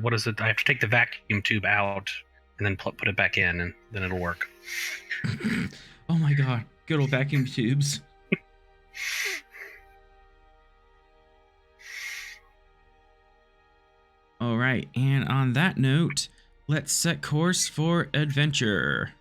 what is it? I have to take the vacuum tube out and then put it back in, and then it'll work. Oh my god, good old vacuum tubes. All right, and on that note, let's set course for adventure.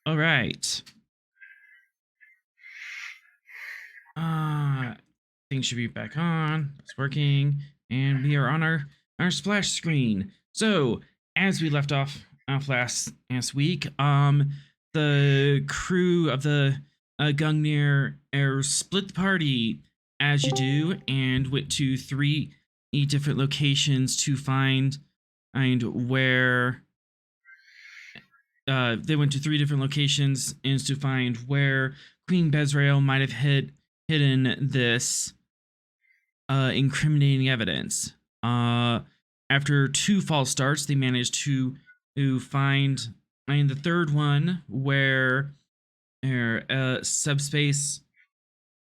All right. Things should be back on. It's working, and we are on our splash screen. So, as we left off last week, the crew of the Gungnir split the party as you do, and went to three different locations to find where. They went to three different locations and to find where Queen Bezrael might have hidden this incriminating evidence. After two false starts, they managed to find the third one where a subspace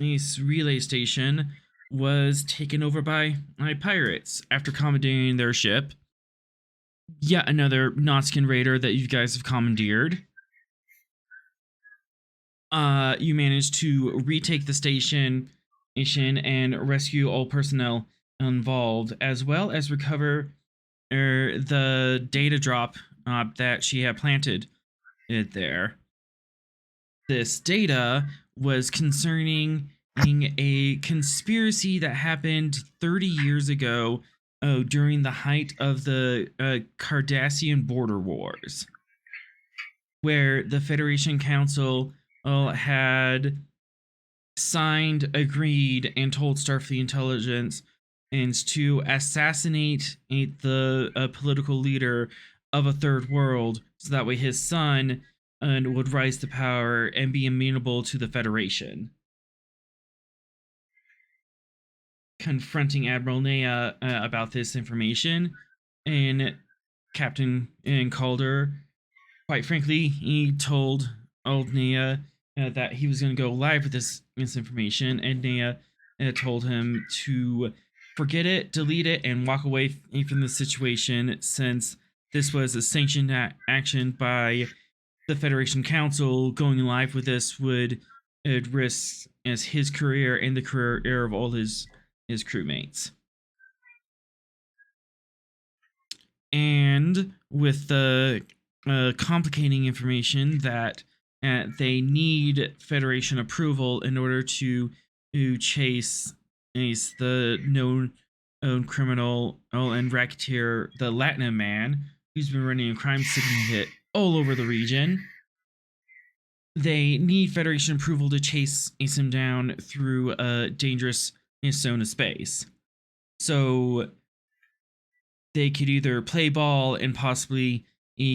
relay station was taken over by pirates after commandeering their ship. Yet another Notskin raider that you guys have commandeered. You managed to retake the station and rescue all personnel involved, as well as recover the data drop that she had planted there. This data was concerning a conspiracy that happened 30 years ago during the height of the Cardassian border wars, where the Federation Council had signed, agreed, and told Starfleet intelligence to assassinate the political leader of a third world, so that way his son would rise to power and be amenable to the Federation. Confronting Admiral Nea about this information, and Captain Calder, quite frankly, he told old Nea that he was going to go live with this information, and Nea told him to forget it, delete it, and walk away from the situation, since this was a sanctioned action by the Federation Council. Going live with this would risk as his career and the career of all his crewmates. And with the complicating information that they need Federation approval in order to chase the known criminal and racketeer, the Latinum man, who's been running a crime syndicate all over the region. They need Federation approval to chase him down through a dangerous zone of space. So they could either play ball and possibly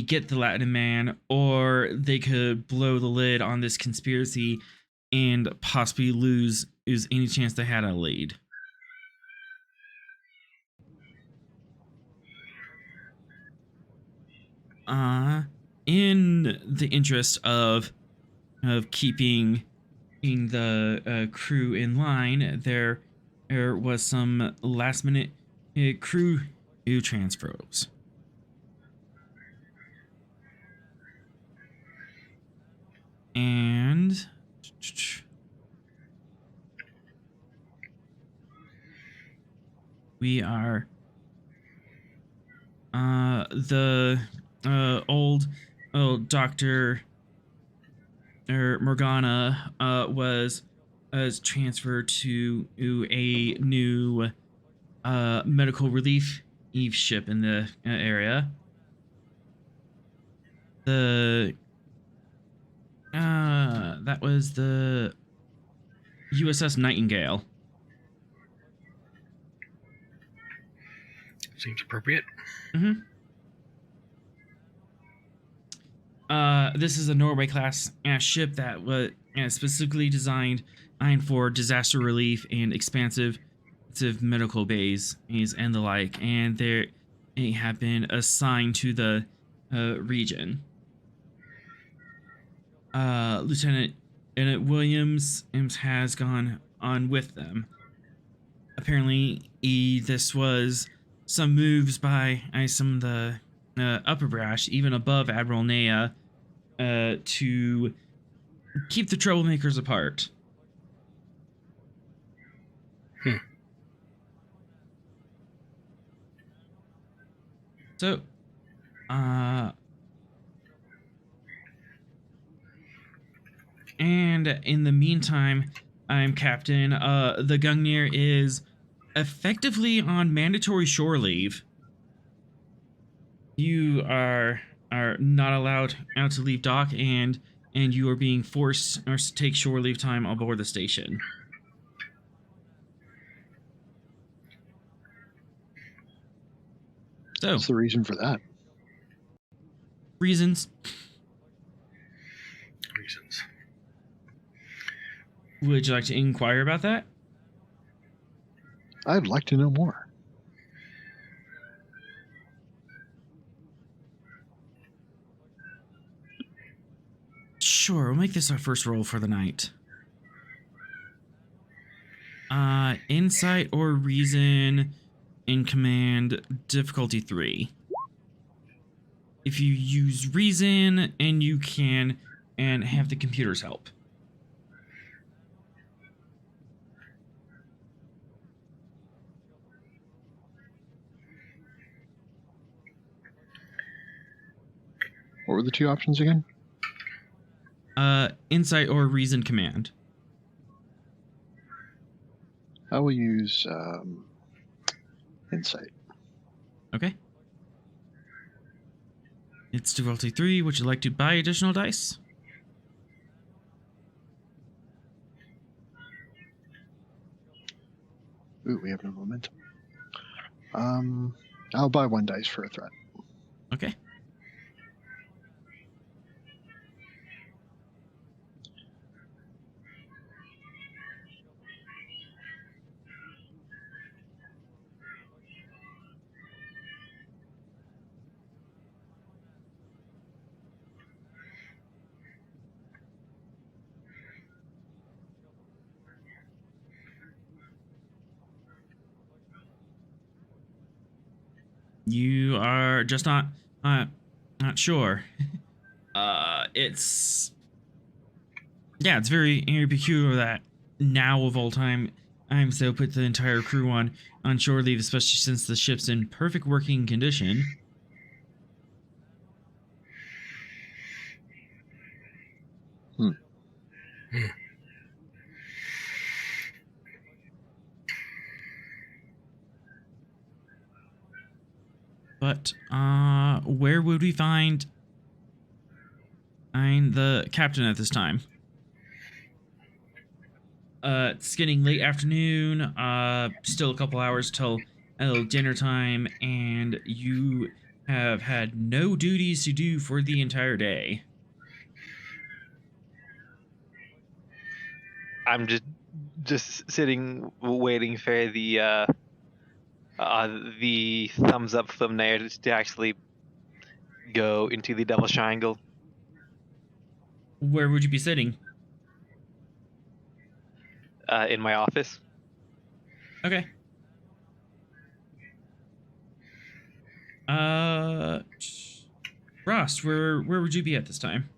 get the Latin man, or they could blow the lid on this conspiracy and possibly lose any chance they had a lead. In the interest of keeping the crew in line, there was some last minute crew transfers. And we are the old Dr. Morgana was transferred to a new medical relief Eve ship in the area. The that was the USS Nightingale. Seems appropriate. Mm-hmm. This is a Norway class ship that was specifically designed for disaster relief and expansive medical bays and the like, and they have been assigned to the region. Lieutenant Williams has gone on with them. Apparently, this was some moves by some of the upper brass, even above Admiral Nea, to keep the troublemakers apart. So, and in the meantime, I'm Captain. The Gungnir is effectively on mandatory shore leave. You are not allowed out to leave dock, and you are being forced to take shore leave time aboard the station. So, what's the reason for that? Reasons. Would you like to inquire about that? I'd like to know more. Sure, we'll make this our first roll for the night. Insight or reason in command, difficulty 3. If you use reason, and you can and have the computer's help. What were the two options again? Insight or reason command. I will use insight. Okay. It's difficulty 3. Would you like to buy additional dice? Ooh, we have no momentum. I'll buy 1 dice for a threat. Okay. You are just not sure. It's very peculiar that now of all time I'm so put the entire crew on shore leave, especially since the ship's in perfect working condition. But where would we find the captain at this time? It's getting late afternoon. Still a couple hours till dinner time, and you have had no duties to do for the entire day. I'm just sitting waiting for the thumbs up from there to actually go into the Devil's Triangle. Where would you be sitting? In my office. Okay. Ross, where would you be at this time?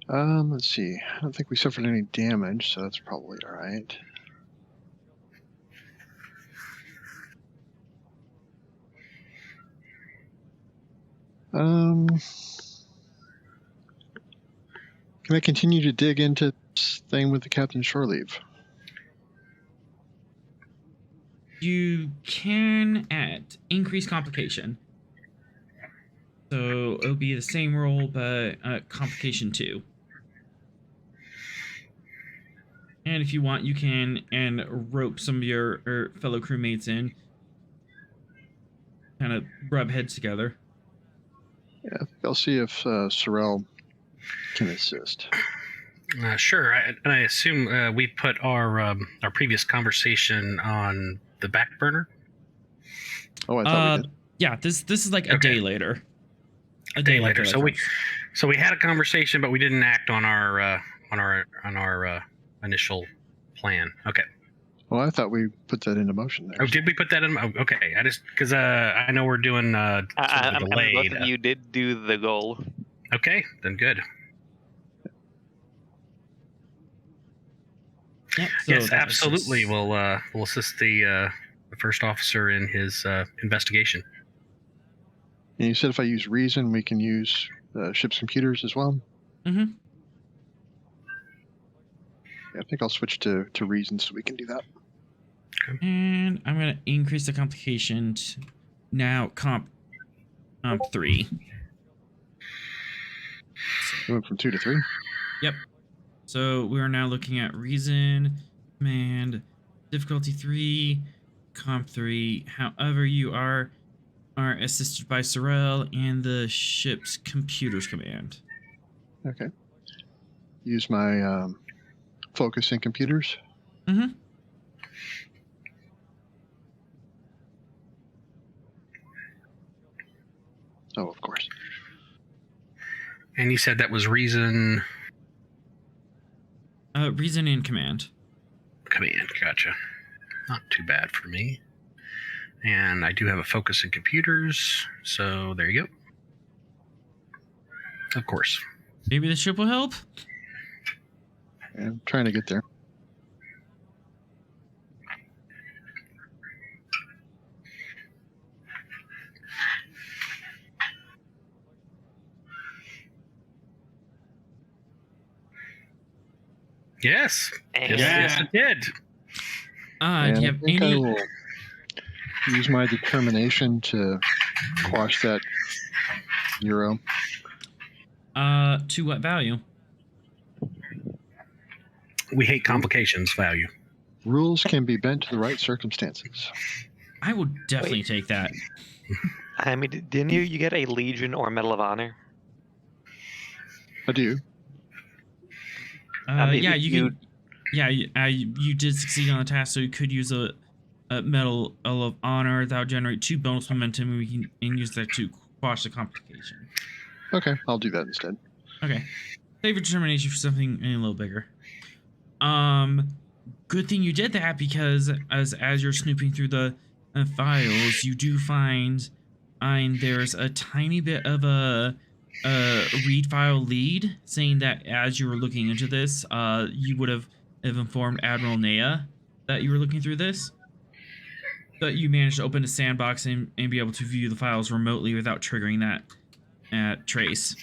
Let's see. I don't think we suffered any damage, so that's probably all right. Can I continue to dig into this thing with the captain's shore leave? You can at increased complication. So it'll be the same roll, but complication 2. And if you want, you can rope some of your fellow crewmates in. Kind of rub heads together. Yeah, I think I'll see if Sorrel can assist. Sure. I assume we put our previous conversation on the back burner. Oh, I thought we did. Yeah, this is like a day later. A day later. So we had a conversation, but we didn't act on our initial plan. Okay. Well, I thought we put that into motion there. Oh, did we put that in? Oh, okay. I just because I know we're doing sort of delayed. Both of you did do the goal. Okay, then good. Yep, so yes, absolutely. We'll assist the first officer in his investigation. And you said if I use reason, we can use ship's computers as well? Mm-hmm. Yeah, I think I'll switch to reason so we can do that. Okay. And I'm going to increase the complication to now comp 3. We went from 2 to 3? Yep. So we are now looking at reason, command, difficulty 3, comp 3. However, you are assisted by Sorrel and the ship's computers command. Okay. Use my focus in computers. Mm-hmm. Oh, of course. And you said that was reason. Reason and command. Command, gotcha. Not too bad for me. And I do have a focus in computers, so there you go. Of course. Maybe the ship will help? Yeah, I'm trying to get there. Yes. Yes, it did. And do you have I think any... I will use my determination to quash that euro. To what value? We hate complications value. Rules can be bent to the right circumstances. I will definitely take that. I mean, didn't you get a Legion or Medal of Honor? I do. Yeah, you can. Yeah, you did succeed on the task, so you could use a Medal of Honor. That would generate 2 bonus momentum, and we can use that to quash the complication. Okay, I'll do that instead. Okay, save your determination for something a little bigger. Good thing you did that, because as you're snooping through the files, you do find there's a tiny bit of a read file lead saying that as you were looking into this, you would have informed Admiral Nea that you were looking through this. But you managed to open a sandbox and be able to view the files remotely without triggering that trace.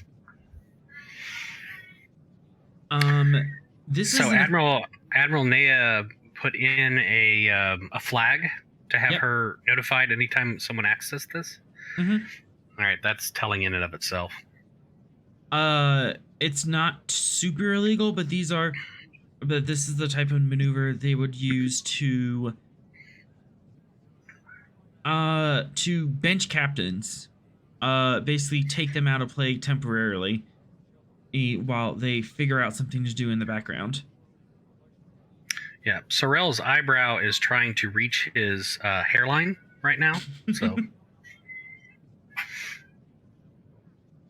So Admiral Nea put in a flag to have her notified anytime someone accessed this. Mm-hmm. All right, that's telling in and of itself. It's not super illegal, but these are but this is the type of maneuver they would use to bench captains, basically take them out of play temporarily, while they figure out something to do in the background. Yeah, Sorel's eyebrow is trying to reach his hairline right now. So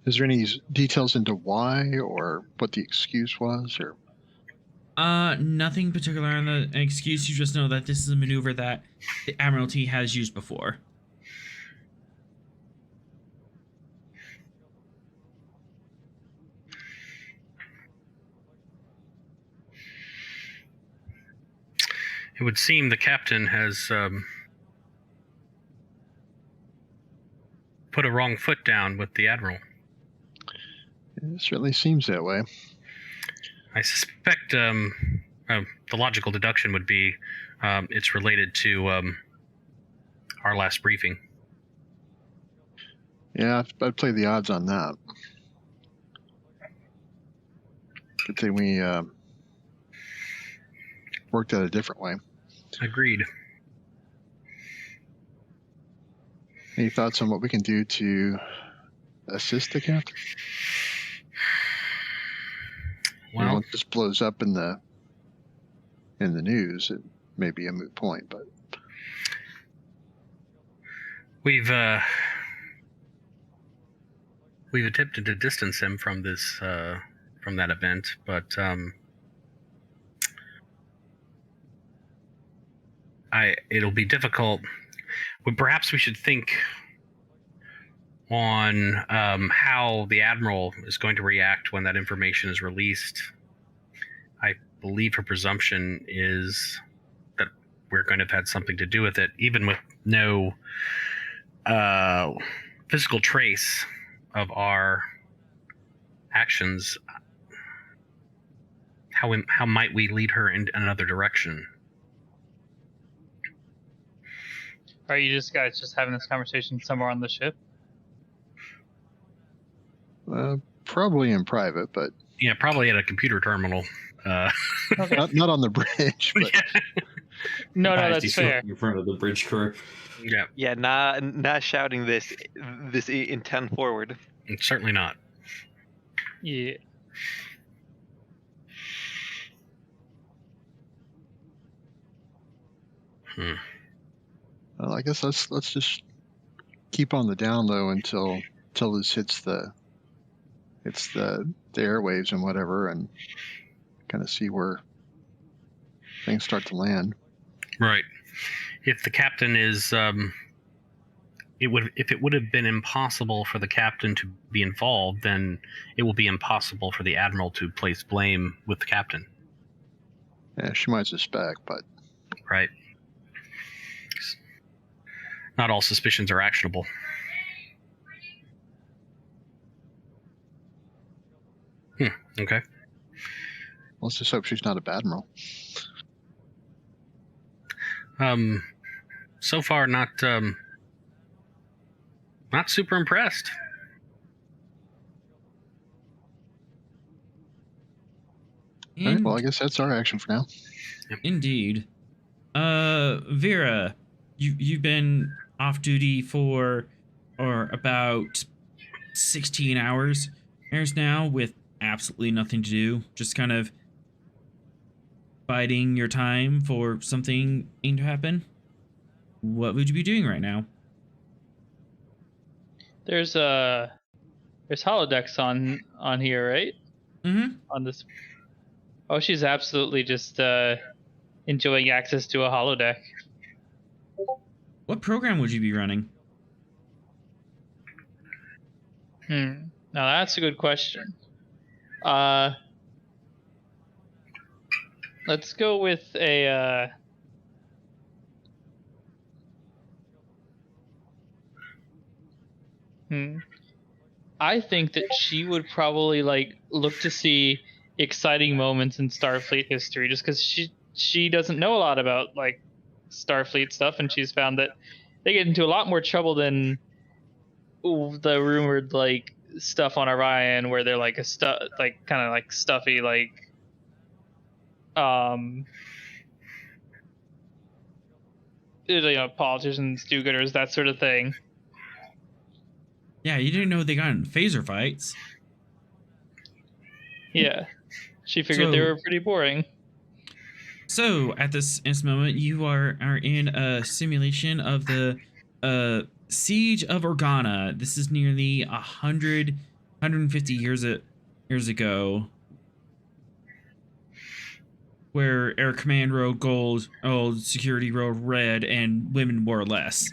Is there any details into why or what the excuse was? Or Nothing particular on the excuse. You just know that this is a maneuver that the Admiralty has used before. it would seem the captain has put a wrong foot down with the admiral. it certainly seems that way. I suspect the logical deduction would be it's related to our last briefing. Yeah, I'd play the odds on that. Good thing we worked out a different way. Agreed. Any thoughts on what we can do to assist the captain? Well, once this blows up in the news, it may be a moot point, but we've attempted to distance him from this from that event, but it'll be difficult. Well, perhaps we should think on how the admiral is going to react when that information is released. I believe her presumption is that we're going to have had something to do with it, even with no physical trace of our actions. How might we lead her in another direction? Are you guys just having this conversation somewhere on the ship? probably in private, but Yeah, probably at a computer terminal. Okay. not on the bridge. But No, As that's he's fair. in front of the bridge crew. Yeah, Yeah, not shouting this intent forward. certainly not. Yeah. well, I guess let's just keep on the down low until this hits the airwaves and whatever, and kind of see where things start to land. Right. If the captain is, if it would have been impossible for the captain to be involved, then it will be impossible for the admiral to place blame with the captain. Yeah, she might suspect, but Right. Not all suspicions are actionable. Okay. let's just hope she's not a bad admiral. So far, not super impressed. All right, well, I guess that's our action for now. Indeed. Vera, you've been off duty for about 16 hours now with absolutely nothing to do. Just kind of biding your time for something to happen. What would you be doing right now? There's holodecks on here, right? Mm-hmm. On this. Oh, she's absolutely just enjoying access to a holodeck. What program would you be running? Now that's a good question. Let's go with a. I think that she would probably look to see exciting moments in Starfleet history, just because she doesn't know a lot about Starfleet stuff, and she's found that they get into a lot more trouble than the rumored stuff on Orion, where they're kind of stuffy um, politicians, do-gooders, that sort of thing. Yeah, you didn't know they got in phaser fights. Yeah, she figured they So- were pretty boring. So at this moment, you are in a simulation of the siege of Organa. This is nearly 150 years ago, where Air Command rode gold, old security rode red, and women wore less.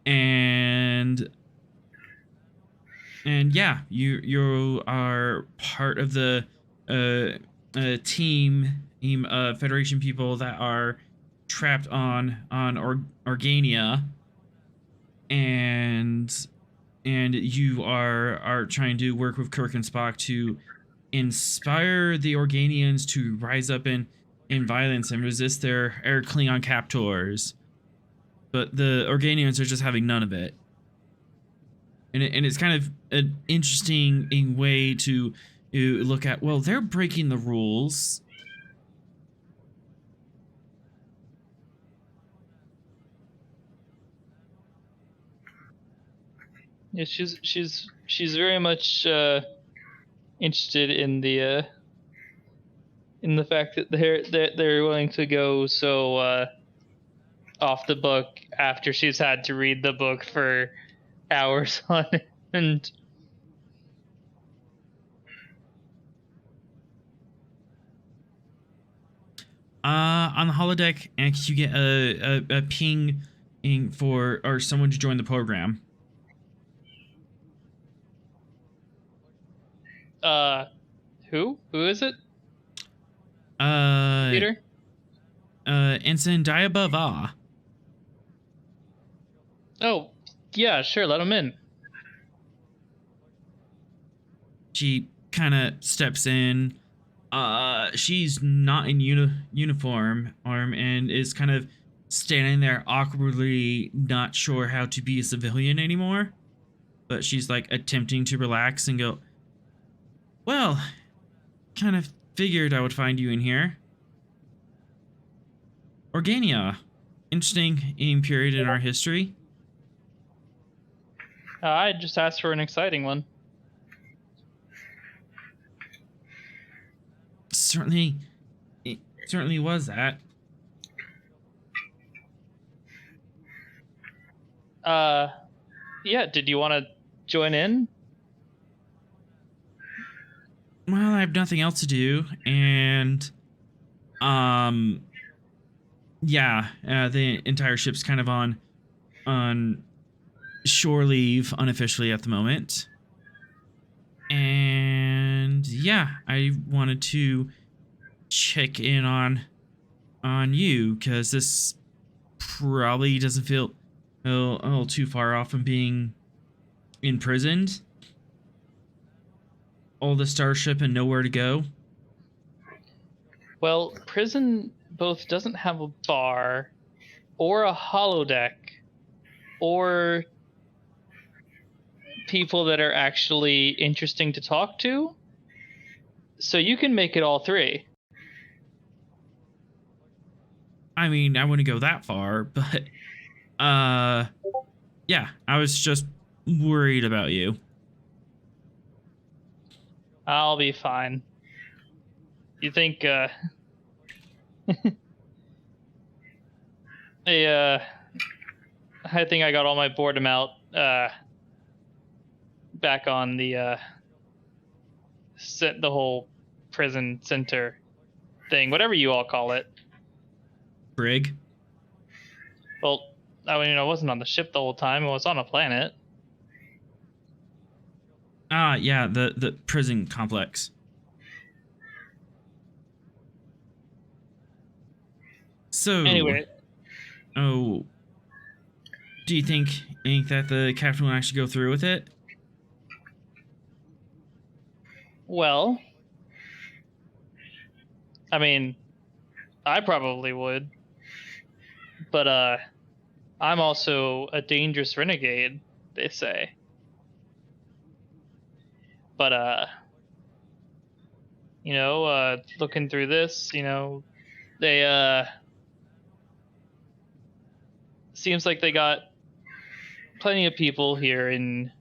And yeah, you are part of the team Federation people that are trapped on Organia, and you are trying to work with Kirk and Spock to inspire the Organians to rise up in violence and resist their Air Klingon captors. But the Organians are just having none of it. And it's kind of an interesting way to look at, well, they're breaking the rules. Yeah, she's very much interested in the fact that they're willing to go so off the book after she's had to read the book for hours on end. On the holodeck, and you get a ping for or someone to join the program. Who is it? Peter. Ensign Diabava. Oh, yeah, sure, let him in. She kind of steps in. She's not in uniform and is kind of standing there awkwardly, not sure how to be a civilian anymore. But she's like attempting to relax and go, well, kind of figured I would find you in here. Organia, interesting period in our history. I just asked for an exciting one. It certainly was that. Yeah, did you want to join in? Well, I have nothing else to do, and yeah, the entire ship's kind of on shore leave unofficially at the moment. And yeah, I wanted to check in on you because this probably doesn't feel a little too far off from being imprisoned. All the starship and nowhere to go. Well, prison both doesn't have a bar or a holodeck or people that are actually interesting to talk to. So you can make it all three. I mean, I wouldn't go that far, but yeah, I was just worried about you. I'll be fine. You think I think I got all my boredom out back on the whole prison center thing, whatever you all call it. Brig? Well, I mean, I wasn't on the ship the whole time. I was on a planet. Yeah, the prison complex. So Anyway, do you think that the captain will actually go through with it? well, I mean, I probably would. But I'm also a dangerous renegade, they say. But looking through this, they seems like they got plenty of people here in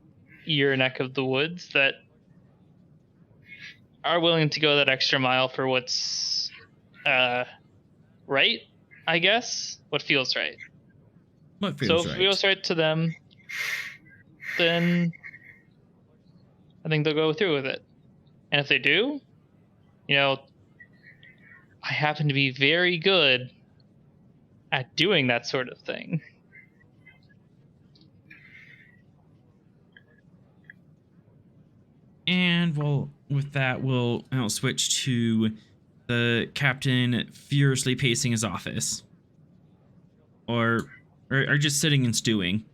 your neck of the woods that are willing to go that extra mile for what's right, I guess. What feels right. What So feels if it right? feels right to them, then I think they'll go through with it. And if they do, I happen to be very good at doing that sort of thing. And well, with that, I'll switch to the captain furiously pacing his office, or just sitting and stewing.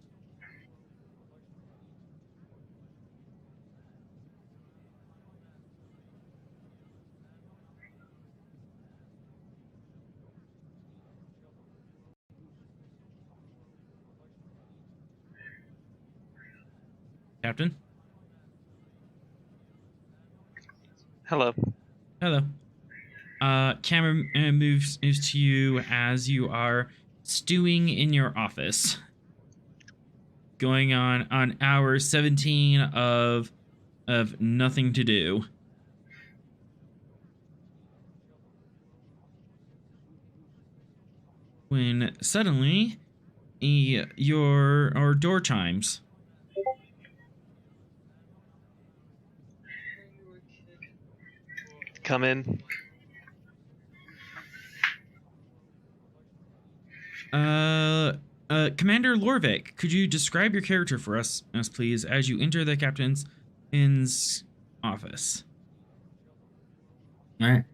Captain? Hello. Hello. Camera moves to you as you are stewing in your office. Going on hour 17 of nothing to do. When suddenly your door chimes. Come in. Commander Lorvik, could you describe your character for us, please, as you enter the captain's office? All right.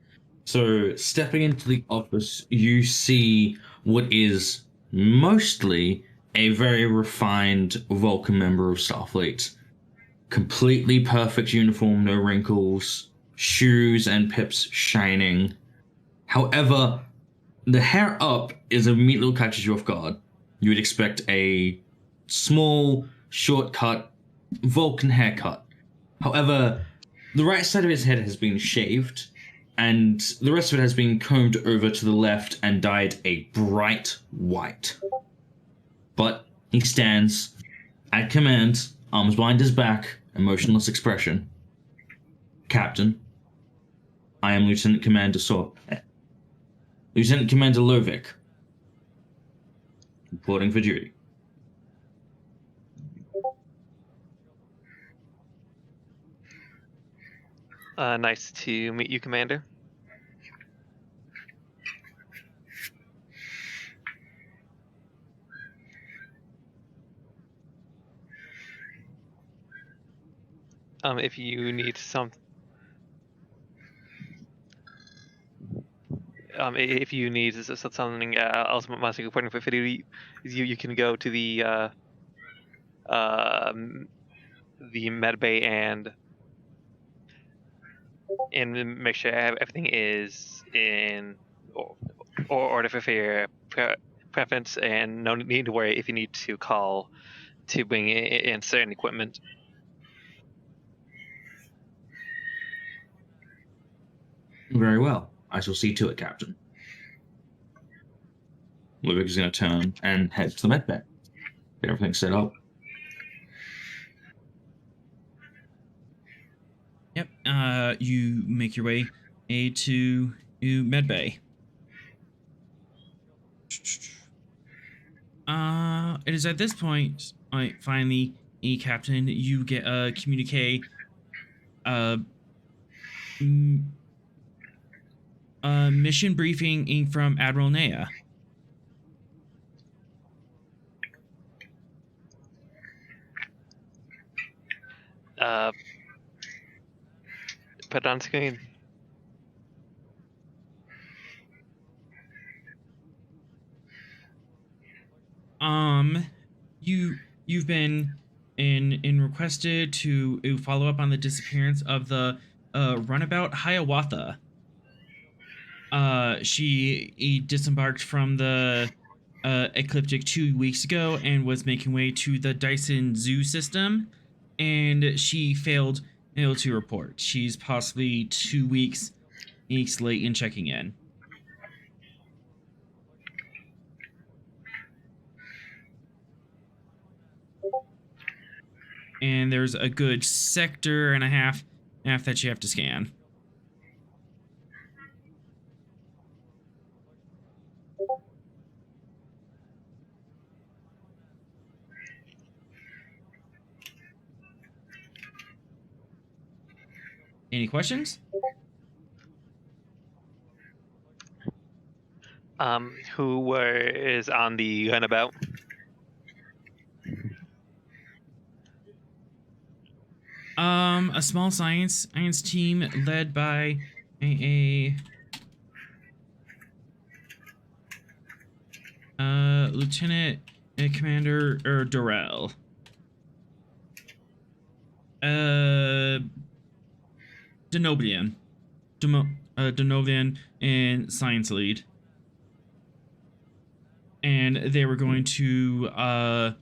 So, stepping into the office, you see what is mostly a very refined Vulcan member of Starfleet. Completely perfect uniform, no wrinkles, shoes and pips shining. However, the hair up is immediately catches you off guard. You would expect a small, shortcut Vulcan haircut. However, the right side of his head has been shaved, and the rest of it has been combed over to the left and dyed a bright white. But he stands at command, arms behind his back, emotionless expression. Captain, I am Lieutenant Commander Lieutenant Commander Lovik, reporting for duty. Nice to meet you, Commander. If you need if you need something else, must reporting for duty, you can go to the med bay and make sure everything is in order for your preference, and no need to worry if you need to call to bring in certain equipment. Very well. I shall see to it, Captain. Lovik is going to turn and head to the med bay. Get everything set up. Yep. You make your way to medbay. It is at this point, finally, Captain, you get a communique. Mission briefing from Admiral Nea. Put it on screen. You've been in requested to follow up on the disappearance of the runabout Hiawatha. She disembarked from the ecliptic 2 weeks ago and was making way to the Dyson Zoo system, and she failed to report. She's possibly 2 weeks late in checking in. And there's a good sector and a half that you have to scan. Any questions? Who is on the runabout? A small science team led by a Lieutenant Commander Durrell. Denobian. Denobian and science lead. And they were going to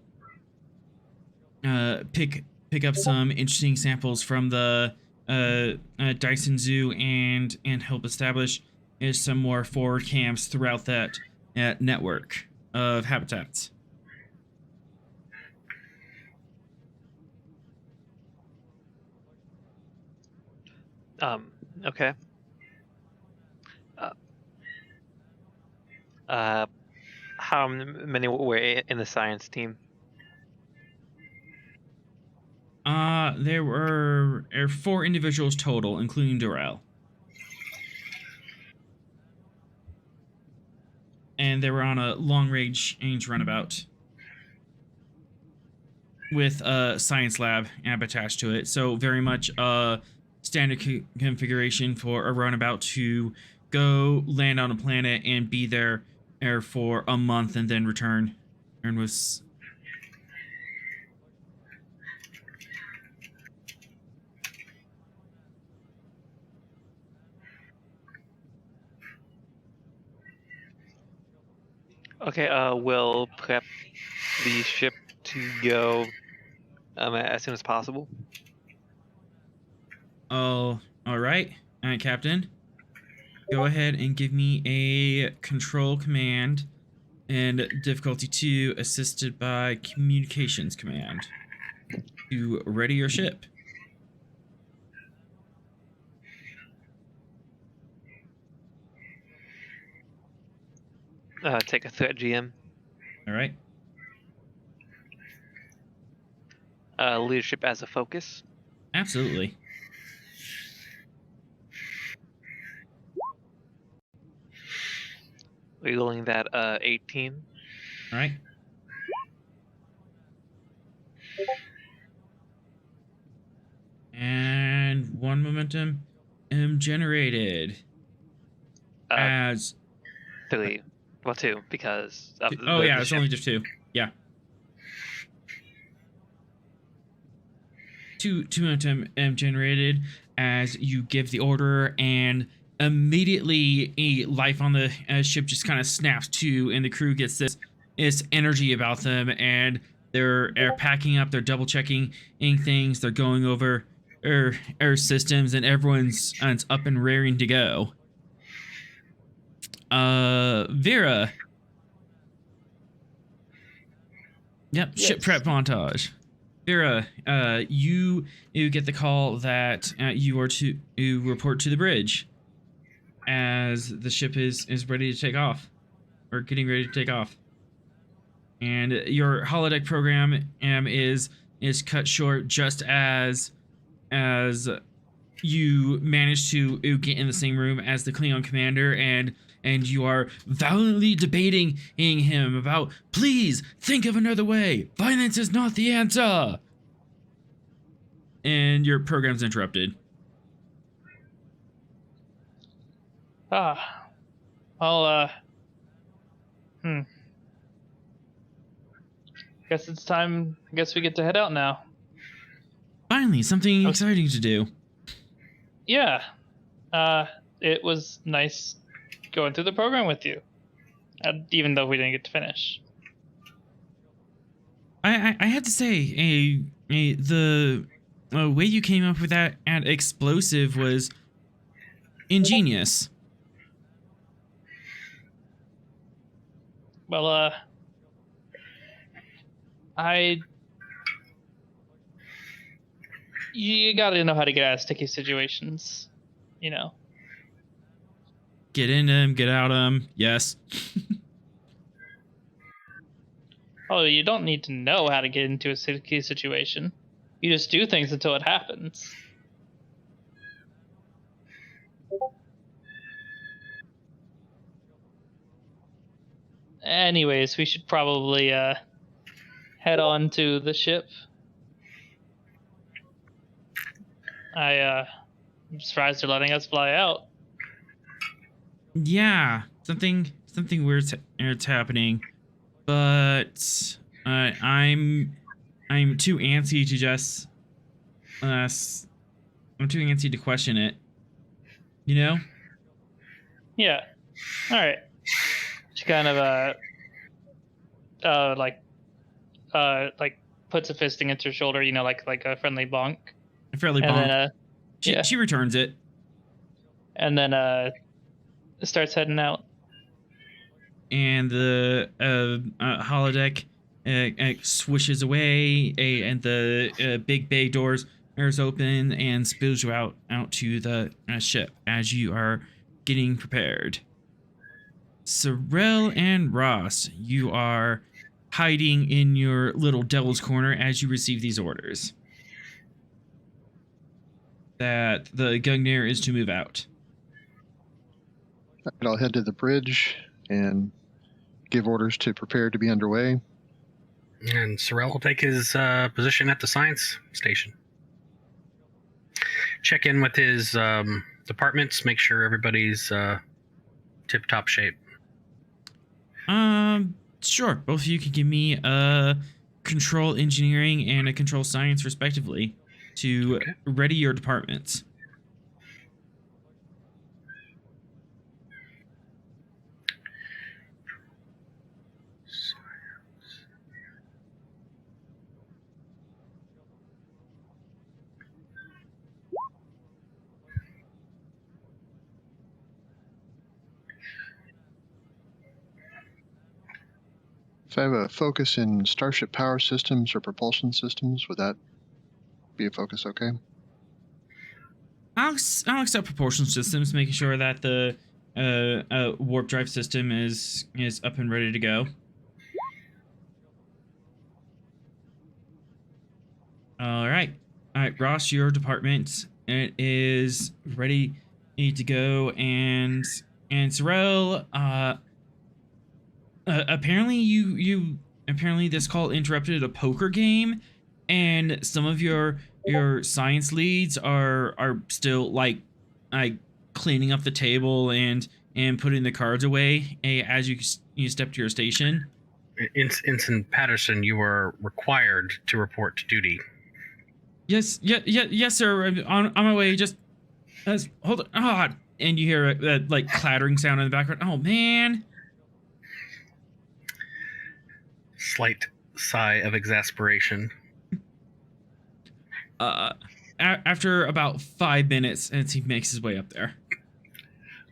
pick up some interesting samples from the Dyson Zoo and help establish some more forward camps throughout that network of habitats. Okay. How many were in the science team? There were 4 individuals total, including Durrell. And they were on a long-range runabout with a science lab app attached to it. So very much a standard configuration for a runabout to go land on a planet and be there for a month and then return. And was Okay, we'll prep the ship to go as soon as possible. oh, all right, Captain. Go ahead and give me a control command and difficulty 2 assisted by communications command to ready your ship. Take a threat GM. All right. Leadership as a focus. Absolutely. Rolling that 18. All right. And 1 momentum generated as 3. Well, 2 because of oh the yeah, it's ship. only just 2. Yeah. 2 momentum generated as you give the order, and immediately a life on the ship just kind of snaps to, and the crew gets this energy about them, and they're packing up, they're double checking things, they're going over air systems, and everyone's up and raring to go. Vera. Yep, Yes. ship prep montage. Vera, you get the call that you are to report to the bridge as the ship is ready to take off, or getting ready to take off. And your holodeck program is cut short just as you manage to get in the same room as the Klingon commander, and you are violently debating him about, please think of another way. Violence is not the answer. And your program's interrupted. I'll guess it's time. I guess we get to head out now. Finally, something exciting to do. Yeah. It was nice going through the program with you, even though we didn't get to finish. I have to say, the way you came up with that explosive was ingenious. Well, you gotta know how to get out of sticky situations, you know. Get in them, get out of them. Yes. Oh, you don't need to know how to get into a sticky situation. You just do things until it happens. Anyways, we should probably head on to the ship. I'm surprised they're letting us fly out. Yeah, something weird's happening, but I'm too antsy to just I'm too antsy to question it. You know? Yeah. All right. She kind of like puts a fist against her shoulder, you know, like a friendly bonk. Fairly And bonk. then yeah. She returns it. And then starts heading out. And the holodeck swishes away, and the big bay doors open and spills you out to the ship as you are getting prepared. Sorrel and Ross, you are hiding in your little devil's corner as you receive these orders that the Gungnir is to move out. I'll head to the bridge and give orders to prepare to be underway. And Sorrel will take his position at the science station. Check in with his departments, make sure everybody's tip-top shape. Sure. Both of you can give me a control engineering and a control science, respectively, to ready your departments. If I have a focus in starship power systems or propulsion systems, would that be a focus okay? I'll accept propulsion systems, making sure that the warp drive system is up and ready to go. All right, Ross, your department is ready to go, and Sorrel, apparently apparently this call interrupted a poker game, and some of your science leads are still like cleaning up the table and putting the cards away as you step to your station. Ensign Patterson, you are required to report to duty. Yes, sir. I'm on my way. Just hold on. Oh, and you hear that like clattering sound in the background. Oh man. Slight sigh of exasperation. After about 5 minutes, and he makes his way up there.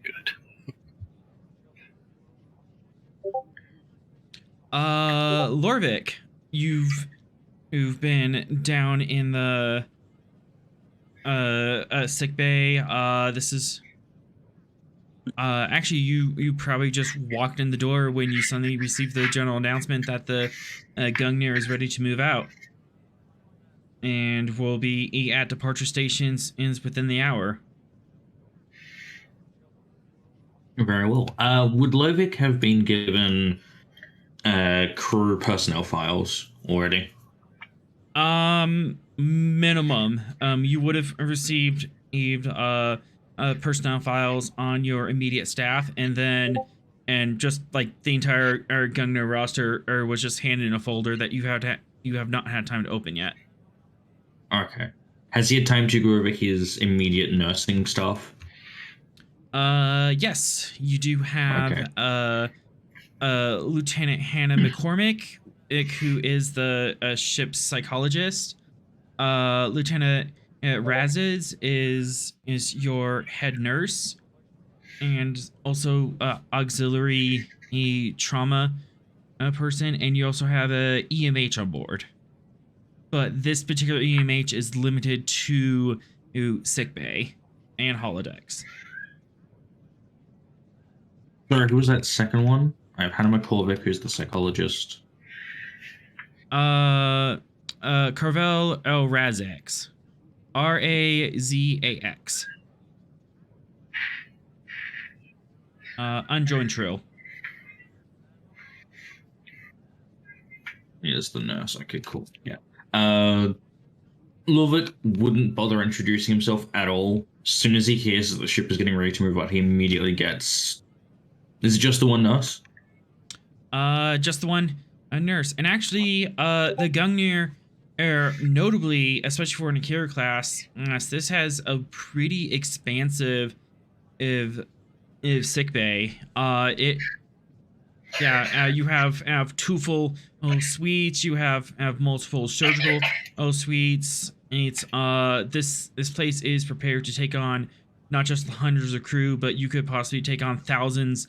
Good. Lorvik, you've been down in the sick bay. This is actually you probably just walked in the door when you suddenly received the general announcement that the Gungnir is ready to move out and will be at departure stations within the hour. Very well. Would Lovic have been given crew personnel files already? Minimum. You would have received personnel files on your immediate staff, and just like the entire Gungnir roster was just handed in a folder that you have not had time to open yet. Okay. Has he had time to go over his immediate nursing stuff? Yes, you do have Lieutenant Hannah McCormick, who is the ship's psychologist. Lieutenant Raziz is your head nurse. and also auxiliary trauma person, and you also have a EMH on board. But this particular EMH is limited to sickbay and holodecks. Sorry, who was that second one? I have Hannah McCorvick, who's the psychologist. Carvel L. Razax. Razax. Unjoined Trill. Here's the nurse. Okay, cool. Yeah. Lovett wouldn't bother introducing himself at all. As soon as he hears that the ship is getting ready to move out, he immediately gets... Is it just the one nurse? Just the one nurse. And actually, the Gungnir, notably, especially for an Akira class, this has a pretty expansive sick bay. You have two full suites. You have multiple surgical suites. It's this place is prepared to take on not just the hundreds of crew, but you could possibly take on thousands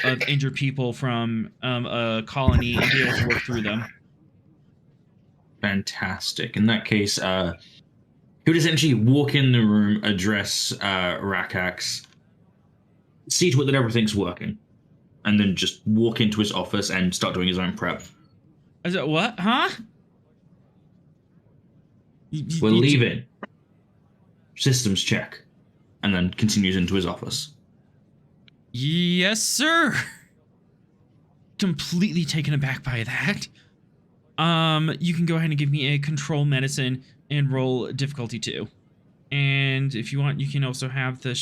of injured people from a colony and be able to work through them. Fantastic. In that case, he would essentially walk in the room, address Rakax, see to it that everything's working, and then just walk into his office and start doing his own prep. Is it what? Huh? We're leaving. Systems check. And then continues into his office. Yes, sir. Completely taken aback by that. You can go ahead and give me a control medicine and roll difficulty 2. And if you want, you can also have the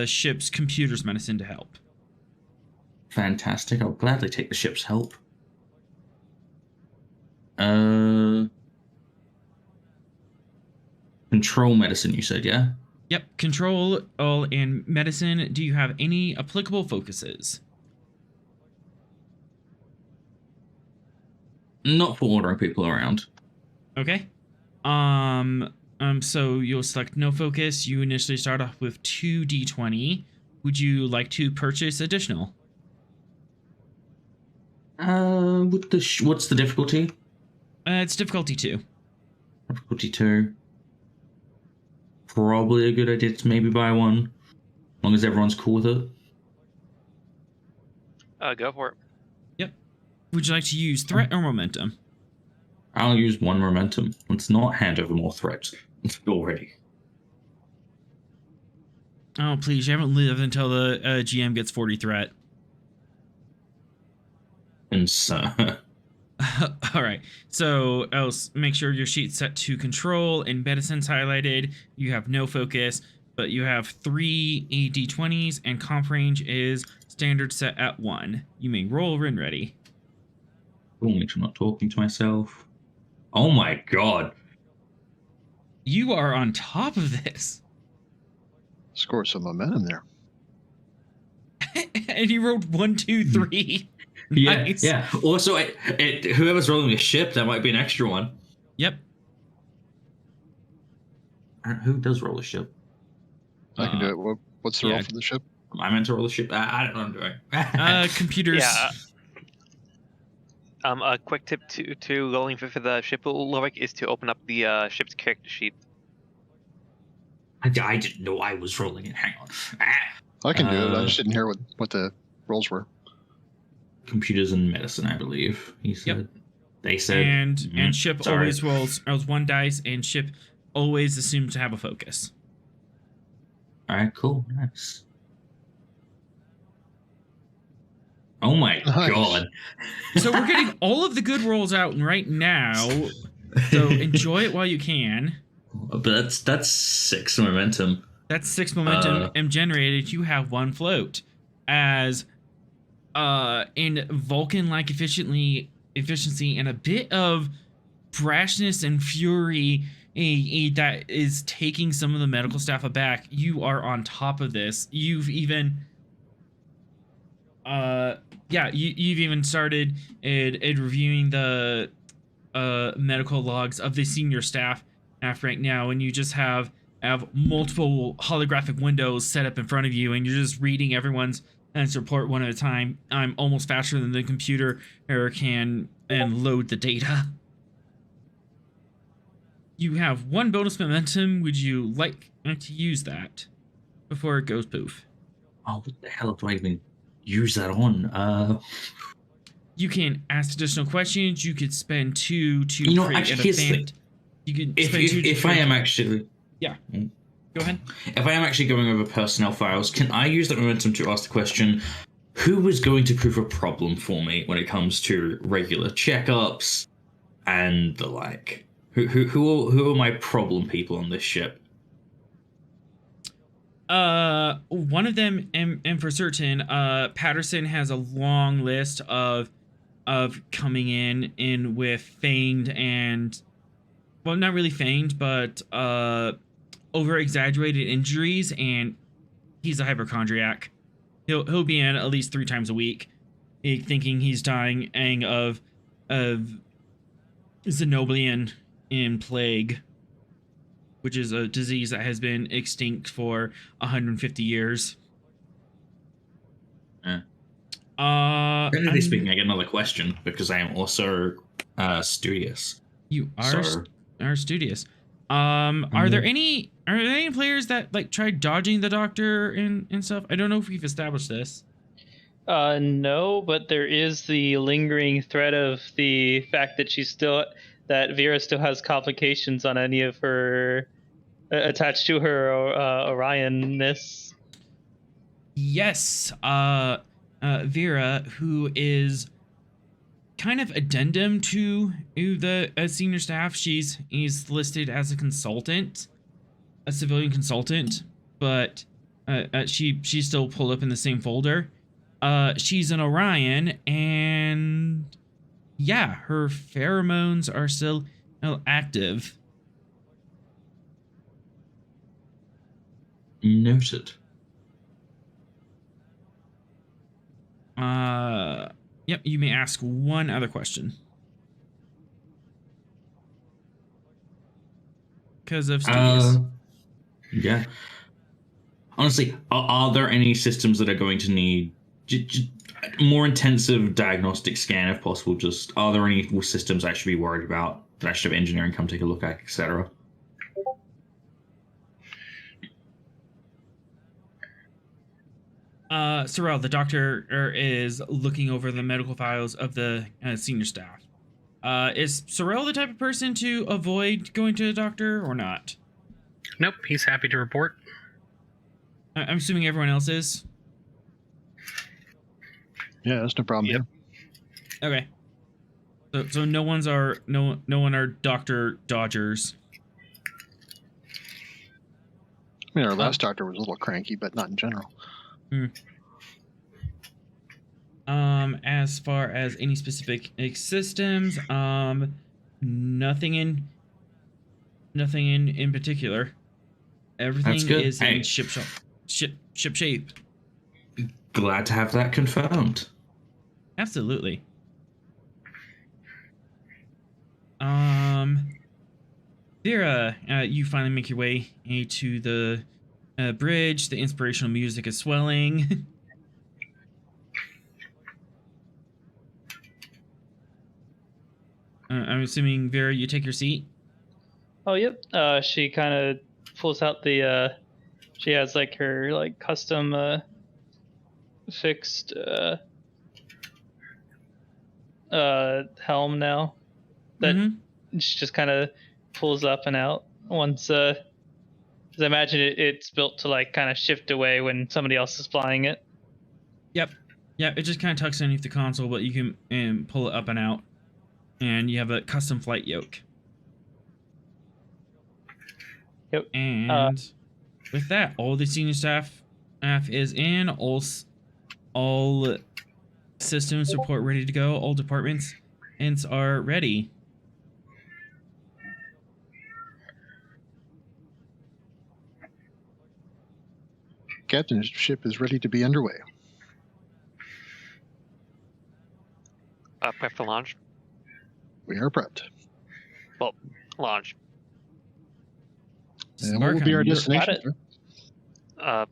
ship's computer's medicine to help. Fantastic. I'll gladly take the ship's help. Control medicine, you said, yeah? Yep, control and medicine. Do you have any applicable focuses? Not for ordering people around. Okay. So you'll select no focus. You initially start off with 2d20. Would you like to purchase additional? What's the difficulty? It's difficulty 2. Difficulty 2. Probably a good idea to maybe buy one, as long as everyone's cool with it. Go for it. Yep. Would you like to use threat or momentum? I'll use one momentum. Let's not hand over more threats already. Oh, please, you haven't lived until the GM gets 40 threat. And so... All right, so I'll make sure your sheet's set to control and medicine's highlighted. You have no focus, but you have 3 d20s, and comp range is standard set at 1. You may roll when ready. I'll make sure I'm not talking to myself. Oh my god. You are on top of this. Score some momentum there. And you rolled 1, 2, 3. Yeah, Nice. yeah. Also, whoever's rolling the ship, that might be an extra one. Yep. Who does roll a ship? I can do it. What's the roll for the ship? I meant to roll the ship. I don't know what I'm doing. Computers. Yeah. A quick tip to rolling for the ship, Lorik, is to open up the ship's character sheet. I didn't know I was rolling it. Hang on. I can do it. I just didn't hear what the rolls were. Computers and medicine, I believe. He said. Yep. They said. And ship sorry. always rolls 1 dice, and ship always assumes to have a focus. All right, cool, nice. Oh my god! So we're getting all of the good rolls out right now. So enjoy it while you can. But that's 6 momentum. That's 6 momentum and generated. You have 1 float. As in Vulcan-like efficiency and a bit of brashness and fury that is taking some of the medical staff aback. You are on top of this. You've even you've even started reviewing the medical logs of the senior staff right now, and you just have have multiple holographic windows set up in front of you, and you're just reading everyone's report one at a time. I'm almost faster than the computer can and load the data. You have 1 bonus momentum. Would you like to use that before it goes poof? Oh, what the hell do I even use that on? You can ask additional questions. You could spend 2 to You know, create actually, an here's the event. thing. You could If spend 2 to if I create- am actually Go ahead. If I am actually going over personnel files, can I use that momentum to ask the question, who is going to prove a problem for me when it comes to regular checkups and the like? Who are my problem people on this ship? One of them, and for certain, Patterson has a long list of coming in with feigned and, well, not really feigned, but over exaggerated injuries, and he's a hypochondriac. He'll be in at least 3 times a week, thinking he's dying of Xenoblian in plague, which is a disease that has been extinct for 150 years. Technically speaking, I get another question because I am also studious. You are So- are studious. Are there any players that like tried dodging the doctor and stuff? I don't know if we've established this. No, but there is the lingering threat of the fact that Vera still has complications on any of her attached to her Orionness. Yes, Vera, who is kind of addendum to the senior staff. She's listed as a consultant, a civilian consultant, but she's still pulled up in the same folder. She's an Orion, and yeah, her pheromones are still active. Noted. Yep, you may ask one other question. Because of studious. Yeah. Honestly, are there any systems that are going to need more intensive diagnostic scan if possible? Just are there any systems I should be worried about that I should have engineering come take a look at, etc.? Sorrel, the doctor is looking over the medical files of the senior staff. Is Sorrel the type of person to avoid going to a doctor or not? Nope, he's happy to report. I'm assuming everyone else is. Yeah, that's no problem. Yep. Okay. So no one are Dr. Dodgers. I mean, our last doctor was a little cranky, but not in general. As far as any specific systems, nothing in particular. Everything good. is Hey. in ship shape. Glad to have that confirmed. Absolutely. Vera, you finally make your way to the bridge. The inspirational music is swelling. I'm assuming, Vera, you take your seat? Oh, yep. She kind of pulls out the. She has like her like custom fixed helm now that she just kind of pulls up and out once. 'Cause I imagine it's built to like kind of shift away when somebody else is flying it. Yep. Yeah, it just kind of tucks underneath the console, but you can pull it up and out. And you have a custom flight yoke. Yep. And with that, all the senior staff is in. All systems support ready to go. All departments are ready. Captain's ship is ready to be underway. Prep for launch. We are prepped. Well, launch. And what will be our Barkham, destination, it. sir?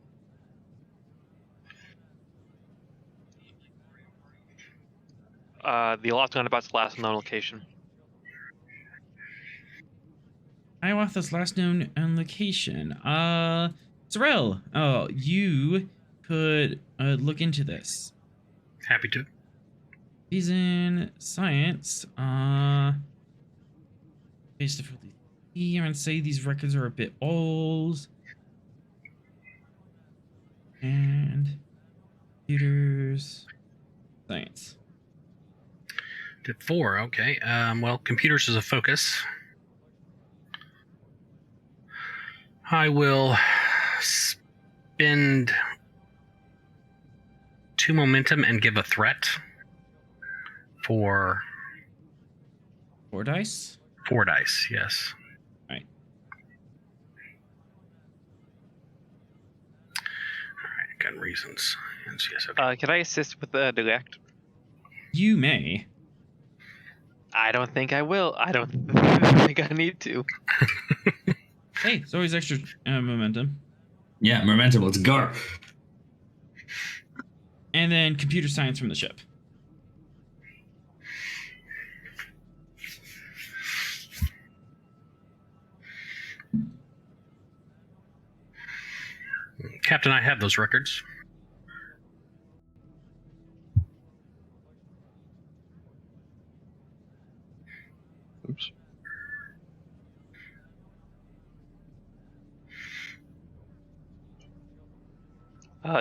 The lost runabout's last known location. Hiawatha's last known location. Sorrel, oh, you could look into this. Happy to. He's in science. Based on I'm gonna say these records are a bit old. And computers, science. Did 4, okay. Well, computers is a focus. I will spend 2 momentum and give a threat for 4 dice. 4 dice, yes. Right. Alright, gun reasons. Yes, okay. Can I assist with the direct? You may. I don't think I will. I don't think I need to. Hey, it's always extra momentum. Yeah, momentum. Let's go. And then computer science from the ship. Captain, I have those records. Oops.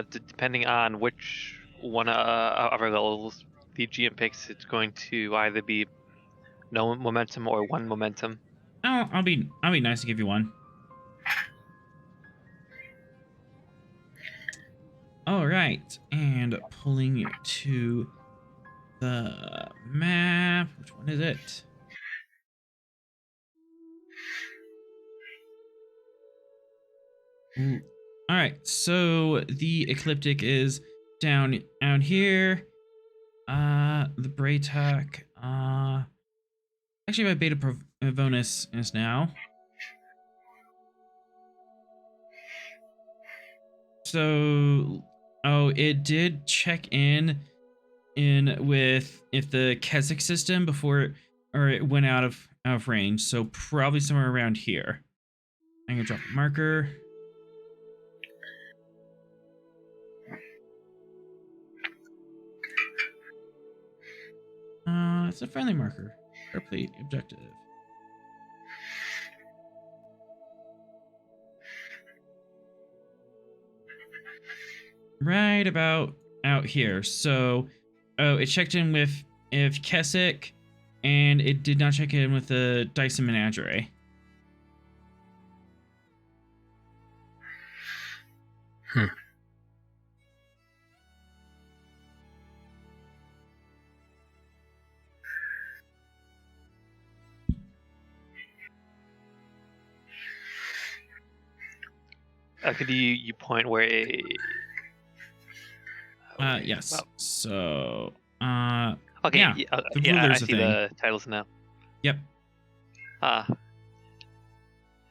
Depending on which one of our levels the GM picks, it's going to either be no momentum or 1 momentum. Oh, I'll be nice to give you 1. All right, and pulling to the map. Which one is it? Ooh. All right, so the ecliptic is down out here. The Braytok. Actually, my Beta Pavonis is now. So, oh, it did check in with if the Keswick system before or it went out of range. So probably somewhere around here. I'm gonna drop a marker. It's a friendly marker. Airplane objective. Right about out here. So, oh, it checked in with if Keswick, and it did not check in with the Dyson Menagerie. Could you point where a... Yes. Well, So, okay, yeah, the I ruler's a see thing. the titles now. Yep. And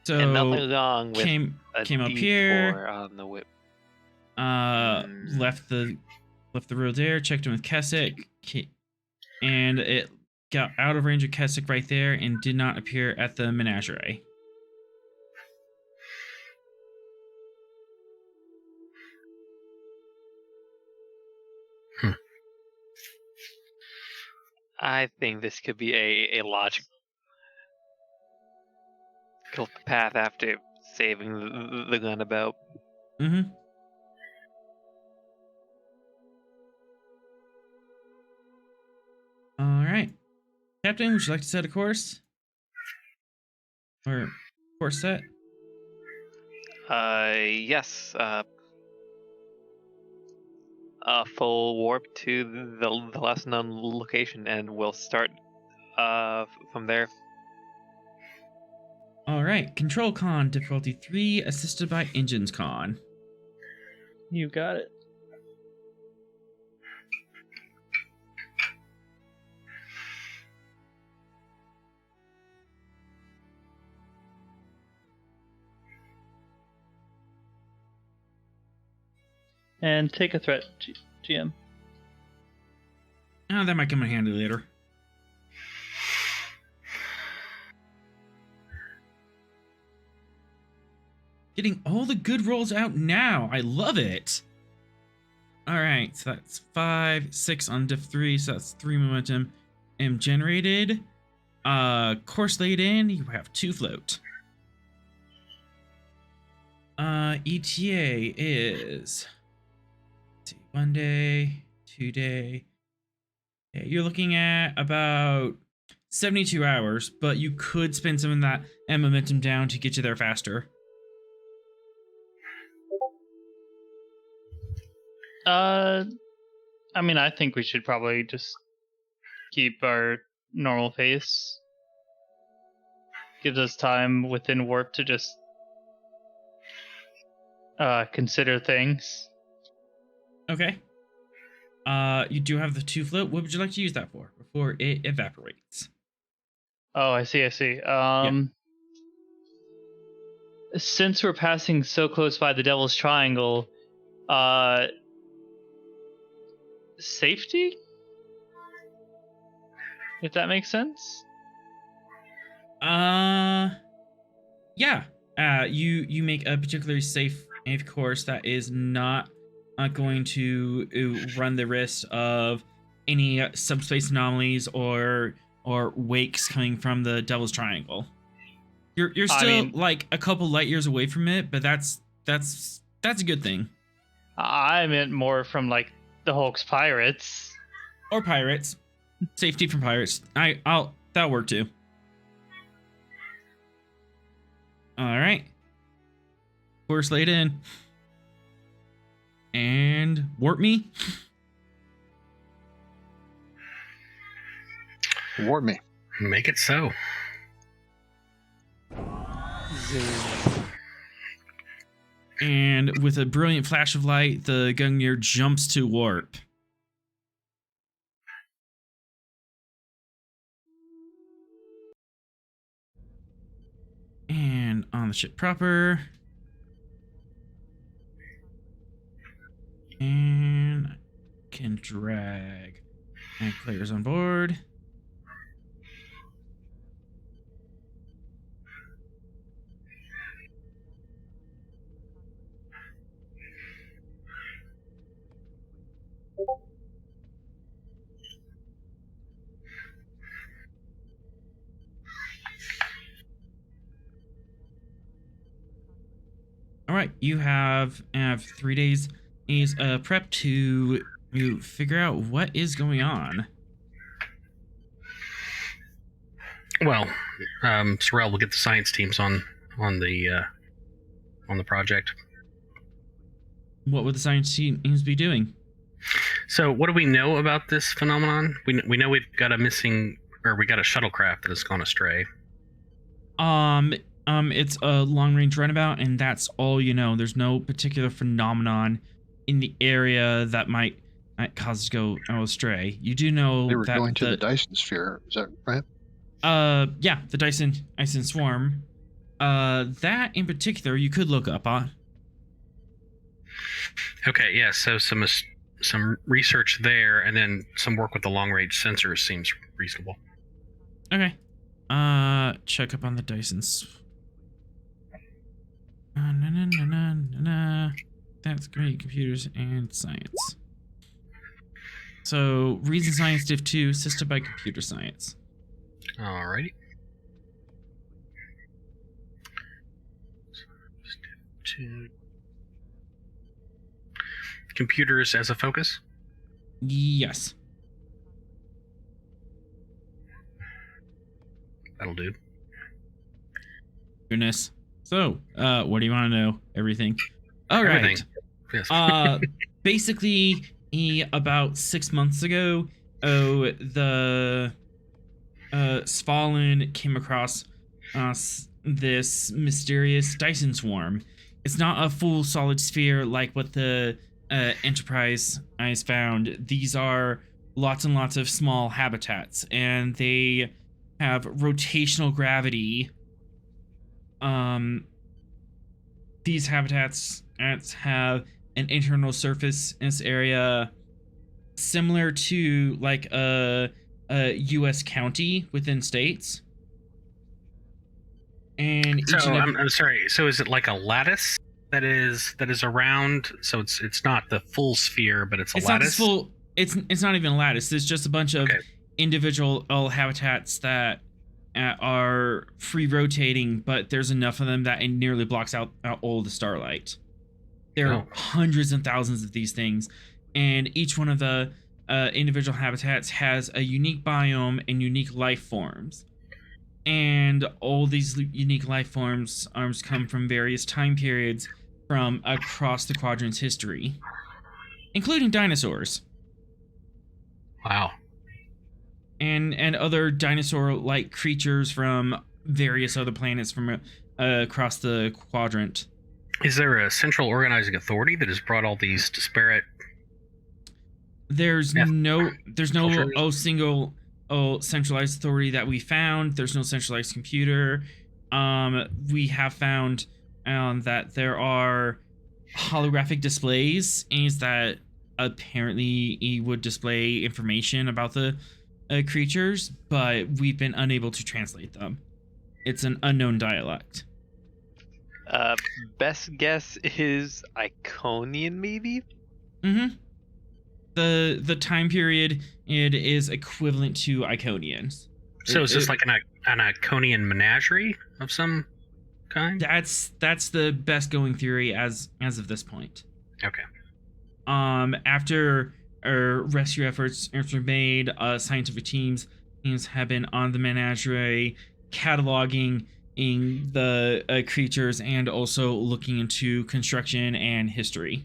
So nothing wrong with came a up D4 here. on the whip. Left the road there. Checked in with Keswick, and it got out of range of Keswick right there, and did not appear at the Menagerie. I think this could be a logical path after saving the runabout. Mm-hmm. All right, Captain, would you like to set a course? Or course set? Yes. Full warp to the last known location, and we'll start from there. All right, Control Con, difficulty 3, assisted by Engines Con. You got it. And take a threat, GM. Oh, that might come in handy later. Getting all the good rolls out now. I love it. All right, so that's 5, 6 on diff 3, so that's 3 momentum. Am generated. Course laid in. You have 2 float. ETA is, let's see, 1 day, 2 day. Yeah, you're looking at about 72 hours, but you could spend some of that and momentum down to get you there faster. I mean, I think we should probably just keep our normal pace. Gives us time within warp to just consider things. Okay. You do have the 2 float. What would you like to use that for before it evaporates? Oh, I see. Since we're passing so close by the Devil's Triangle, safety? If that makes sense? Yeah. You make a particularly safe course that is not going to run the risk of any subspace anomalies or wakes coming from the Devil's Triangle. You're still like a couple light years away from it, but that's a good thing. I meant more from like the Hulk's pirates. Or pirates. Safety from pirates. That'll work too. Alright. Course laid in. And warp me. Warp me. Make it so. And with a brilliant flash of light, the Gungnir jumps to warp. And on the ship proper. And I can drag players on board. All right, you have 3 days prep to figure out what is going on. Well, Sorrel will get the science teams on the project. What would the science teams be doing? So, what do we know about this phenomenon? We know we've got a missing, or we got a shuttlecraft that has gone astray. It's a long-range runabout, and that's all you know. There's no particular phenomenon in the area that might cause it to go astray. You do know They were that going to the Dyson sphere. Is that right? Yeah, the Dyson swarm. That in particular, you could look up on. Okay, yeah. So some research there, and then some work with the long-range sensors seems reasonable. Okay. Check up on the Dysons. That's great. Computers and science. So, Reason Science Div 2, assisted by Computer Science. Alrighty. Computers as a focus? Yes. That'll do. Goodness. So, what do you want to know? Everything. All Everything. right. Yes. Basically, about 6 months ago, the Svalin came across this mysterious Dyson swarm. It's not a full solid sphere like what the Enterprise has found. These are lots and lots of small habitats, and they have rotational gravity. These habitats have an internal surface area similar to like a U.S. county within states. And each So and every, I'm sorry. So is it like a lattice that is around? So it's not the full sphere, but it's a it's not lattice. this full. It's not even a lattice. It's just a bunch of Okay. individual habitats that are free rotating, but there's enough of them that it nearly blocks out all the starlight. There are hundreds and thousands of these things, and each one of the individual habitats has a unique biome and unique life forms. And all these unique life forms come from various time periods from across the quadrant's history, including dinosaurs. Wow. And other dinosaur-like creatures from various other planets from across the quadrant. Is there a central organizing authority that has brought all these disparate? There's Yeah. no Cultures? single centralized authority that we found. There's no centralized computer. We have found that there are holographic displays is that apparently it would display information about the creatures, but we've been unable to translate them. It's an unknown dialect. Best guess is Iconian, maybe? Mm-hmm. The time period it is equivalent to Iconians. So is this like an Iconian menagerie of some kind? That's the best going theory as of this point. Okay. After rescue efforts were made, scientific teams have been on the menagerie, cataloging the creatures and also looking into construction and history.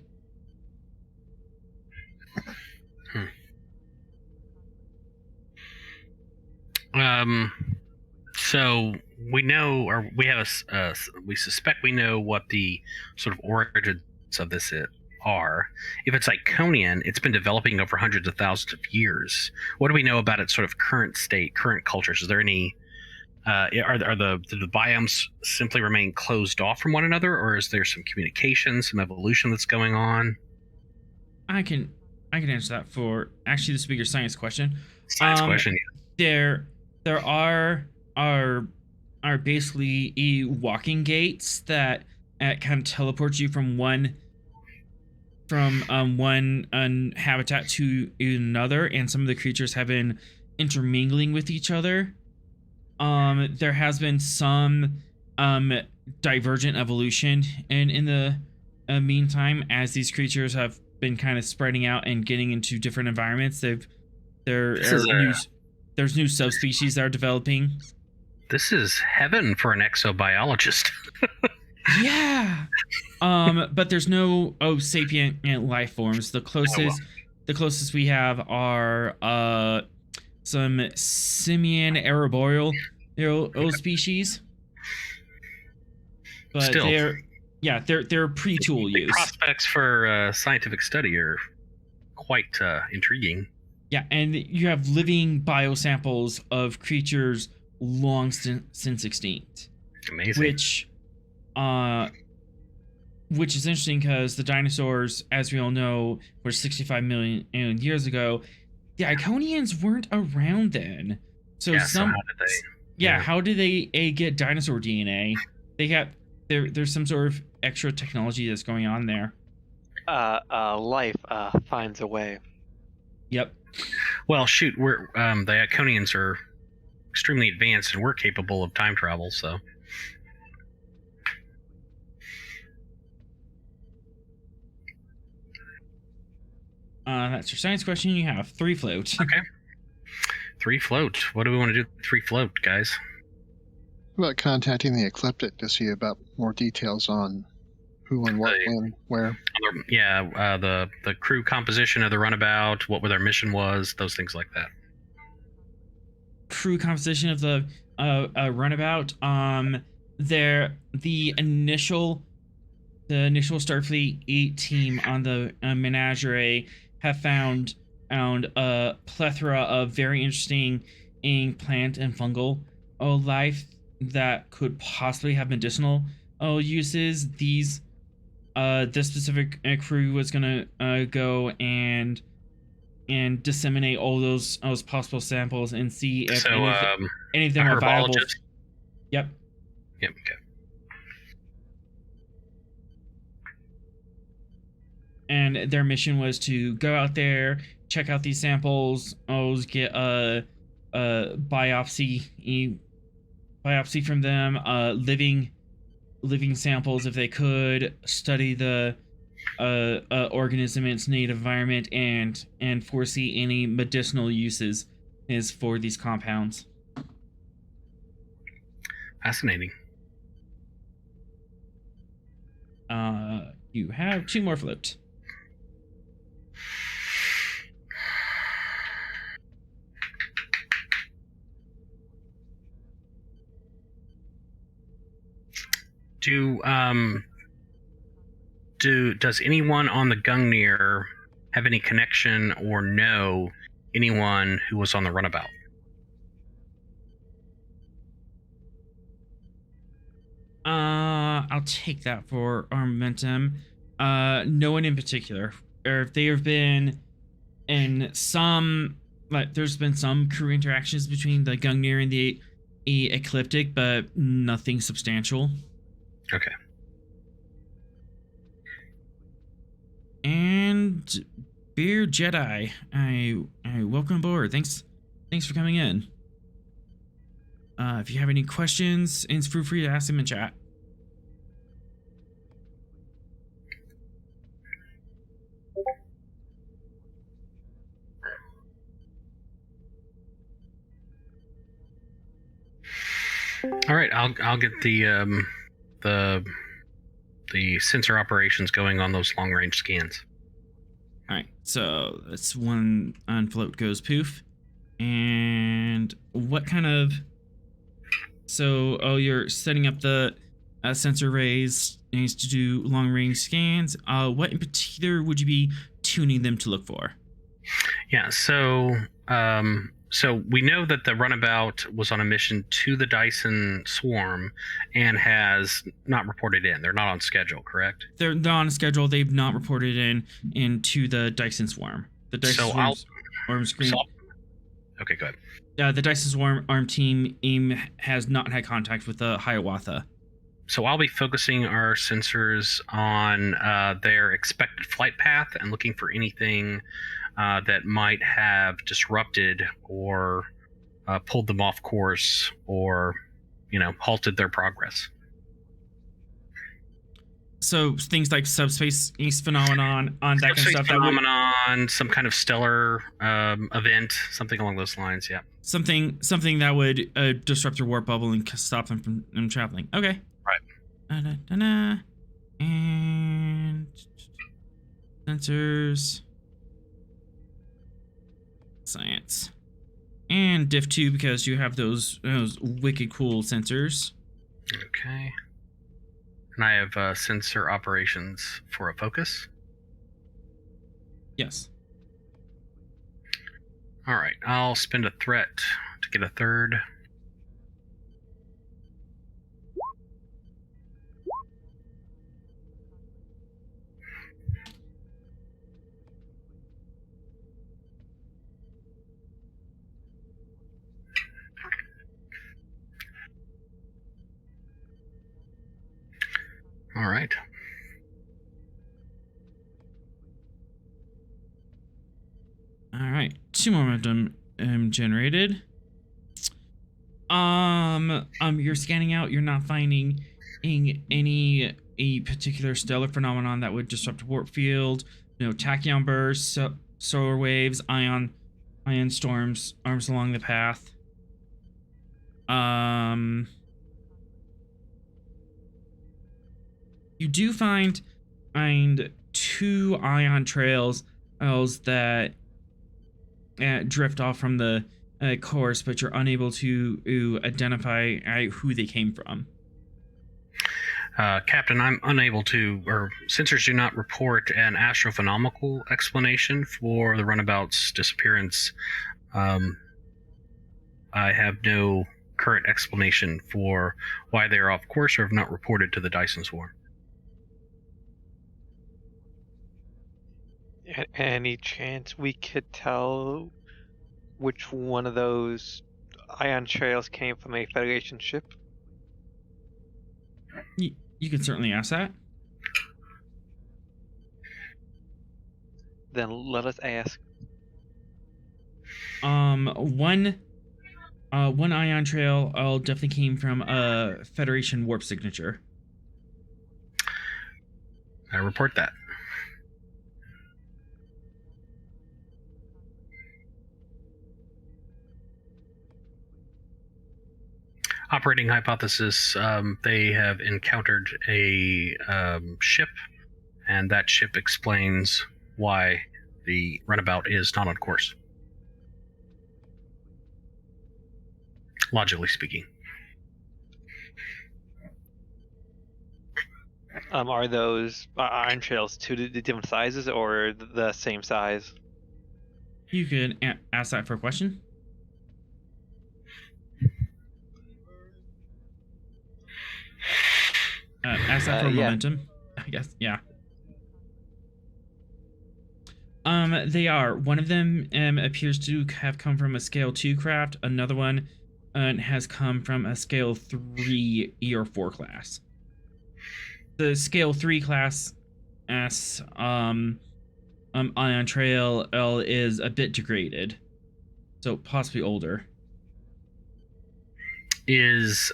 So we know, or we have we suspect we know what the sort of origins of this are. If it's Iconian, it's been developing over hundreds of thousands of years. What do we know about its sort of current state, current cultures? Is there any? Do the biomes simply remain closed off from one another, or is there some communication, some evolution that's going on? I can answer that for actually this bigger science question. Science question. There are basically walking gates that kind of teleport you from one habitat to another, and some of the creatures have been intermingling with each other. There has been some divergent evolution in the meantime, as these creatures have been kind of spreading out and getting into different environments. There's new subspecies that are developing. This is heaven for an exobiologist. Yeah. But there's no sapient life forms. The closest we have are some simian arboreal species. But Still, they're pre-tool the use. prospects for scientific study are quite intriguing. Yeah, and you have living biosamples of creatures long since extinct. Amazing. Which is interesting because the dinosaurs, as we all know, were 65 million years ago. The Iconians weren't around then. So so how did they? How did they get dinosaur DNA? They got there's some sort of extra technology that's going on there. Life finds a way. Yep. Well, shoot, we're the Iconians are extremely advanced and we're capable of time travel, so. That's your science question. You have 3 float. Okay. 3 float. What do we want to do with 3 float, guys? How about contacting the Ecliptic to see about more details on who and what, when, where? Yeah, the crew composition of the runabout, what their mission was, those things like that. Crew composition of the runabout. The initial Starfleet 8 team on the menagerie have found a plethora of very interesting plant and fungal life that could possibly have medicinal uses. These this specific crew was gonna go and disseminate all those possible samples and see if So, any of a them are viable. herbologist. Yep. Yep. Okay. And their mission was to go out there, check out these samples, get a biopsy from them, living samples if they could, study the organism in its native environment, and foresee any medicinal uses is for these compounds. Fascinating. You have 2 more float. Does anyone on the Gungnir have any connection or know anyone who was on the runabout? I'll take that for our momentum. No one in particular. Or if they have been in some, like, there's been some crew interactions between the Gungnir and the Ecliptic, but nothing substantial. Okay. And Beer Jedi, I welcome aboard. Thanks for coming in. If you have any questions, feel free to ask them in chat. All right, I'll get the sensor operations going on those long range scans. All right, so that's one on float goes poof. And what kind of? So, you're setting up the sensor arrays needs to do long range scans. What in particular would you be tuning them to look for? Yeah, so we know that the runabout was on a mission to the Dyson swarm and has not reported in. They're not on schedule, correct? They're not on schedule. They've not reported into the Dyson swarm. The Dyson swarm screen. Okay, go ahead. The Dyson swarm arm team has not had contact with the Hiawatha. So I'll be focusing our sensors on their expected flight path and looking for anything that might have disrupted or pulled them off course or, halted their progress. So things like subspace phenomenon, on that subspace kind of stuff. Phenomenon, some kind of stellar event, something along those lines. Yeah. Something that would disrupt your warp bubble and stop them from traveling. Okay. Right. And sensors, science, and diff 2 because you have those wicked cool sensors. Okay. And I have sensor operations for a focus. Yes. All right. I'll spend a threat to get a third. All right. All right. 2 more momentum generated. You're scanning out. You're not finding any particular stellar phenomenon that would disrupt warp field. Tachyon bursts, solar waves, ion storms, arms along the path. You do find 2 ion trails that drift off from the course, but you're unable to identify who they came from. Captain, I'm unable to, or sensors do not report an astronomical explanation for the runabout's disappearance. I have no current explanation for why they are off course or have not reported to the Dyson swarm. Any chance we could tell which one of those ion trails came from a Federation ship? You can certainly ask that. Then let us ask. One ion trail definitely came from a Federation warp signature. I report that. Operating hypothesis, they have encountered a ship, and that ship explains why the runabout is not on course. Logically speaking. Are those iron trails two different sizes or the same size? You could ask that for a question. Ask that for Yeah. momentum. I guess, yeah. They are. One of them appears to have come from a scale 2 craft. Another one has come from a scale 3 E or 4 class. The scale 3 class ion trail is a bit degraded, so possibly older. Is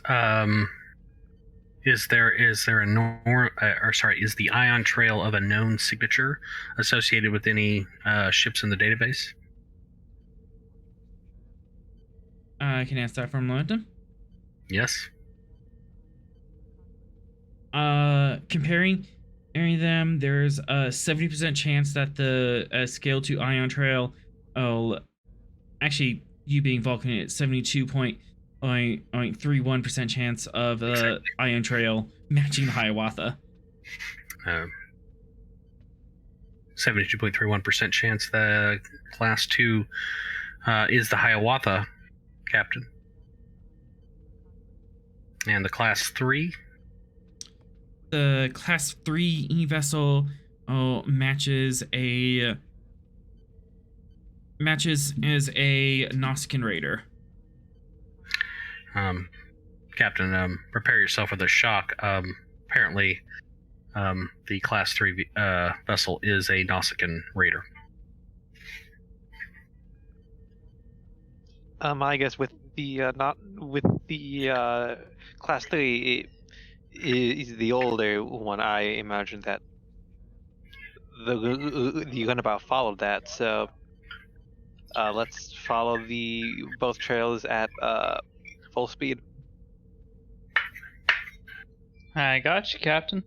there is the ion trail of a known signature associated with any ships in the database? I can ask that for momentum. Yes. Comparing them, there's a 70% chance that the scale 2 ion trail, actually, you being Vulcan, it's 72.31% chance of ion trail matching the Hiawatha. 72.31% chance the class 2 is the Hiawatha, Captain. And the class 3? The class 3 E vessel matches as a Nausicaan raider. Captain, prepare yourself for the shock. Apparently, the class 3 vessel is a Nausicaan raider. I guess with the class 3 is the older one. I imagine that the Gunnabout followed that. So let's follow both trails at full speed. I got you, Captain.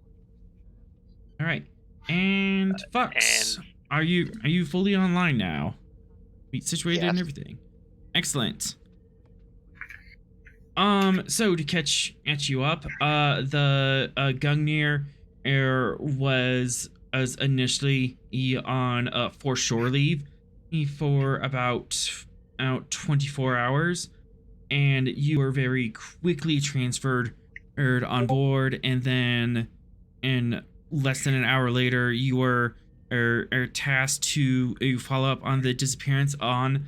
All right, and Fox, are you fully online now? Situated and Yes. everything. Excellent. So to catch you up, the Gungnir was initially on for shore leave for about 24 hours, and you were very quickly transferred on board, and then in less than an hour later, you were tasked to follow up on the disappearance on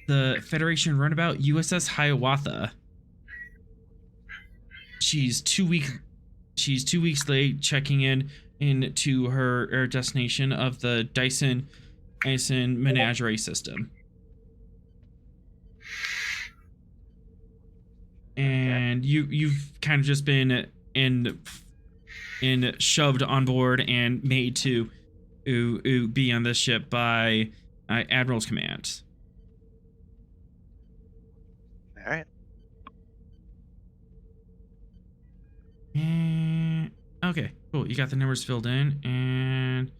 the Federation runabout USS Hiawatha. She's 2 weeks late checking into her destination of the Dyson Menagerie system. And you've kind of just been shoved on board and made to be on this ship by Admiral's command. All right. Okay, cool. You got the numbers filled in, and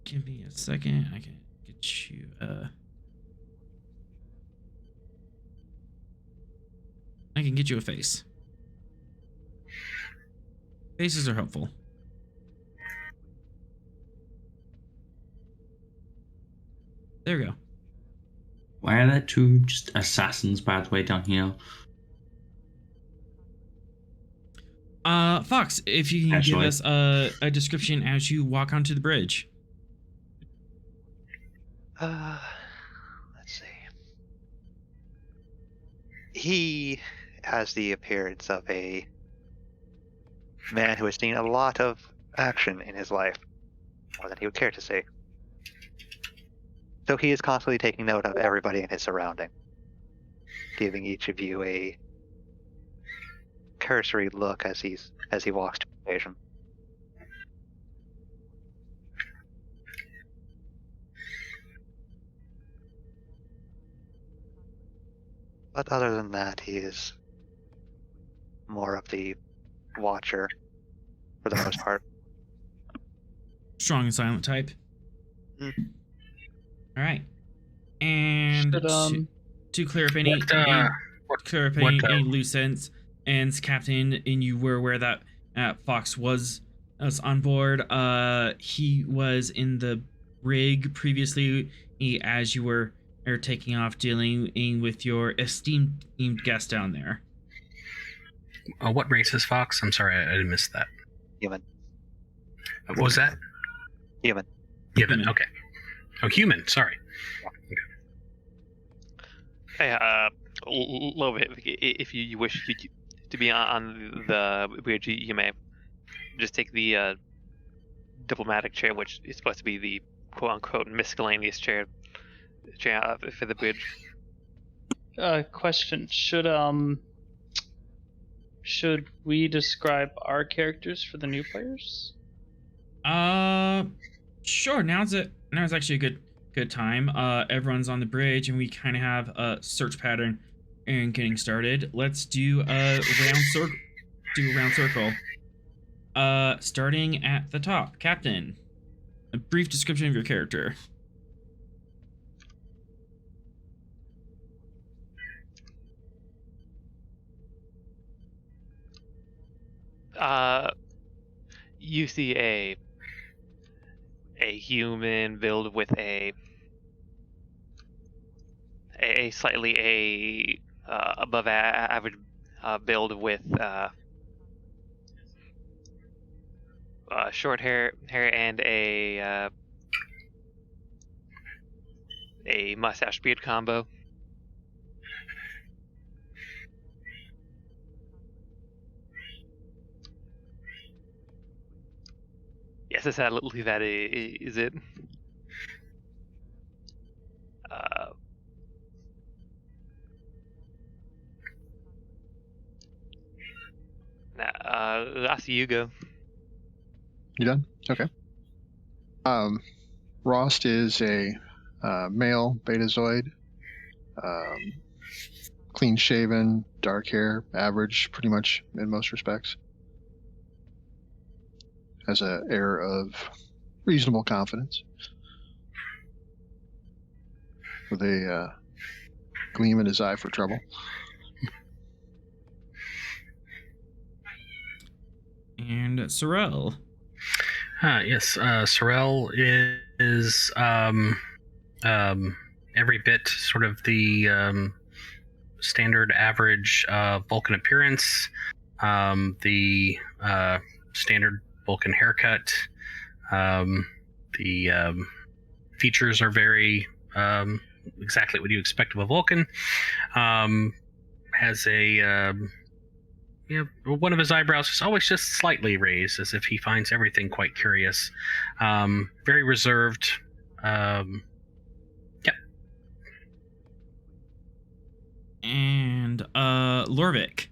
give me a second. I can get you I can get you a face. Faces are helpful. There we go. Why are there two just assassins, by the way, down here? Fox, if you can give us a description as you walk onto the bridge. Let's see. He has the appearance of a man who has seen a lot of action in his life, more than he would care to say. So he is constantly taking note of everybody in his surrounding, giving each of you a cursory look as he walks to occasion. But other than that, he is more of the watcher for the most part. Strong and silent type. Mm. All right. And Should, to clear up any any loose ends, Captain, and you were aware that Fox was on board. He was in the rig previously, as you were taking off, dealing with your esteemed guest down there. What race is Fox? I'm sorry, I missed that. Human. What was that? Human. Human. Okay. Oh, human. Sorry. Hey, Lovett, if you wish to be on the bridge, you may just take the diplomatic chair, which is supposed to be the quote-unquote miscellaneous chair for the bridge. Question: Should we describe our characters for the new players? Sure. Now's actually a good time. Everyone's on the bridge, and we kind of have a search pattern and getting started. Let's do a round circle. Starting at the top, Captain. A brief description of your character. You see a human build with a slightly above average build with short hair and a mustache beard combo. Yes, sadly, that is it. Last you go. You done? Okay. Rost is a male betazoid, clean shaven, dark hair, average pretty much in most respects. Has an air of reasonable confidence, with a gleam in his eye for trouble. And Sorrel. Yes, Sorrel is every bit sort of the standard average Vulcan appearance, the standard Vulcan haircut. The features are very exactly what you expect of a Vulcan. Has a one of his eyebrows is always just slightly raised, as if he finds everything quite curious. Very reserved. Yep. And Lorvik.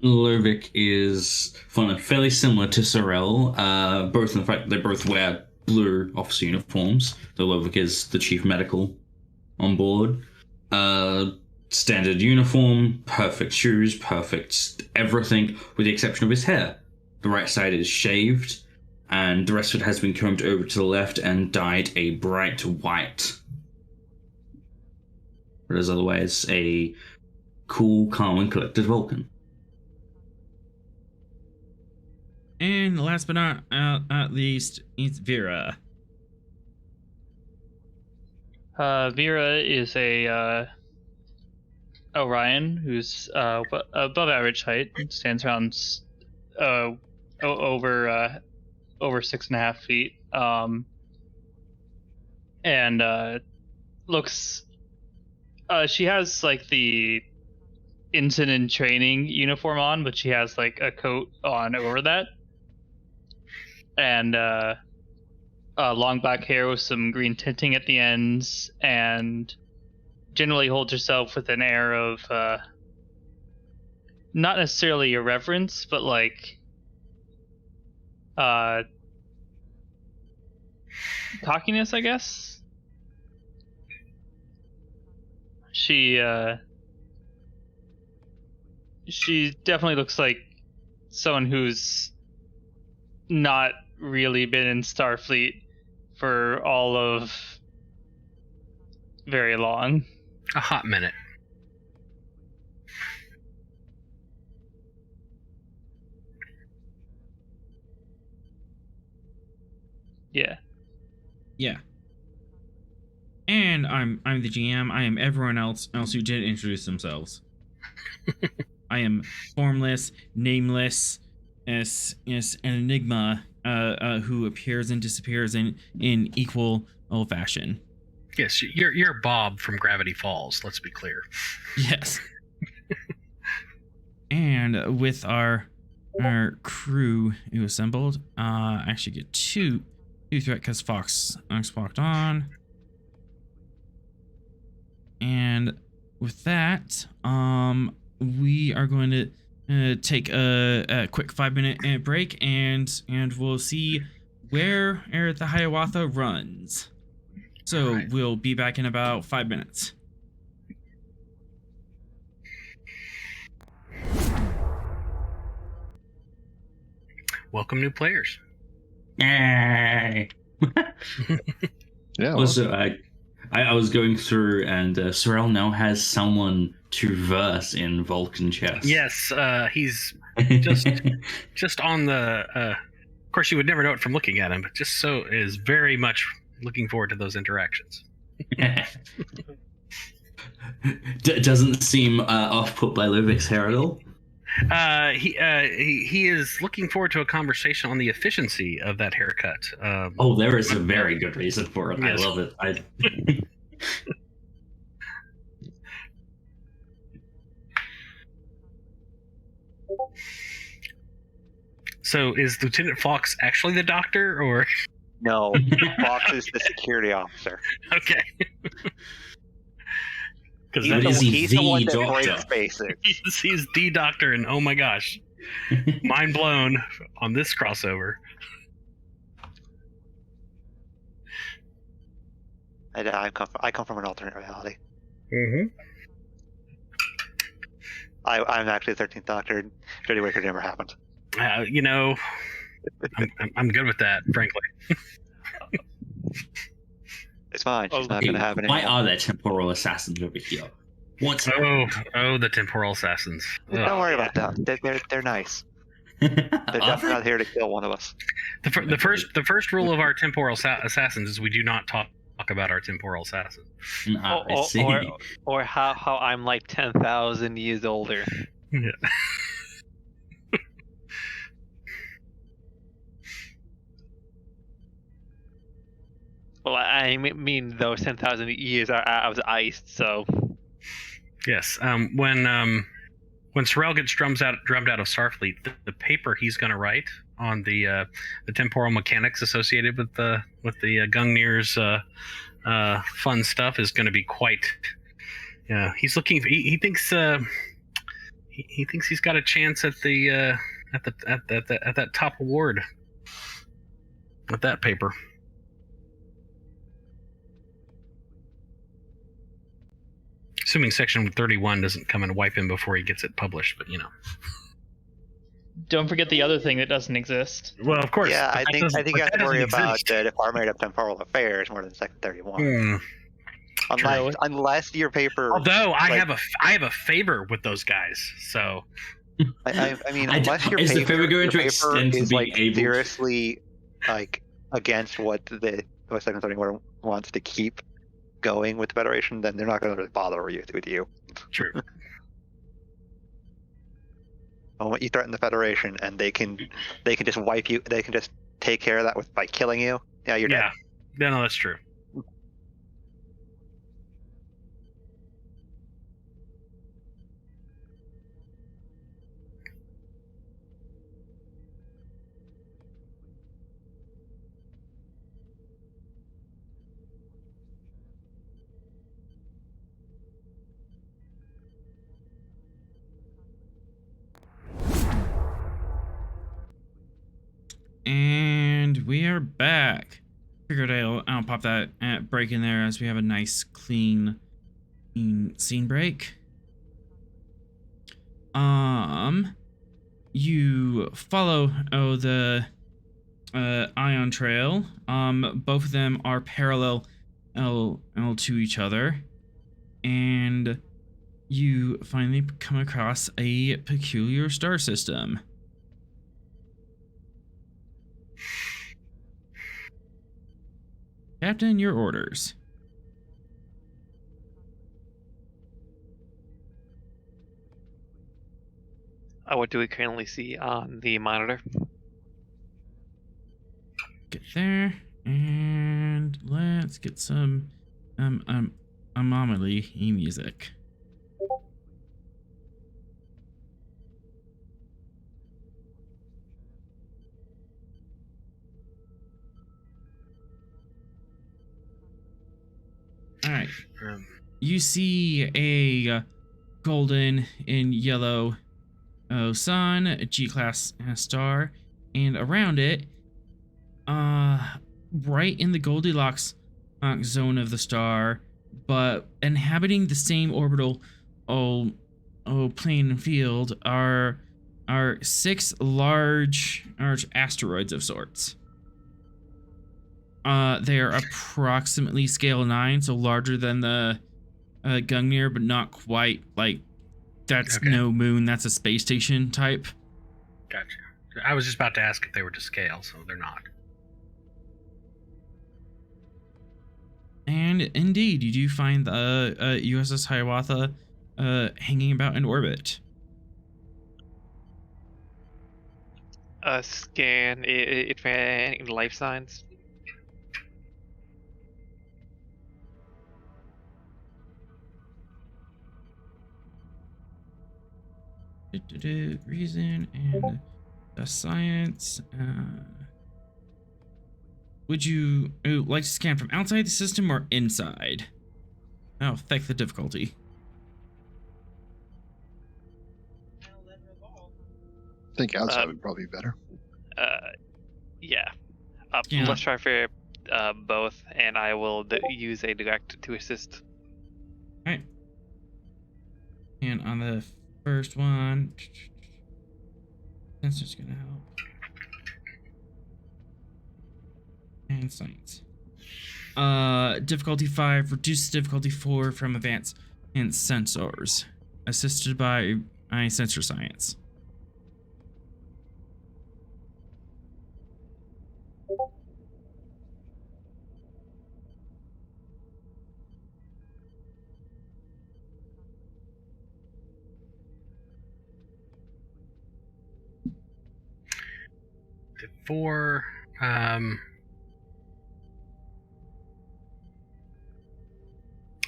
Lurvik is fairly similar to Sorrel, both in the fact that they both wear blue officer uniforms. Though Lurvik is the chief medical on board. Standard uniform, perfect shoes, perfect everything, with the exception of his hair. The right side is shaved, and the rest of it has been combed over to the left and dyed a bright white. But as otherwise a cool, calm, and collected Vulcan. And last but not least, it's Vera. Vera is a Orion who's above average height, stands around over over 6.5 feet. And looks. She has like the incident training uniform on, but she has like a coat on over that, and long black hair with some green tinting at the ends, and generally holds herself with an air of not necessarily irreverence, but like cockiness, I guess. She definitely looks like someone who's not really been in Starfleet for all of very long. A hot minute. Yeah. Yeah. And I'm the GM. I am everyone else who did introduce themselves. I am formless, nameless, as an enigma who appears and disappears in equal fashion. Yes, you're Bob from Gravity Falls. Let's be clear. Yes. And with our crew who assembled, I actually get two threat because Fox walked on. And with that, we are going to take a quick 5-minute break, and we'll see where the Hiawatha runs. So Right. We'll be back in about 5 minutes. Welcome, new players. Yay! Yeah. Also, I was going through, and Sorrel now has someone to verse in Vulcan chess. Yes, he's just on the. Of course, you would never know it from looking at him, but just so is very much looking forward to those interactions. Doesn't seem off-put by Luvik's hair at all. He is looking forward to a conversation on the efficiency of that haircut. Oh, there is a very good reason for it. Yes. I love it. So is Lieutenant Fox actually the doctor, or No, Fox is the security officer. okay? Because He's, Is he he's the one the that doctor? breaks basics. he's the doctor, and oh my gosh, mind blown on this crossover. I come from an alternate reality. Mm-hmm. I'm actually the 13th Doctor. Jodie Whittaker never happened. You know, I'm good with that, frankly. It's fine. She's not Hey, going to happen why anymore. are there temporal assassins over here? What's Oh, the temporal assassins. Don't worry about them. They're nice. They're definitely not here to kill one of us. The first rule of our temporal assassins is we do not talk about our temporal assassin. I see. Or how I'm like 10,000 years older. Yeah. Well, I mean those 10,000 years I was iced, so Yes. When Sorrel gets drummed out of Starfleet, the paper he's going to write on the temporal mechanics associated with the Gungnir's fun stuff is going to be quite. Yeah, he's looking. He thinks he thinks he's got a chance at that top award with that paper. Assuming Section 31 doesn't come and wipe him before he gets it published, but you know. Don't forget the other thing that doesn't exist. Well, of course. Yeah, I think you have to worry about exist. the Department of Temporal Affairs more than Section 31. Unless your paper. Although I like- have a favor with those guys, so I mean, unless your is the paper, favor going your to paper extend to is being like able? seriously like against what Section 31 wants to keep going with the Federation, then they're not going to really bother with you. true. The moment you threaten the Federation, and they can just wipe you. They can just take care of that by killing you, yeah, you're dead. Yeah, no, that's true. And we are back. Figured I'll pop that break in there as we have a nice clean scene break. You follow the ion trail. Both of them are parallel to each other, and you finally come across a peculiar star system. Captain, your orders. What do we currently see on the monitor? Get there, and let's get some anomaly music. All right. You see a golden and yellow sun, a G-class star, and around it, right in the Goldilocks zone of the star, but inhabiting the same orbital plane and field, are 6 large asteroids of sorts. They are approximately scale 9, so larger than the Gungnir, but not quite. Like, that's Okay. no moon, that's a space station type. Gotcha. I was just about to ask if they were to scale, so they're not. And indeed, you do find the USS Hiawatha hanging about in orbit. Scan it for any life signs. Reason and the science. Would you like to scan from outside the system or inside? I'll affect the difficulty. I think outside would probably be better. Yeah. Yeah. Let's try for both, and I will use a direct to assist. All right. And on the first one, sensor's gonna help. And science. Difficulty 5, reduce difficulty 4 from advanced and sensors. Assisted by sensor science. The 4,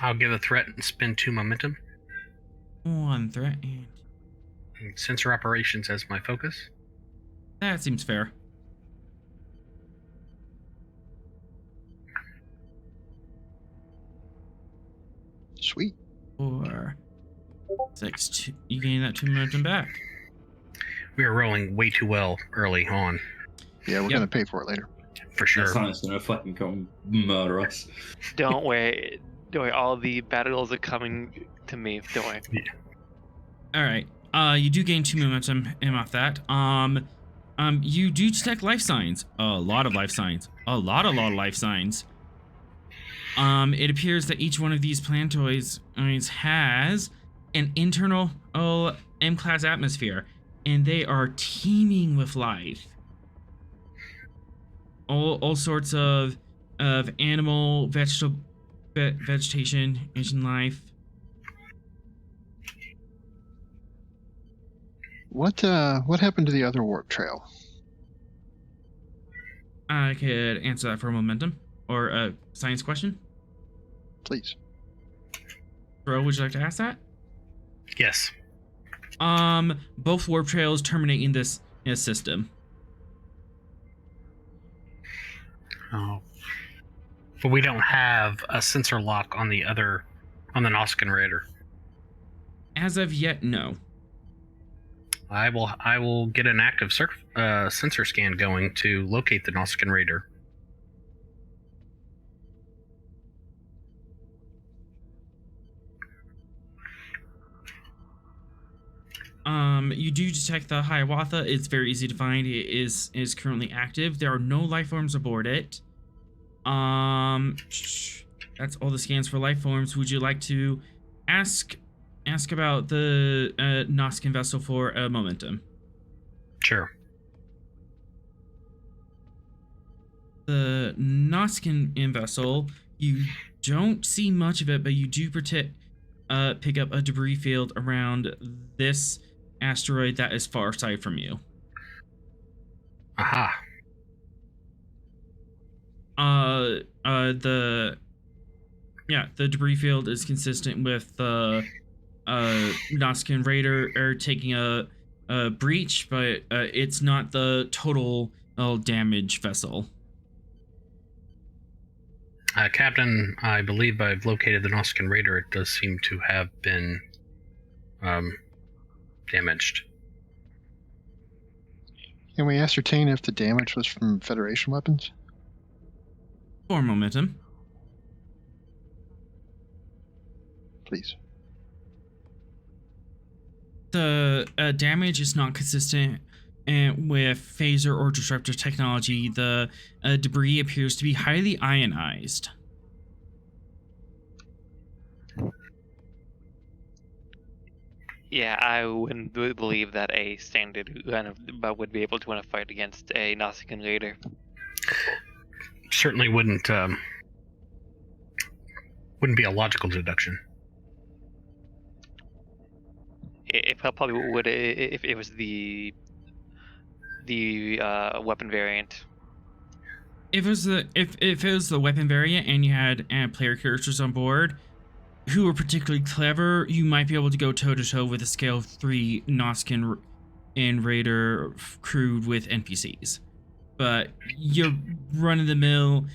I'll give a threat and spend 2 momentum. 1 threat and Sensor operations as my focus. that seems fair. Sweet. 4, 6, 2. You gain that 2 momentum back. We are rolling way too well early on, Yeah, we're Yep. gonna pay for it later. for sure. The science gonna fucking come murder us. Don't worry. Don't worry. All the battles are coming to me. Don't worry. All right. You do gain 2 momentum off that. You do detect life signs. A lot of life signs. A lot of life signs. It appears that each one of these planetoids has an internal M-class atmosphere, and they are teeming with life. All sorts of animal, vegetation, and life. What happened to the other warp trail? I could answer that for a momentum or a science question. Please. Bro, would you like to ask that? Yes. Both warp trails terminate in this system. Oh. But we don't have a sensor lock on the Nausicaan Raider. As of yet, no. I will get an active sensor scan going to locate the Nausicaan Raider. You do detect the Hiawatha. It's very easy to find. It is currently active. There are no life forms aboard it. That's all the scans for life forms. Would you like to ask about the Nausicaan vessel for a momentum? Sure. The Nausicaan vessel, you don't see much of it, but you do pick up a debris field around this asteroid that is far side from you. Aha. The debris field is consistent with the Nausicaan Raider taking a breach, but it's not the total damage vessel. Captain, I believe I've located the Nausicaan Raider. It does seem to have been damaged. Can we ascertain if the damage was from Federation weapons? For momentum. Please. The damage is not consistent with phaser or disruptor technology. The debris appears to be highly ionized. Yeah, I wouldn't believe that a standard would be able to win a fight against a Nausicaan Raider. Certainly wouldn't be a logical deduction. It probably would if it was the weapon variant. If it was the weapon variant and you had player characters on board who were particularly clever, you might be able to go toe to toe with a scale 3 Nausicaan and Raider crewed with NPCs. But your run of the mill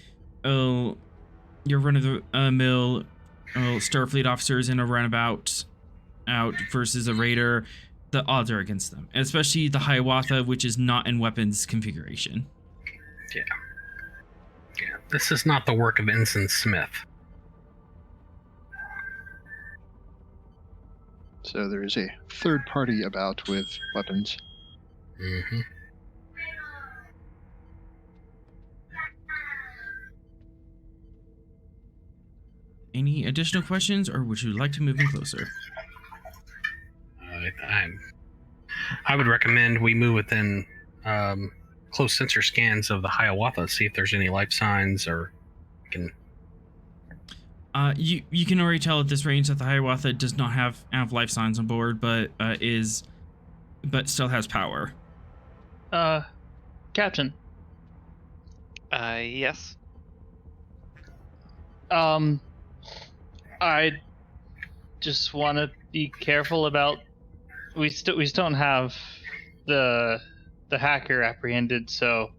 Starfleet officers in a runabout out versus a Raider, the odds are against them, especially the Hiawatha, which is not in weapons configuration. Yeah. This is not the work of Ensign Smith. So there is a third party about with weapons. Mm-hmm. Any additional questions, or would you like to move in closer? I would recommend we move within close sensor scans of the Hiawatha, see if there's any life signs, or can. You can already tell at this range that the Hiawatha does not have life signs on board, but still has power. Captain. Yes. I just want to be careful about. We still don't have the hacker apprehended, so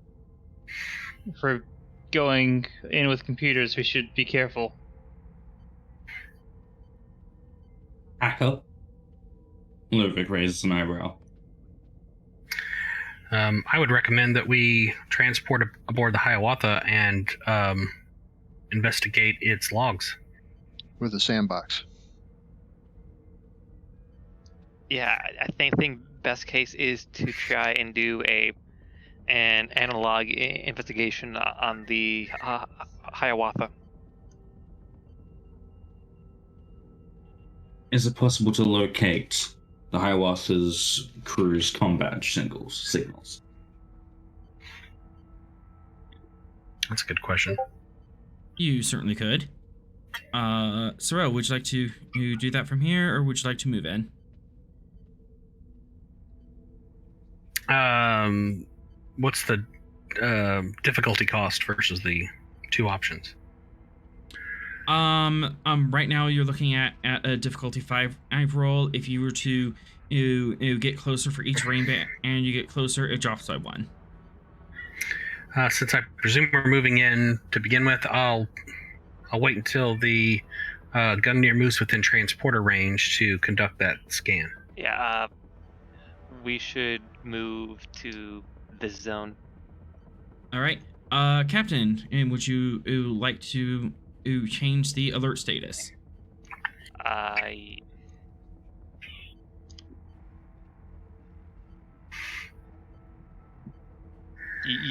if we're going in with computers, we should be careful. Hacker? Ludwig raises an eyebrow. I would recommend that we transport aboard the Hiawatha and investigate its logs. With a sandbox. Yeah, I think best case is to try and do an analog investigation on the Hiawatha. Is it possible to locate the Hiawatha's crew's combat signals? That's a good question. You certainly could. Sorrel, would you like to do that from here, or would you like to move in? What's the difficulty cost versus the 2 options? Right now you're looking at a difficulty 5 roll. If you were to you get closer for each rainbow and you get closer, it drops by 1. Since I presume we're moving in to begin with, I'll wait until the Gungnir moves within transporter range to conduct that scan. Yeah, we should move to this zone. All right, Captain, and would you like to change the alert status?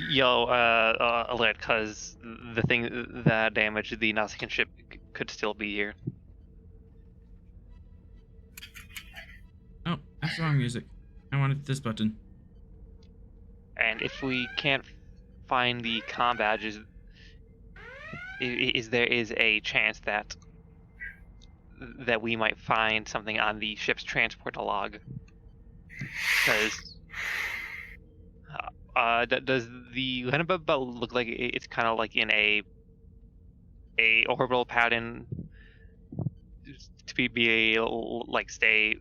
Yellow alert, because the thing that damaged the Nausicaan ship could still be here. Oh, that's the wrong music. I wanted this button. And if we can't find the comm badges, there is a chance that we might find something on the ship's transport log. Because does the landing belt look like it's kind of like in a orbital pattern to be a like stay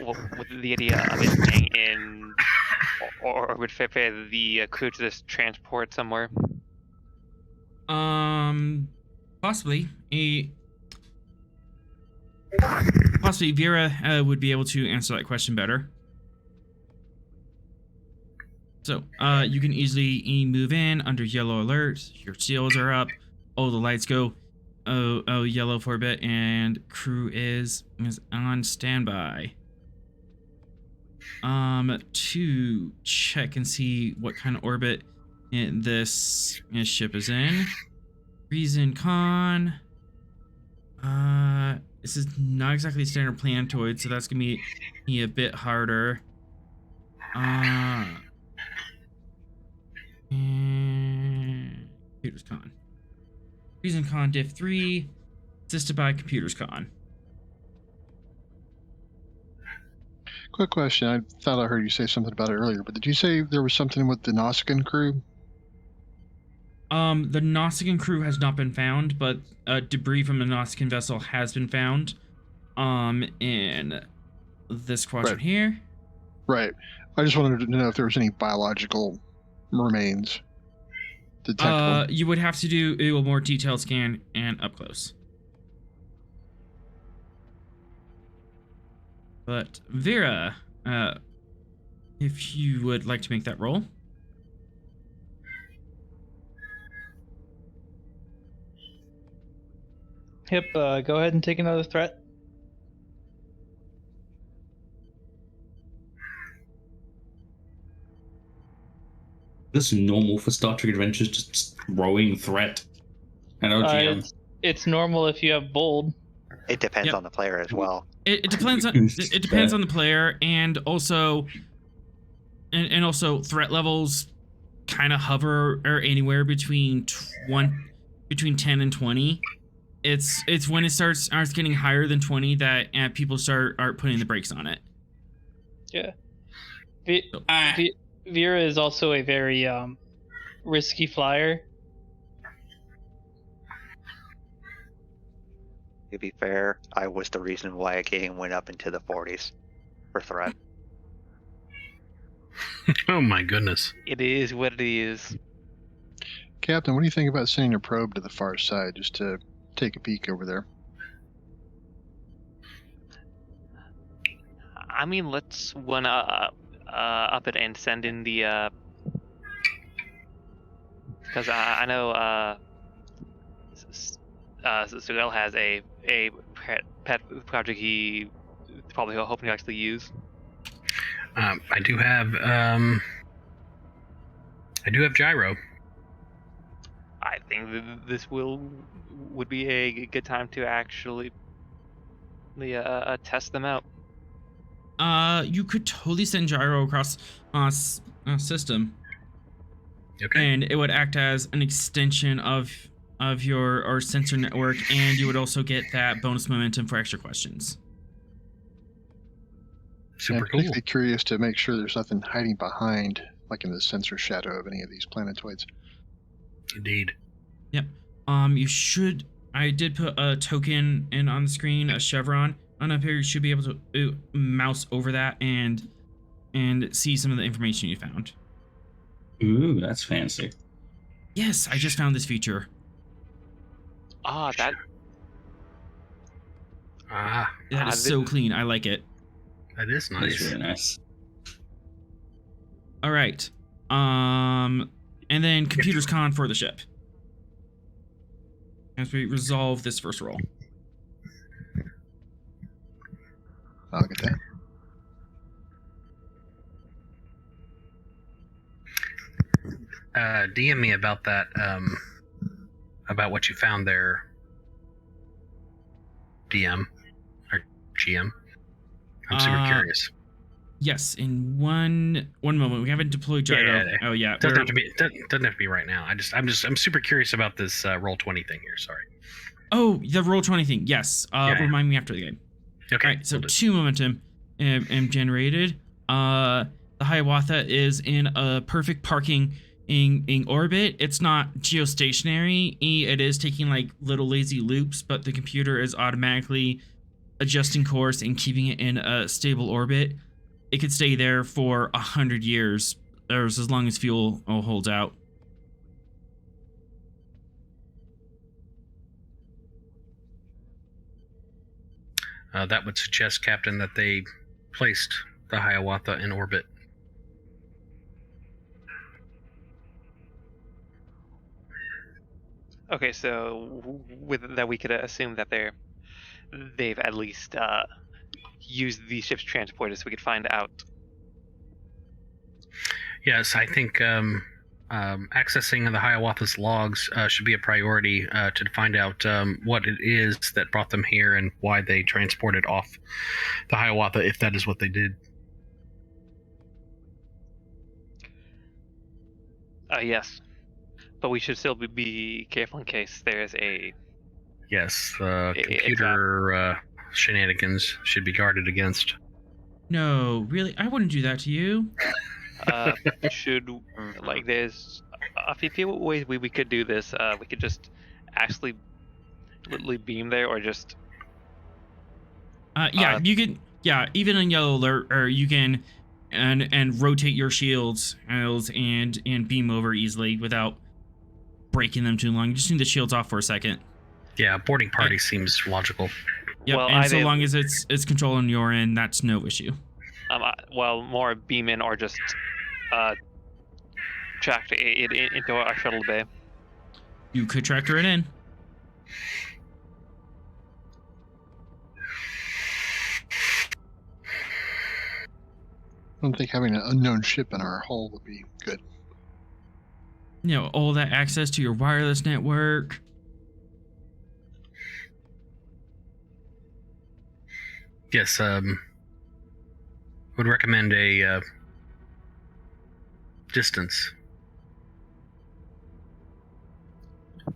with the idea of it being in or would fit the crew to this transport somewhere? Possibly. Possibly Vera would be able to answer that question better. So, you can easily move in under yellow alert. Your seals are up. Oh, the lights go yellow for a bit, and crew is on standby. To check and see what kind of orbit this ship is in. Reason con. This is not exactly a standard planetoid, so that's gonna be a bit harder. And Computers Con. Reason Con Diff 3, assisted by Computers Con. Quick question. I thought I heard you say something about it earlier, but did you say there was something with the Nausicaan crew? The Nausicaan crew has not been found, but debris from the Nausicaan vessel has been found. In this quadrant here. Right. I just wanted to know if there was any biological remains detectable. You would have to do a more detailed scan and up close. But Vera, if you would like to make that roll. Yep, go ahead and take another threat. This is normal for Star Trek Adventures, just throwing threat at our GM. It's normal if you have bold. It depends on the player as well. It depends on it depends on the player, and also threat levels kind of hover or anywhere between 10 and 20. It's when it starts getting higher than 20 that people start putting the brakes on it. Yeah. Vera is also a very risky flyer. To be fair, I was the reason why a game went up into the 40s for threat. Oh my goodness. It is what it is. Captain, what do you think about sending a probe to the far side just to take a peek over there? I mean, let's one up it and send in the because I know Sugel has a pet project he probably hoping to actually use. I do have gyro. I think this would be a good time to actually test them out. You could totally send gyro across system. Okay. And it would act as an extension of your sensor network, and you would also get that bonus momentum for extra questions. Super I'm cool. particularly curious to make sure there's nothing hiding behind like in the sensor shadow of any of these planetoids. Indeed. Yep. You should. I did put a token in on the screen, a chevron on up here. You should be able to mouse over that and see some of the information you found. Ooh, that's fancy. Yes, I just found this feature. That That is so clean. I like it. That is That's nice. really nice. All right. And then computers con for the ship. As we resolve this first roll. I'll get that. DM me about that, about what you found there, DM or GM. I'm super curious. Yes, in one moment. We haven't deployed gyro. Yeah. Oh yeah. Doesn't have to be. Doesn't have to be right now. I'm super curious about this roll 20 thing here. Sorry. Oh, the roll 20 thing. Yes. Remind me after the game. Okay. All right. So 2 momentum am generated. The Hiawatha is in a perfect parking in orbit. It's not geostationary. It is taking like little lazy loops, but the computer is automatically adjusting course and keeping it in a stable orbit. It could stay there for 100 years, or as long as fuel holds out. That would suggest, Captain, that they placed the Hiawatha in orbit. Okay, so with that, we could assume that they've at least used the ship's transporters, so we could find out. Yes, I think accessing the Hiawatha's logs should be a priority to find out what it is that brought them here and why they transported off the Hiawatha, if that is what they did. Yes, but we should still be careful in case there's a... Yes, computer shenanigans should be guarded against. No, really? I wouldn't do that to you. There's a few ways we could do this. We could just actually literally beam there, or just... You can... Yeah, even in yellow alert, or you can... And rotate your shields and beam over easily without breaking them too long. You just need the shields off for a second. Yeah, boarding party seems logical. Yep, Well, and so long as it's control on your end, that's no issue. More beam in, or just tractor it into our shuttle bay. You could tractor it in. I don't think having an unknown ship in our hull would be good. You know, all that access to your wireless network. Yes, would recommend a distance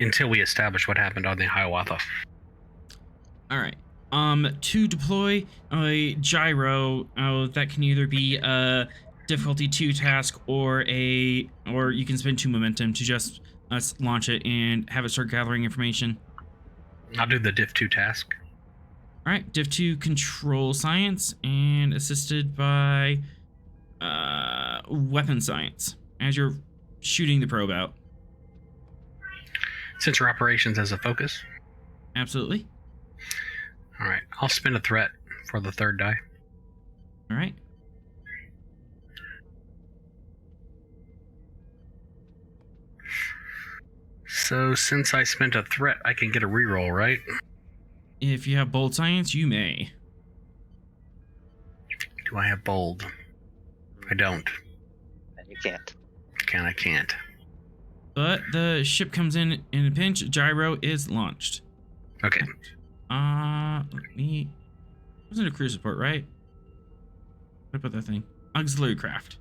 until we establish what happened on the Hiawatha. All right. To deploy a gyro, that can either be a difficulty 2 task or you can spend 2 momentum to just launch it and have it start gathering information. I'll do the Div 2 task. All right, Div 2 control science and assisted by weapon science as you're shooting the probe out. Sensor operations as a focus. Absolutely. All right, I'll spin a threat for the 3rd die. All right. So since I spent a threat, I can get a reroll, right? If you have bold science, you may. Do I have bold? I don't. And you can't. I can't. But the ship comes in a pinch. Gyro is launched. Okay. Let me... Wasn't a crew support, right? What about that thing? Auxiliary craft.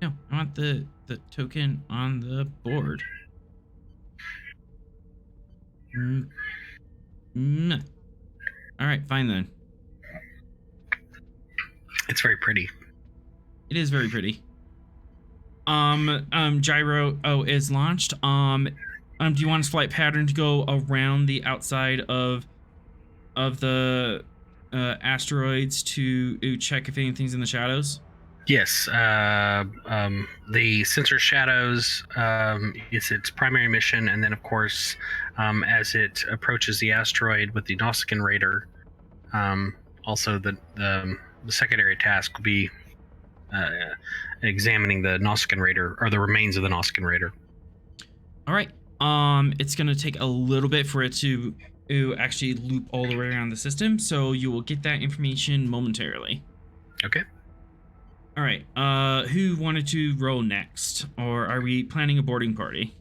No, I want the token on the board. No. All right, fine then. It's very pretty. It is very pretty. Gyro is launched. Do you want its flight pattern to go around the outside of the asteroids to check if anything's in the shadows? Yes. The sensor shadows is its primary mission, and then of course, as it approaches the asteroid with the Nausicaan Raider, also the secondary task will be examining the Nausicaan Raider, or the remains of the Nausicaan Raider. All right. It's gonna take a little bit for it to actually loop all the way around the system, so you will get that information momentarily. Okay. All right. Who wanted to roll next, or are we planning a boarding party?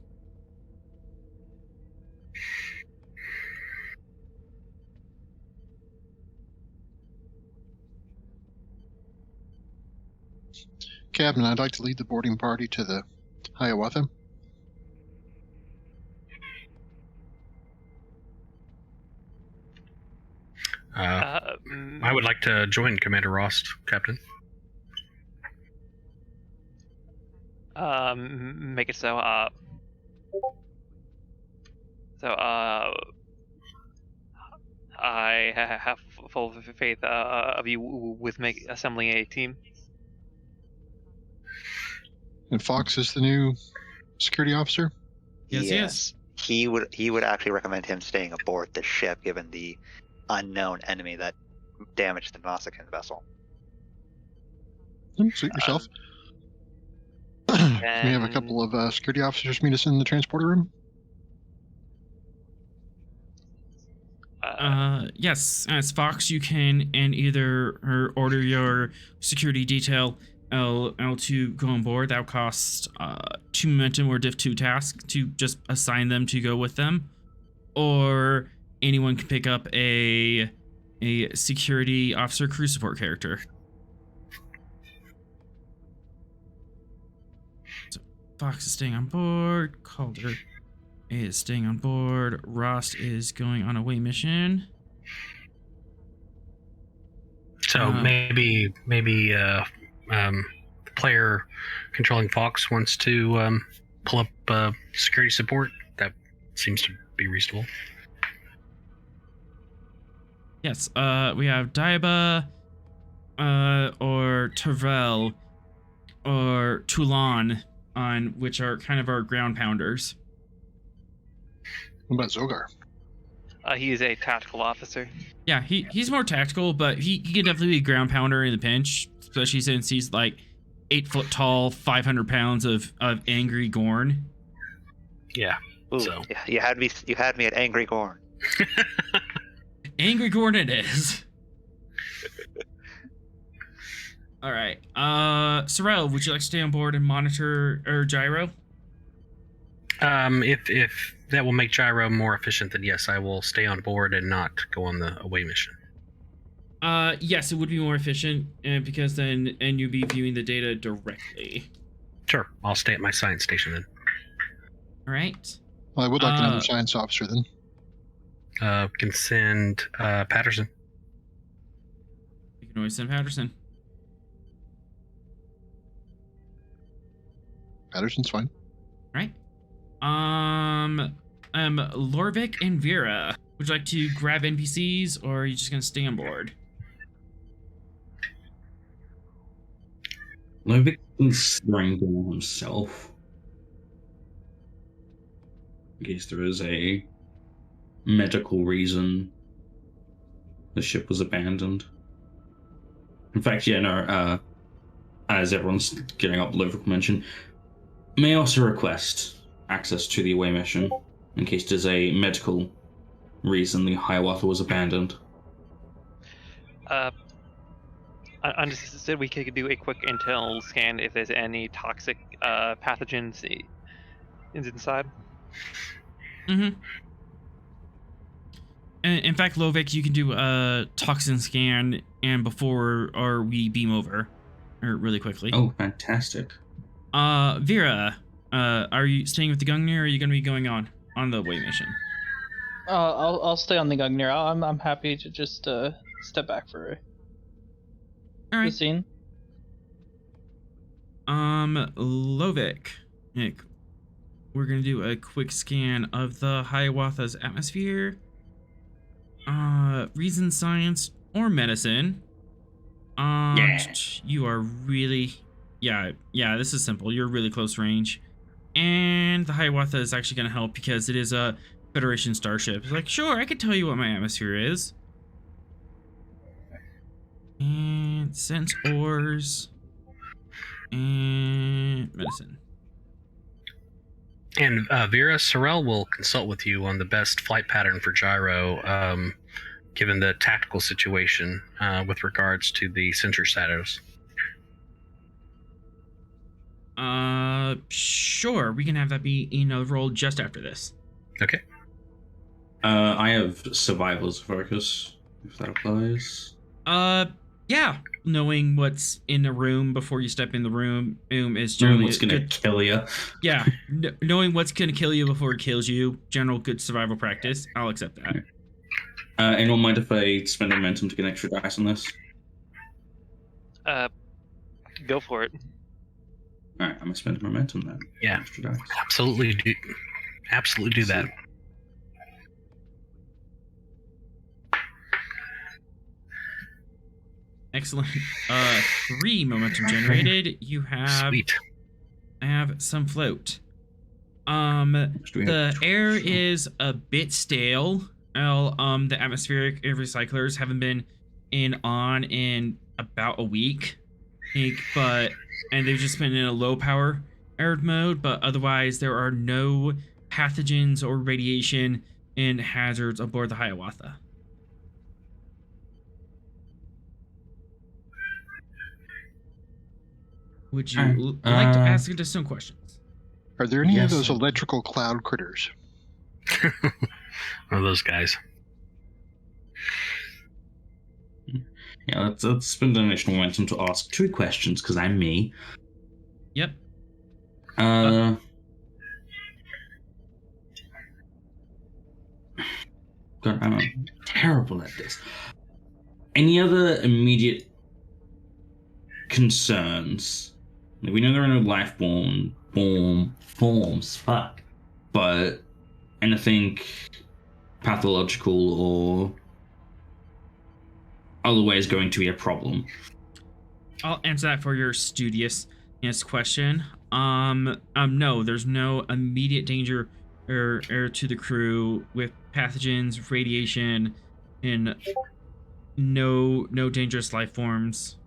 Captain, I'd like to lead the boarding party to the Hiawatha. I would like to join Commander Rost, Captain. Make it so. I have full faith of you with assembling a team. And Fox is the new security officer. Yes, yes. He would actually recommend him staying aboard the ship, given the unknown enemy that damaged the Nausicaan vessel. Suit yourself. We have a couple of security officers meet us in the transporter room. Yes, as Fox, you can either order your security detail L to go on board. That'll cost 2 momentum or diff 2 task to just assign them to go with them, or anyone can pick up a security officer crew support character. So Fox is staying on board. Calder is staying on board. Rost is going on a away mission. So maybe the player controlling Fox wants to pull up security support. That seems to be reasonable. Yes, we have Diaba, or Tervel, or Toulon, on which are kind of our ground pounders. What about Zogar? He is a tactical officer. Yeah, he's more tactical, but he can definitely be a ground pounder in the pinch, especially since he's like 8 foot tall, 500 pounds of angry Gorn. Yeah. Ooh, So yeah, you had me at angry Gorn. Angry Gorn it is. All right. Sorrel, would you like to stay on board and monitor Gyro? if that will make Gyro more efficient, then yes, I will stay on board and not go on the away mission. Yes, it would be more efficient, because then you'd be viewing the data directly. Sure, I'll stay at my science station then. All right. Well, I would like another science officer then. Can send Patterson. You can always send Patterson. Patterson's fine. Right. Lorvik and Vera, would you like to grab NPCs, or are you just gonna stay on board? Lovik is throwing down himself. In case there is a medical reason the ship was abandoned. In fact, yeah, no, as everyone's getting up, Lovik mentioned, may also request access to the away mission in case there's a medical reason the Hiawatha was abandoned. Understood. We could do a quick intel scan if there's any toxic pathogens inside. Mm-hmm. In fact, Lovik, you can do a toxin scan and before or we beam over, or really quickly. Oh, fantastic. Vera, are you staying with the Gungnir, or are you going to be going on the away mission? I'll stay on the Gungnir. I'm happy to just step back for All right. the scene. Lovik, Nick, we're gonna do a quick scan of the Hiawatha's atmosphere. Reason, science, or medicine. Yeah. You are really, yeah, this is simple. You're really close range. And the Hiawatha is actually going to help because it is a Federation starship. It's like, sure, I can tell you what my atmosphere is. And sense ores. And medicine. And Vera, Sorrel will consult with you on the best flight pattern for Gyro, given the tactical situation with regards to the sensor status. Sure. We can have that be in a roll just after this. Okay. I have survival's focus, if that applies. Yeah. Knowing what's in the room before you step in the room is generally What's gonna kill you? Yeah, knowing what's gonna kill you before it kills you, general good survival practice. I'll accept that. Anyone mind if I spend momentum to get extra dice on this? Go for it. All right, I'm gonna spend momentum then. Yeah. Extra dice. Absolutely do that. Excellent. 3 momentum generated. You have Sweet. some float. Do we The have- air is a bit stale. Well, the atmospheric air recyclers haven't been in about a week, I think, and they've just been in a low power arid mode, but otherwise there are no pathogens or radiation and hazards aboard the Hiawatha. Would you like to ask us some questions? Are there any Yes. of those electrical cloud critters? One of those guys. Yeah, let's spend an additional momentum to ask 2 questions because I'm me. Yep. God, I'm terrible at this. Any other immediate concerns? Like, we know there are no life forms, fuck. But anything pathological or otherwise going to be a problem? I'll answer that for your studious question. No, there's no immediate danger or to the crew with pathogens, radiation, and no dangerous life forms.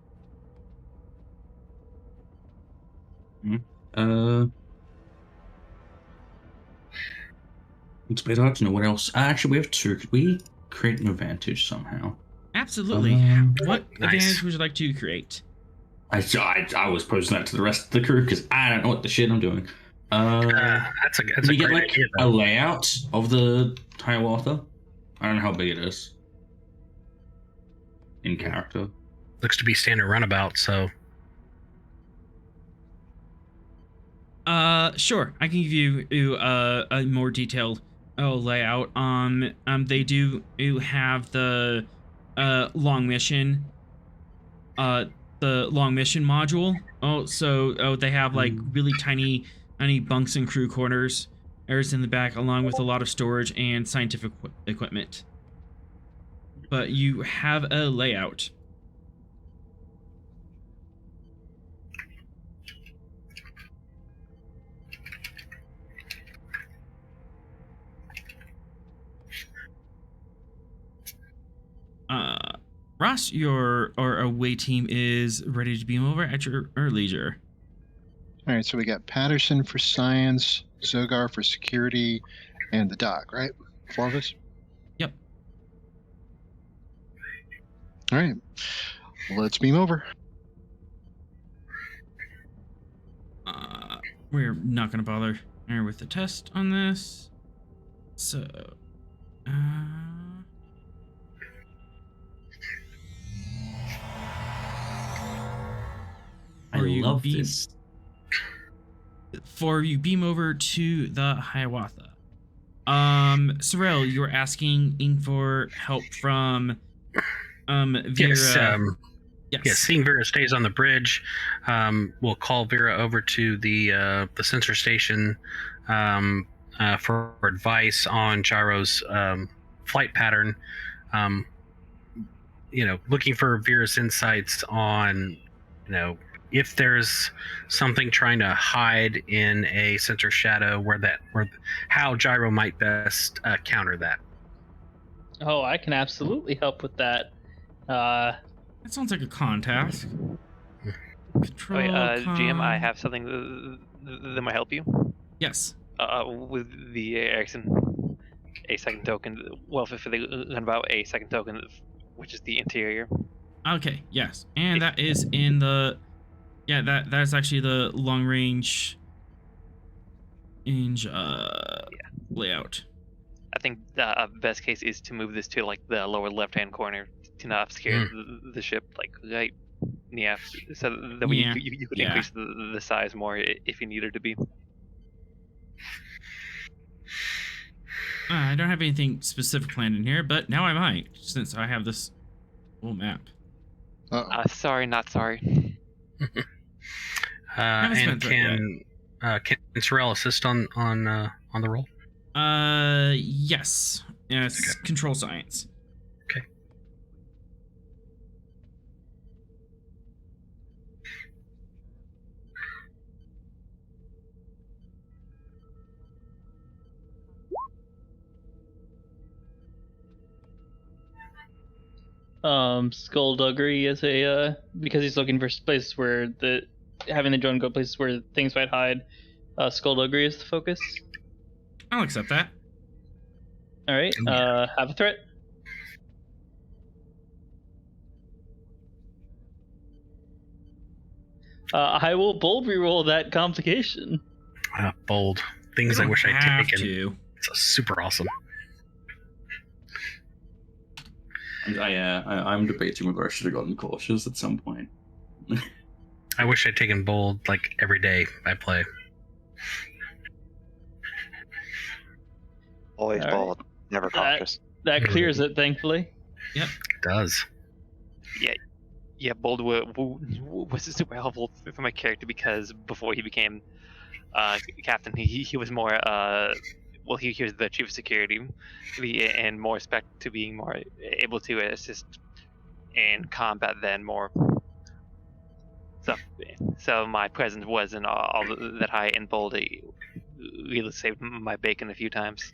It's a bit hard to know what else. Actually, we have 2. Could we create an advantage somehow? Absolutely. What Nice. advantage would you like to create? I was posing that to the rest of the crew because I don't know what the shit I'm doing. That's Can a we get great like idea, a though. layout of the Hiawatha? I don't know how big it is in character. Looks to be standard runabout, so Sure. I can give you a more detailed layout. They do have the long mission module. They have like really tiny bunks and crew quarters in the back, along with a lot of storage and scientific equipment. But you have a layout. Ross, your away team is ready to beam over at your leisure. All right, so we got Patterson for science, Zogar for security, and the doc, right? 4 of us? Yep. All right, let's beam over. We're not going to bother with the test on this. So, I love this. For you beam over to the Hiawatha. Sorrel, you were asking for help from Vera. yes. Yes. Yeah, seeing Vera stays on the bridge, we'll call Vera over to the sensor station for advice on Gyro's flight pattern. Looking for Vera's insights on, if there's something trying to hide in a sensor shadow, how Gyro might best counter that. Oh, I can absolutely help with that. That sounds like a con task. Control, GM, I con. have something that might help you. Yes. With the Ericsson, a second token. Well, for the about a second token, which is the interior. Okay, yes. And that is in the... Yeah, that's actually the long range layout. I think the best case is to move this to like the lower left-hand corner to not obscure the ship, like right. Yeah, so that way you could increase the size more if you needed to be. I don't have anything specific planned in here, but now I might, since I have this whole map. Sorry, not sorry. And can Sorrel assist on the roll? Yes. Yes. Okay. Control science. Okay. Skullduggery is a because he's looking for places where having the drone go places where things might hide. Skullduggery is the focus. I'll accept that. All right. Have a threat. I will bold reroll that complication. Bold things I wish I'd taken. To. It's super awesome. I'm debating whether I should have gotten cautious at some point. I wish I'd taken bold like every day I play. Always All bold, right. never cautious. That clears it, thankfully. Yep. It does. Yeah, bold was super helpful for my character because before he became captain, he was more he was the chief of security, and more respect to being more able to assist in combat than more. So my presence wasn't all that high, and bold really saved my bacon a few times.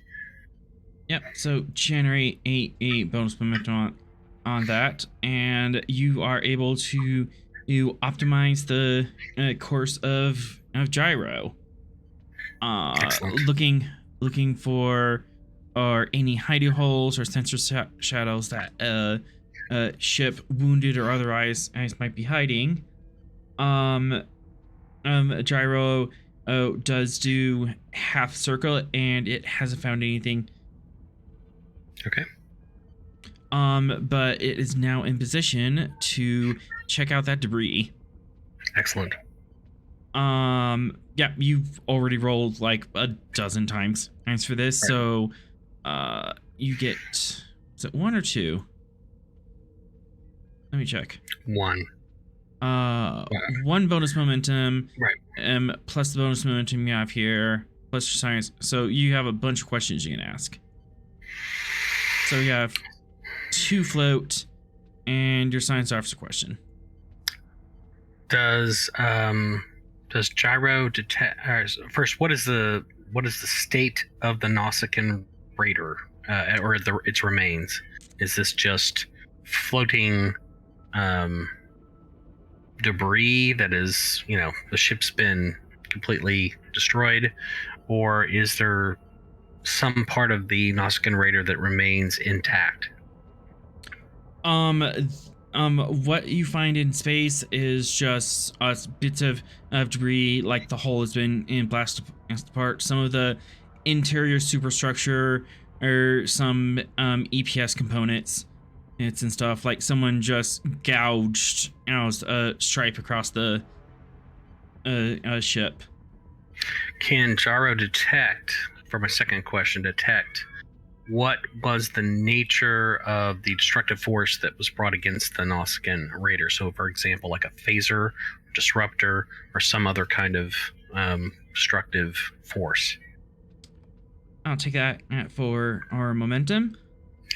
Yep. So generate a bonus momentum on that, and you are able to optimize the course of Gyro. Excellent. Looking for any hidey holes or sensor shadows that ship, wounded or otherwise, might be hiding. Gyro does do half circle, and it hasn't found anything. Okay. But it is now in position to check out that debris. Excellent. Yeah, you've already rolled like a dozen times for this, right. So you get, is it 1 or 2? Let me check. 1. 1 bonus momentum, right? Plus the bonus momentum you have here, plus your science. So you have a bunch of questions you can ask. So you have 2 float and your science officer question. Does Gyro detect? First, what is the state of the Nausicaan raider or its remains? Is this just floating debris that is, the ship's been completely destroyed, or is there some part of the Nausicaan raider that remains intact? What you find in space is just bits of debris, like the hull has been blasted apart. Some of the interior superstructure, or some EPS components, and stuff, like someone just gouged a stripe across the ship. Can Gyro detect, for my second question, what was the nature of the destructive force that was brought against the Nausicaan raider? So, for example, like a phaser, disruptor, or some other kind of destructive force. I'll take that for our momentum.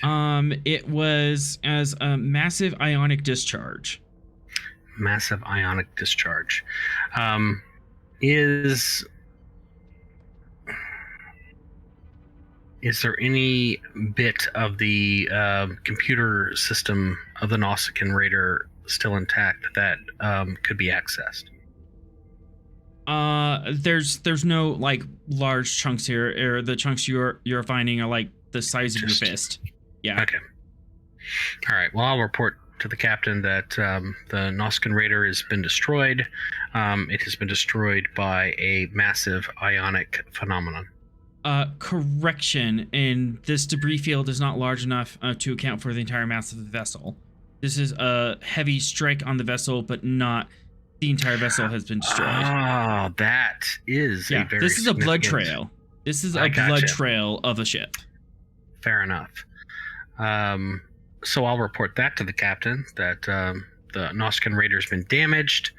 It was as a massive ionic discharge. Massive ionic discharge. Is there any bit of the computer system of the Nausicaan Raider still intact that could be accessed? There's no like large chunks here, or the chunks you're finding are like the size of your fist. Yeah. Okay. All right. Well, I'll report to the captain that the Nausicaan Raider has been destroyed. It has been destroyed by a massive ionic phenomenon. Correction, and this debris field is not large enough to account for the entire mass of the vessel. This is a heavy strike on the vessel, but not the entire vessel has been destroyed. Oh, that is a very this is a blood significant- trail. This is a blood trail of a ship. Fair enough. So I'll report that to the captain, that the Nausicaan Raider has been damaged,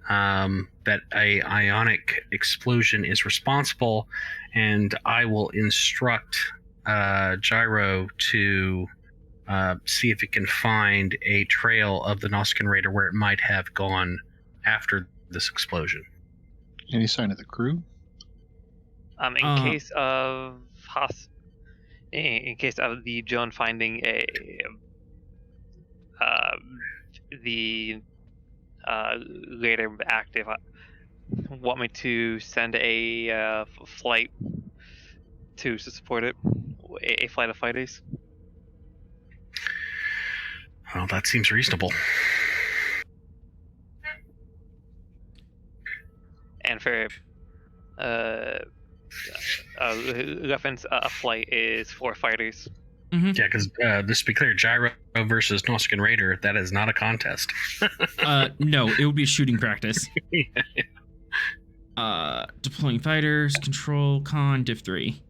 that a ionic explosion is responsible, and I will instruct Gyro to see if it can find a trail of the Nausicaan Raider where it might have gone after this explosion. Any sign of the crew? In case of the Joan finding the later active, want me to send a flight to support it, a flight of fighters? Well, that seems reasonable. And for reference, a flight is 4 fighters. Mm-hmm. Yeah, because just to be clear, Gyro versus Nausicaan Raider, that is not a contest. No, it would be a shooting practice. Deploying fighters, control, con, div 3.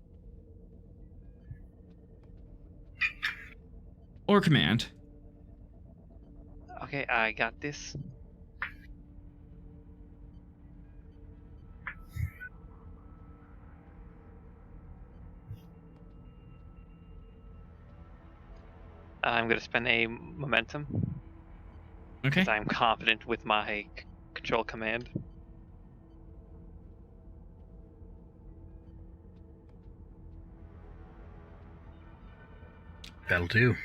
Or command. Okay, I got this. I'm going to spend a momentum. Okay. Because I'm confident with my control command. That'll do.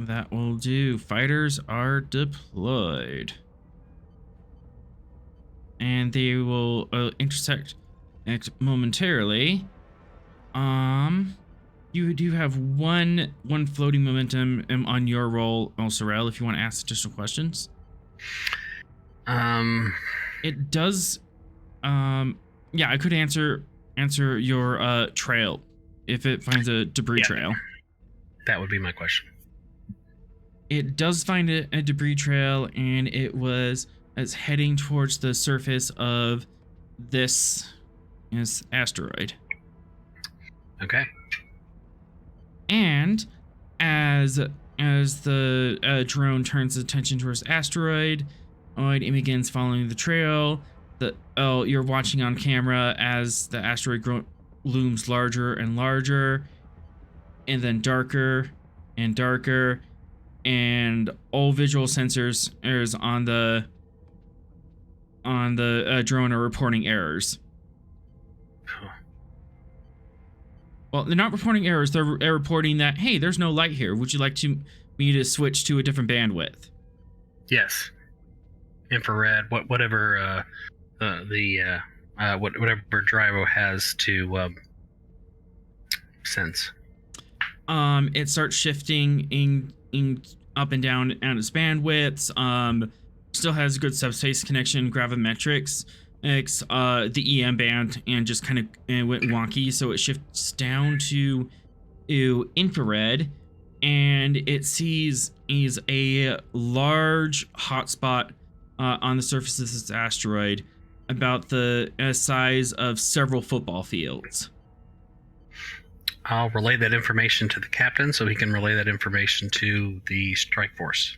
That will do. Fighters are deployed. And they will intersect momentarily. You do have one floating momentum on your roll, Sorrel, if you want to ask additional questions. It does. Yeah, I could answer your trail if it finds a debris trail. That would be my question. It does find a debris trail, and it's heading towards the surface of this asteroid. Okay. And as the drone turns attention towards the asteroid, it begins following the trail. You're watching on camera as the asteroid looms larger and larger, and then darker and darker, and all visual sensors on the drone are reporting errors. Well, they're not reporting errors. They're reporting that, hey, there's no light here. Would you like me to switch to a different bandwidth? Yes. Infrared, whatever whatever Gyro has to sense. It starts shifting in up and down its bandwidths. Still has a good subspace connection, gravimetrics. The EM band, and just kind of went wonky, so it shifts down to infrared, and it sees a large hotspot on the surface of this asteroid, about the size of several football fields. I'll relay that information to the captain so he can relay that information to the strike force.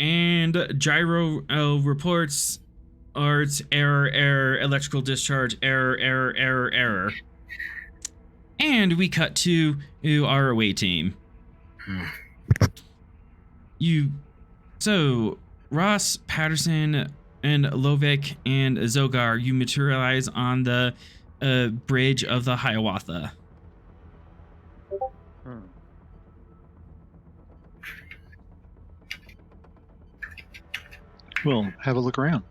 And gyro reports arts error, electrical discharge error. And we cut to our away team. So Ross, Patterson, and Lovick and Zogar, you materialize on the bridge of the Hiawatha. We'll have a look around.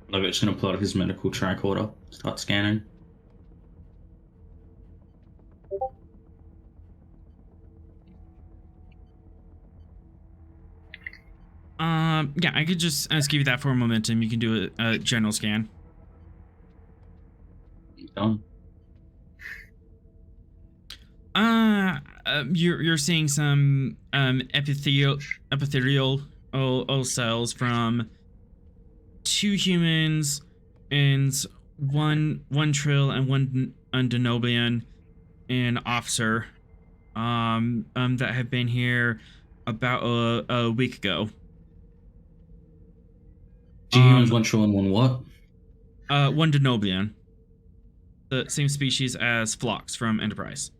Lovick's gonna pull out his medical tricorder, start scanning. Yeah, I could just give you that for momentum. You can do a general scan. Done. You're seeing some epithelial cells from 2 humans and one Trill and one Denobian, an officer, that have been here about a week ago. 2 humans, 1 Trill, and 1 what? One Denobian, the same species as Phlox from Enterprise.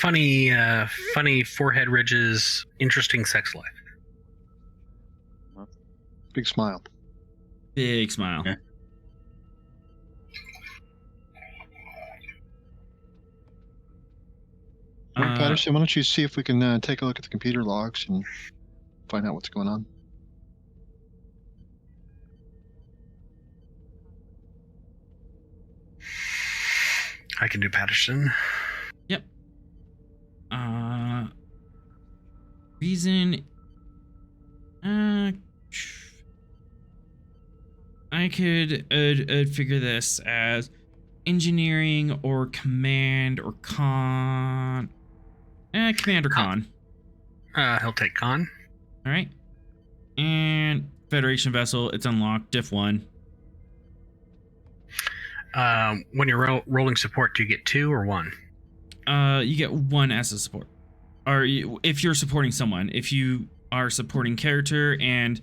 Funny forehead ridges, interesting sex life. Big smile. Big smile. Yeah. All right, Patterson, why don't you see if we can take a look at the computer logs and find out what's going on? I can do Patterson. Yep. Reason. I could figure this as engineering or command or con. Command or con. He'll take con. All right. And Federation vessel, it's unlocked. Diff 1. When you're rolling support, do you get 2 or 1? You get 1 as a support. Or if you're supporting someone, if you are supporting character and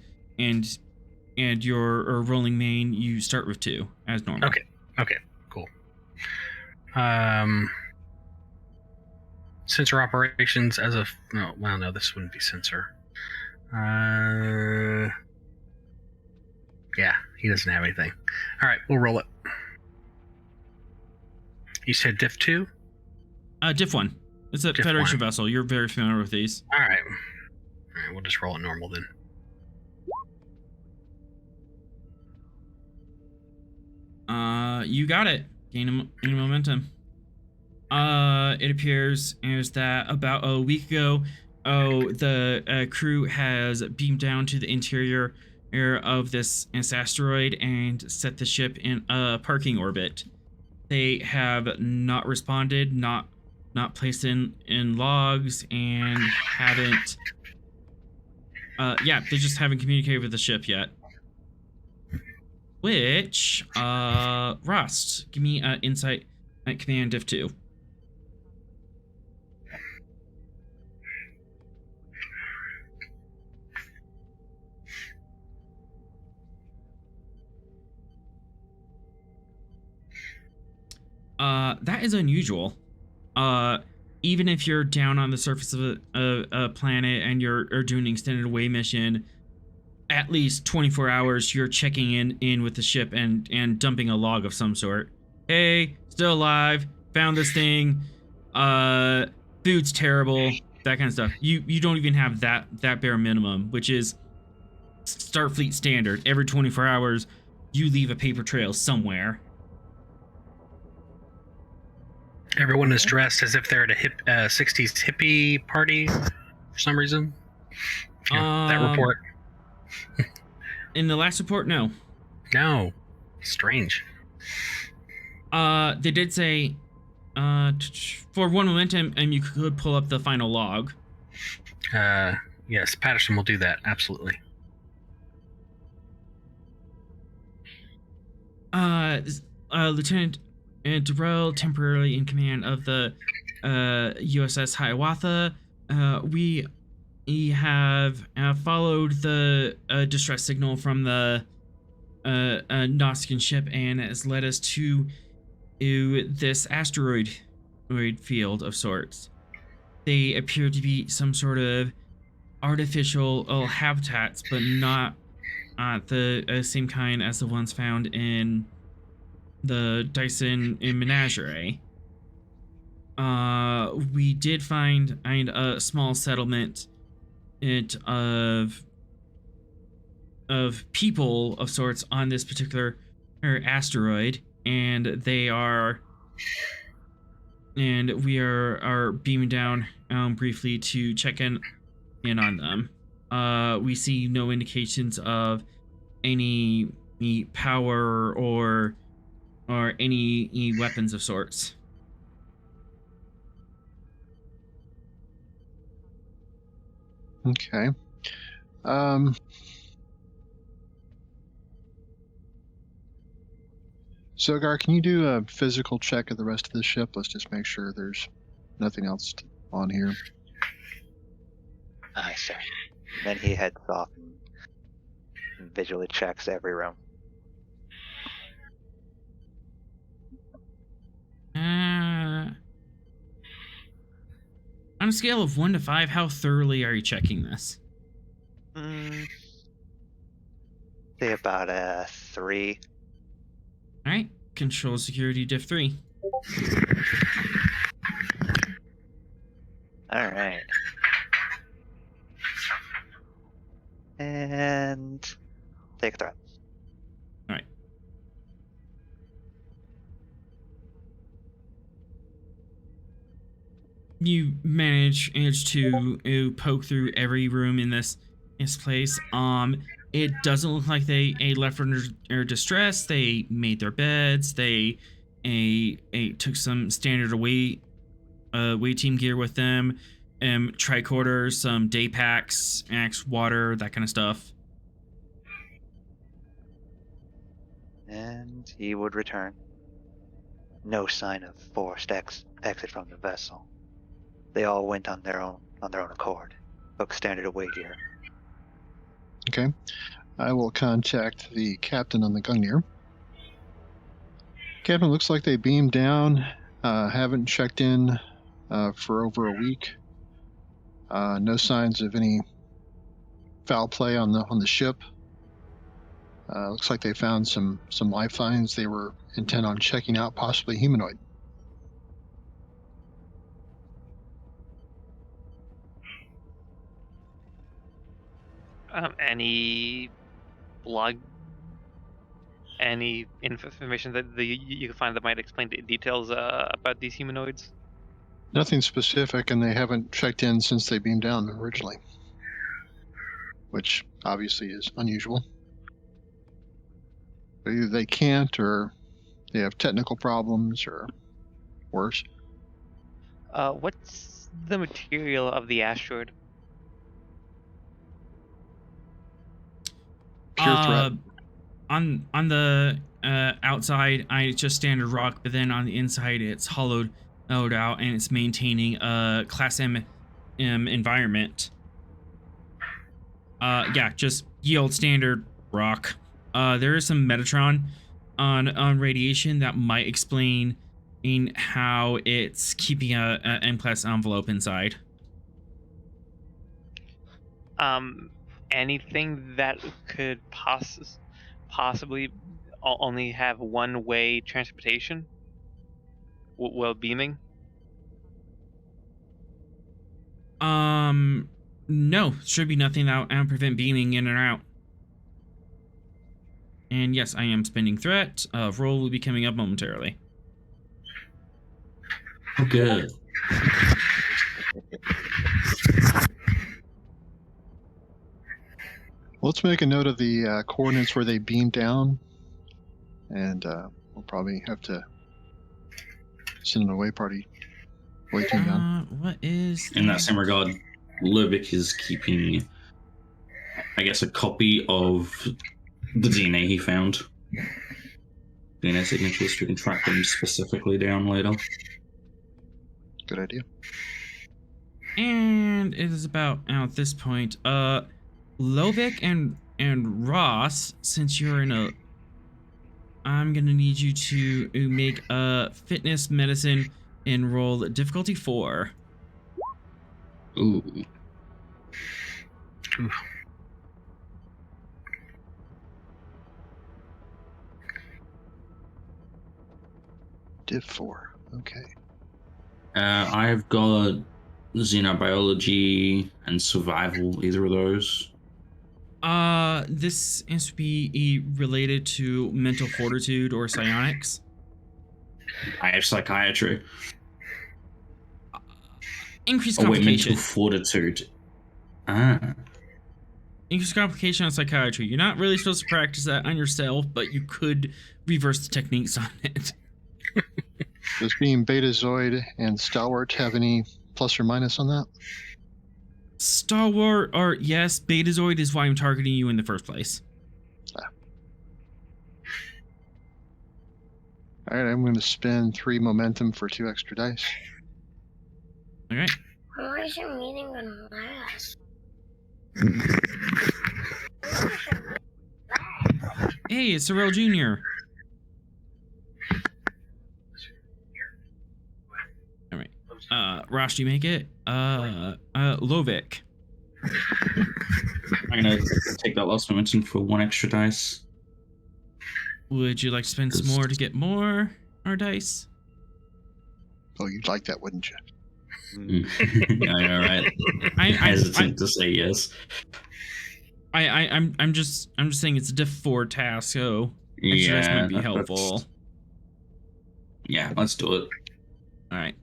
you're rolling main, you start with 2 as normal. Okay, cool. Sensor operations as of no, this wouldn't be sensor. Yeah, he doesn't have anything. All right, we'll roll it. You said diff 2? Diff 1. It's a Diff Federation 1. vessel. You're very familiar with these. All right, we'll just roll it normal then. You got it. Gain momentum. It appears as that about a week ago, the crew has beamed down to the interior of this asteroid and set the ship in a parking orbit. They have not responded, not placed in logs, and haven't. They just haven't communicated with the ship yet. Which, Rost, give me insight at command diff 2. That is unusual. Even if you're down on the surface of a planet and you're doing an extended away mission, at least 24 hours you're checking in with the ship and dumping a log of some sort. Hey, still alive, found this thing, food's terrible, that kind of stuff. You don't even have that bare minimum, which is Starfleet standard. Every 24 hours you leave a paper trail somewhere. Everyone is dressed as if they're at a 60s hippie party for some reason. That report. In the last report, no. No. Strange. They did say, for 1 momentum, and you could pull up the final log. Yes, Patterson will do that. Absolutely. Lieutenant Durrell, temporarily in command of the USS Hiawatha. We have followed the distress signal from the Nausicaan ship, and has led us to this asteroid field of sorts. They appear to be some sort of artificial habitats, but not the same kind as the ones found in the Dyson Menagerie. We did find a small settlement of people of sorts on this particular asteroid, and we are beaming down briefly to check in on them. We see no indications of any power or any weapons of sorts. Okay. Zogar, can you do a physical check of the rest of the ship? Let's just make sure there's nothing else on here. Aye, sir. Then he heads off and visually checks every room. On a scale of 1 to 5, how thoroughly are you checking this? Say about a 3. All right, control security diff 3. All right. And take a threat. All right. You manage to poke through every room in this place. It doesn't look like they left under distress. They made their beds. They took some standard away team gear with them, tricorders, some day packs, axe, water, that kind of stuff. And he would return. No sign of forced exit from the vessel. They all went on their own accord. Took standard away gear. Okay. I will contact the captain on the Gungnir. Captain, looks like they beamed down. Haven't checked in for over a week. No signs of any foul play on the ship. Looks like they found some lifelines. They were intent on checking out, possibly humanoid. Any blog, any information that you can find that might explain the details about these humanoids? Nothing specific, and they haven't checked in since they beamed down originally, which obviously is unusual. Either they can't, or they have technical problems, or worse. What's the material of the asteroid? Pure threat. On the outside, it's just standard rock, but then on the inside, it's hollowed out, and it's maintaining a Class M environment. Yeah, just ye old standard rock. There is some Metatron on radiation that might explain in how it's keeping a M-class envelope inside. Anything that could possibly only have one-way transportation while beaming? No, should be nothing that will prevent beaming in and out. And yes, I am spending threat. Roll will be coming up momentarily. Good. Let's make a note of the coordinates where they beamed down, and we'll probably have to send an away team down. What is In that same regard, Lubick is keeping, I guess, a copy of the DNA he found. DNA signatures so we can track them specifically down later. Good idea. And it is about now at this point. Lovic and Ross, since you're in a, I'm gonna need you to make a fitness medicine and roll difficulty 4. Ooh. Div 4. Okay. I've got xenobiology and survival, either of those. This has to be related to mental fortitude or psionics. I have psychiatry. Increased Oh wait, complication. mental fortitude. Ah. Increased complication on psychiatry. You're not really supposed to practice that on yourself, but you could reverse the techniques on it. Does being Betazoid and Stalwart have any plus or minus on that? Stalwart, or yes, Betazoid is why I'm targeting you in the first place. All right, I'm going to spend 3 momentum for 2 extra dice. All right. How long is your meeting gonna last? Hey, it's Sorrel Jr. All right. Rosh, do you make it? Lovic. I'm gonna take that last momentum for 1 extra dice. Would you like to spend some more to get more dice? Oh, you'd like that, wouldn't you? I know, right? I'm hesitant to say yes. I'm just saying it's a diff 4 task, so extra dice might be helpful. Yeah, let's do it. All right.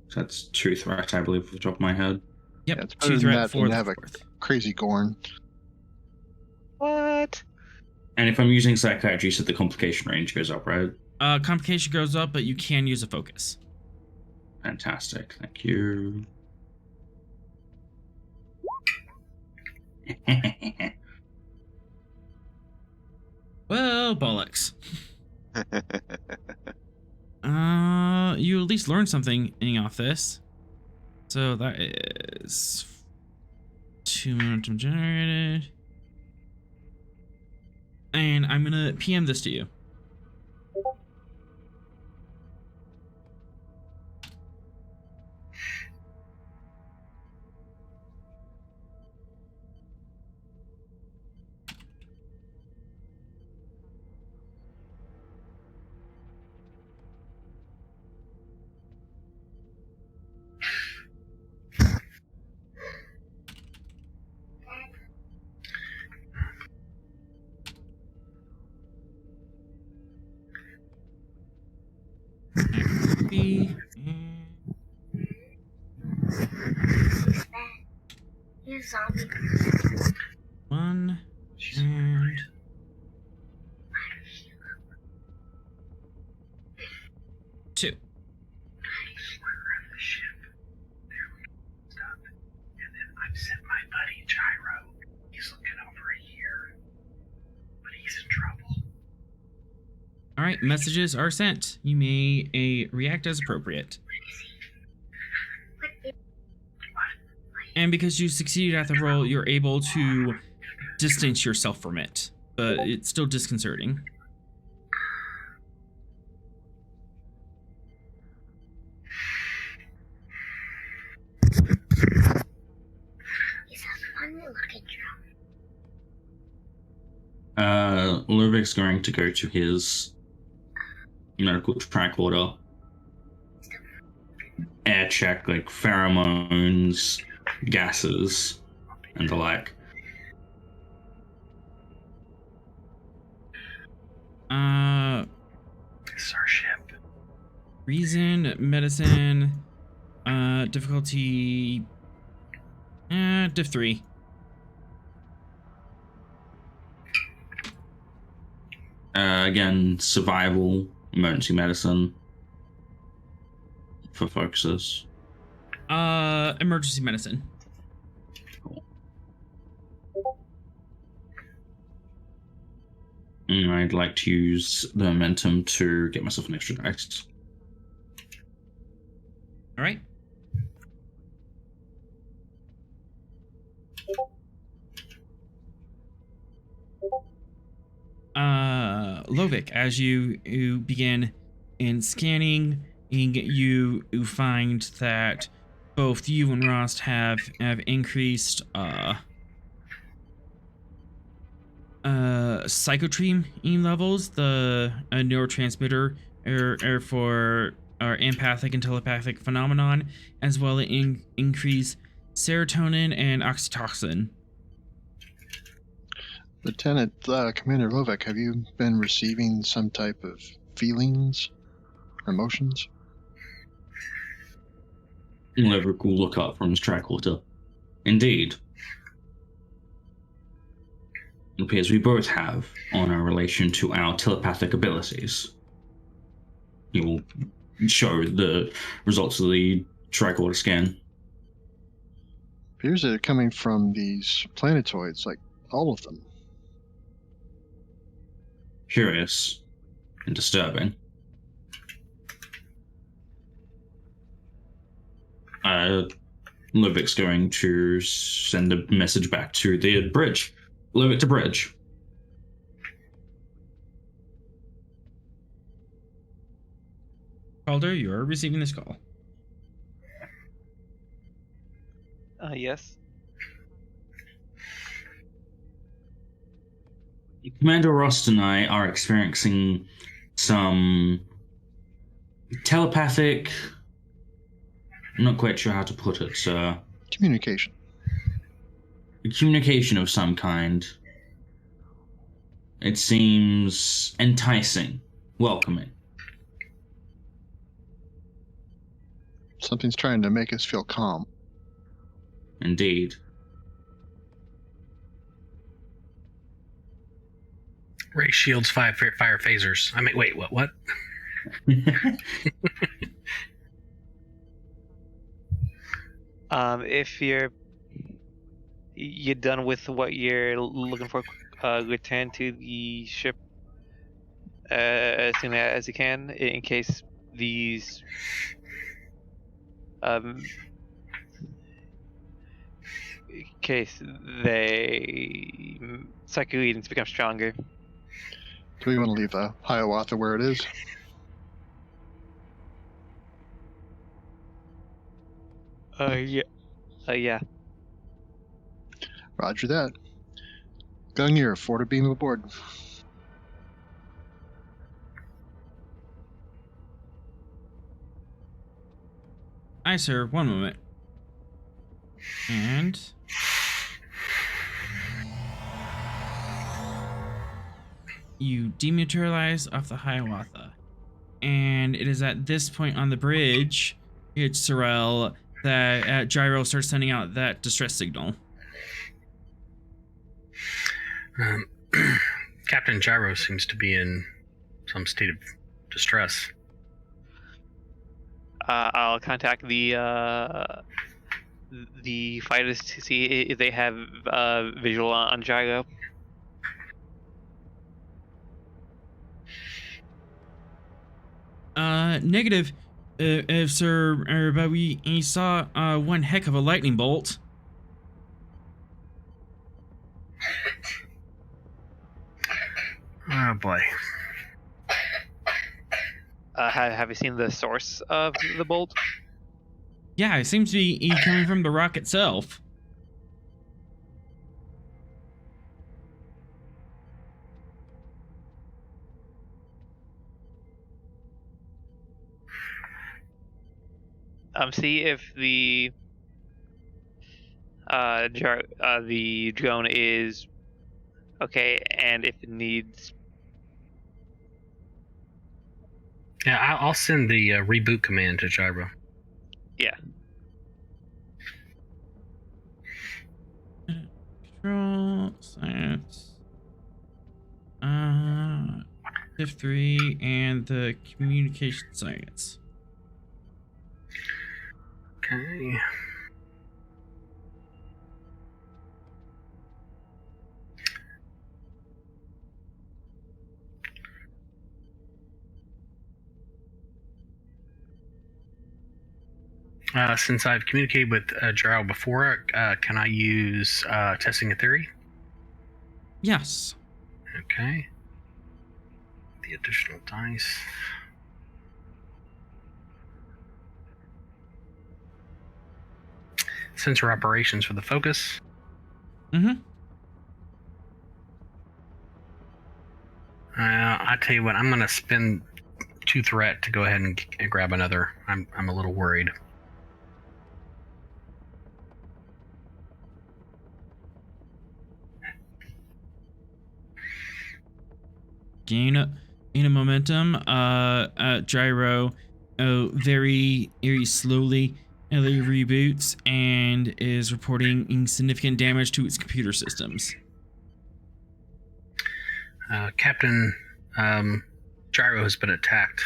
So that's 2 threat, I believe, off the top of my head. Yep. Yeah, it's better 2 than threat, that 4 than have a fourth. crazy Gorn. What? And if I'm using psychiatry, so the complication range goes up, right? Complication goes up, but you can use a focus. Fantastic, thank you. Well, bollocks. You at least learned something off this. So that is 2 momentum generated. And I'm gonna PM this to you. You zombie. 1 and 2. I've sent my buddy Gyro. He's looking over here, but he's in trouble. All right, messages are sent. You may react as appropriate. And because you succeeded at the roll, you're able to distance yourself from it, but it's still disconcerting. He's a funny looking drone. Lurvik's going to go to his medical tricorder, air check like pheromones, gases, and the like. It's our ship. Reason, medicine, difficulty, diff 3. Again, survival, emergency medicine for focuses. Emergency medicine. Cool. And I'd like to use the momentum to get myself an extra dice. All right. Lovik, as you begin in scanning, you find that both you and Rost have increased psychotreme levels, the neurotransmitter for our empathic and telepathic phenomenon, as well as increase serotonin and oxytocin. Lieutenant Commander Lovek, have you been receiving some type of feelings or emotions? Leverick will look up from his tricorder. Indeed. It appears we both have on our relation to our telepathic abilities. He will show the results of the tricorder scan. Appears that they're coming from these planetoids, like all of them. Curious and disturbing. Levik's going to send a message back to the bridge. Levik to bridge. Calder, you're receiving this call. Yes. Commander Rost and I are experiencing some telepathic. I'm not quite sure how to put it, sir. Communication. Communication of some kind. It seems enticing, welcoming. Something's trying to make us feel calm. Indeed. Ray shields, fire phasers. I mean, wait, what? If you're done with what you're looking for, return to the ship as soon as you can, in case these in case they psychic readings become stronger. Do we want to leave Hiawatha where it is? Yeah. Yeah. Roger that. Gungnir, forward beam aboard. Aye, sir. One moment. And you dematerialize off the Hiawatha. And it is at this point on the bridge, it's Sorrel, that Gyro starts sending out that distress signal. Captain Gyro seems to be in some state of distress. I'll contact the fighters to see if they have visual on Gyro. Negative, sir, but we saw one heck of a lightning bolt. Oh boy. Have you seen the source of the bolt? Yeah, it seems to be coming from the rock itself. See if the drone is okay, and if it needs. Yeah, I'll send the reboot command to Gyro. Yeah. Control science. Div 3 and the communication science. Okay. Since I've communicated with Gyro before, can I use testing a theory? Yes. Okay. The additional dice. Sensor operations for the focus. Mm-hmm. I tell you what, I'm going to spend 2 threat to go ahead and grab another. I'm a little worried. Gain a momentum. Gyro, very slowly, reboots and is reporting significant damage to its computer systems. Captain, Gyro has been attacked.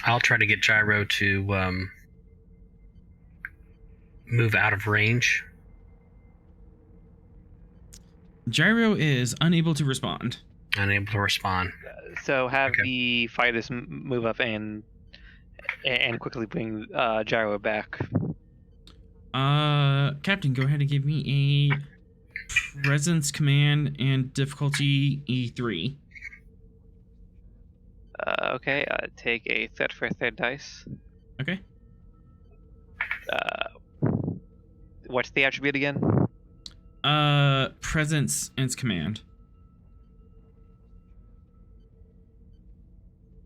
I'll try to get Gyro to move out of range. Gyro is unable to respond. Unable to respond. So have Okay. the fighters move up and quickly bring Gyro back. Captain, go ahead and give me a presence command and difficulty E3. Okay, take a threat for a third dice. Okay. What's the attribute again? Presence and command.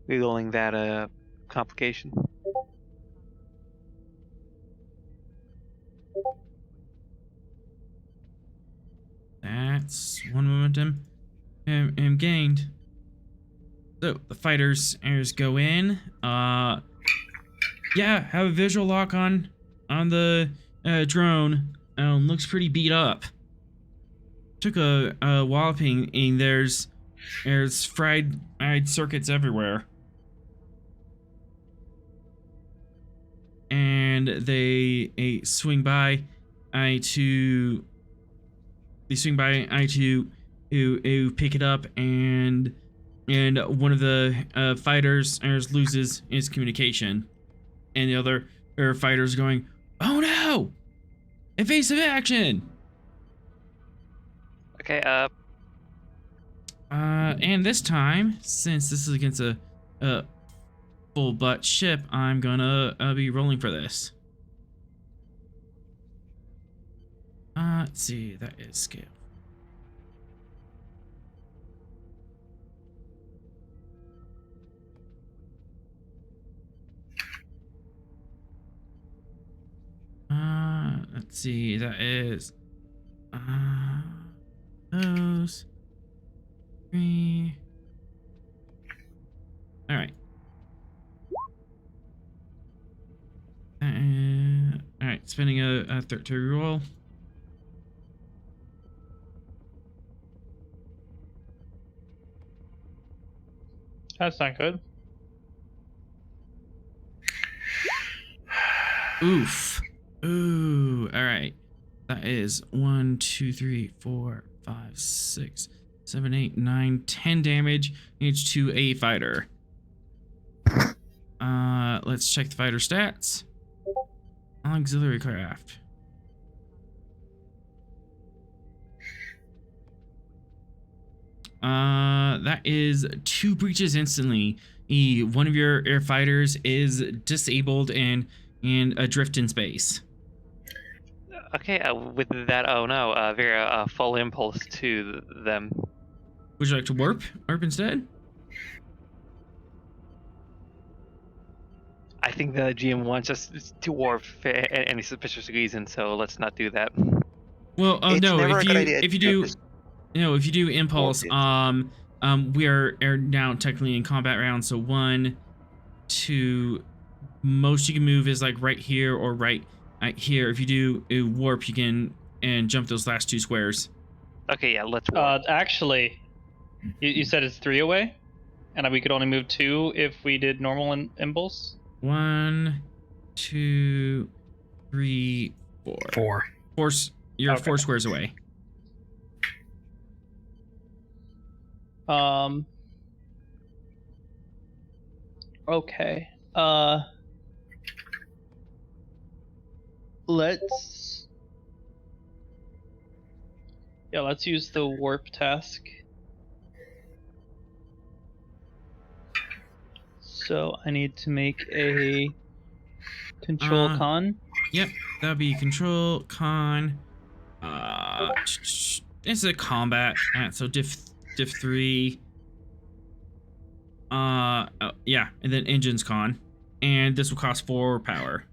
Rerolling that complication. That's 1 momentum. Am gained. So the fighters go in. Yeah, have a visual lock on the drone. Looks pretty beat up. Took a walloping, and there's fried circuits everywhere. And they swing by to pick it up, and one of the fighters loses his communication, and the other fighters going, "Oh no! Evasive action!" Okay, And this time, since this is against a full butt ship, I'm gonna be rolling for this. Let's see, that is scale. Let's see, that is those 3. All right. All right, spending a third to roll. That's not good. Oof. Ooh. All right. That is 1, 2, 3, 4, 5, 6, 7, 8, 9, 10 damage each to a fighter. Let's check the fighter stats. Auxiliary craft. That is 2 breaches instantly. One of your air fighters is disabled and adrift in space. okay. With that, oh no, Vera, full impulse to them. Would you like to warp instead? I think the GM wants us to warp for any suspicious reason, so let's not do that. Well, It's no. never a good idea If you to do, just if you do impulse, warp we are now technically in combat round. So 1, 2, most you can move is like right here or right here. If you do a warp, you can jump those last 2 squares. Okay, yeah, let's warp. Actually, you said it's 3 away, and we could only move 2 if we did normal impulse. 1, 2, 3, 4. 4. You're Okay. 4 squares away. Okay. Let's use the warp task. So I need to make a control con. Yep, that'll be control con. It's a combat, so diff 3. Yeah, and then engines con, and this will cost 4 power.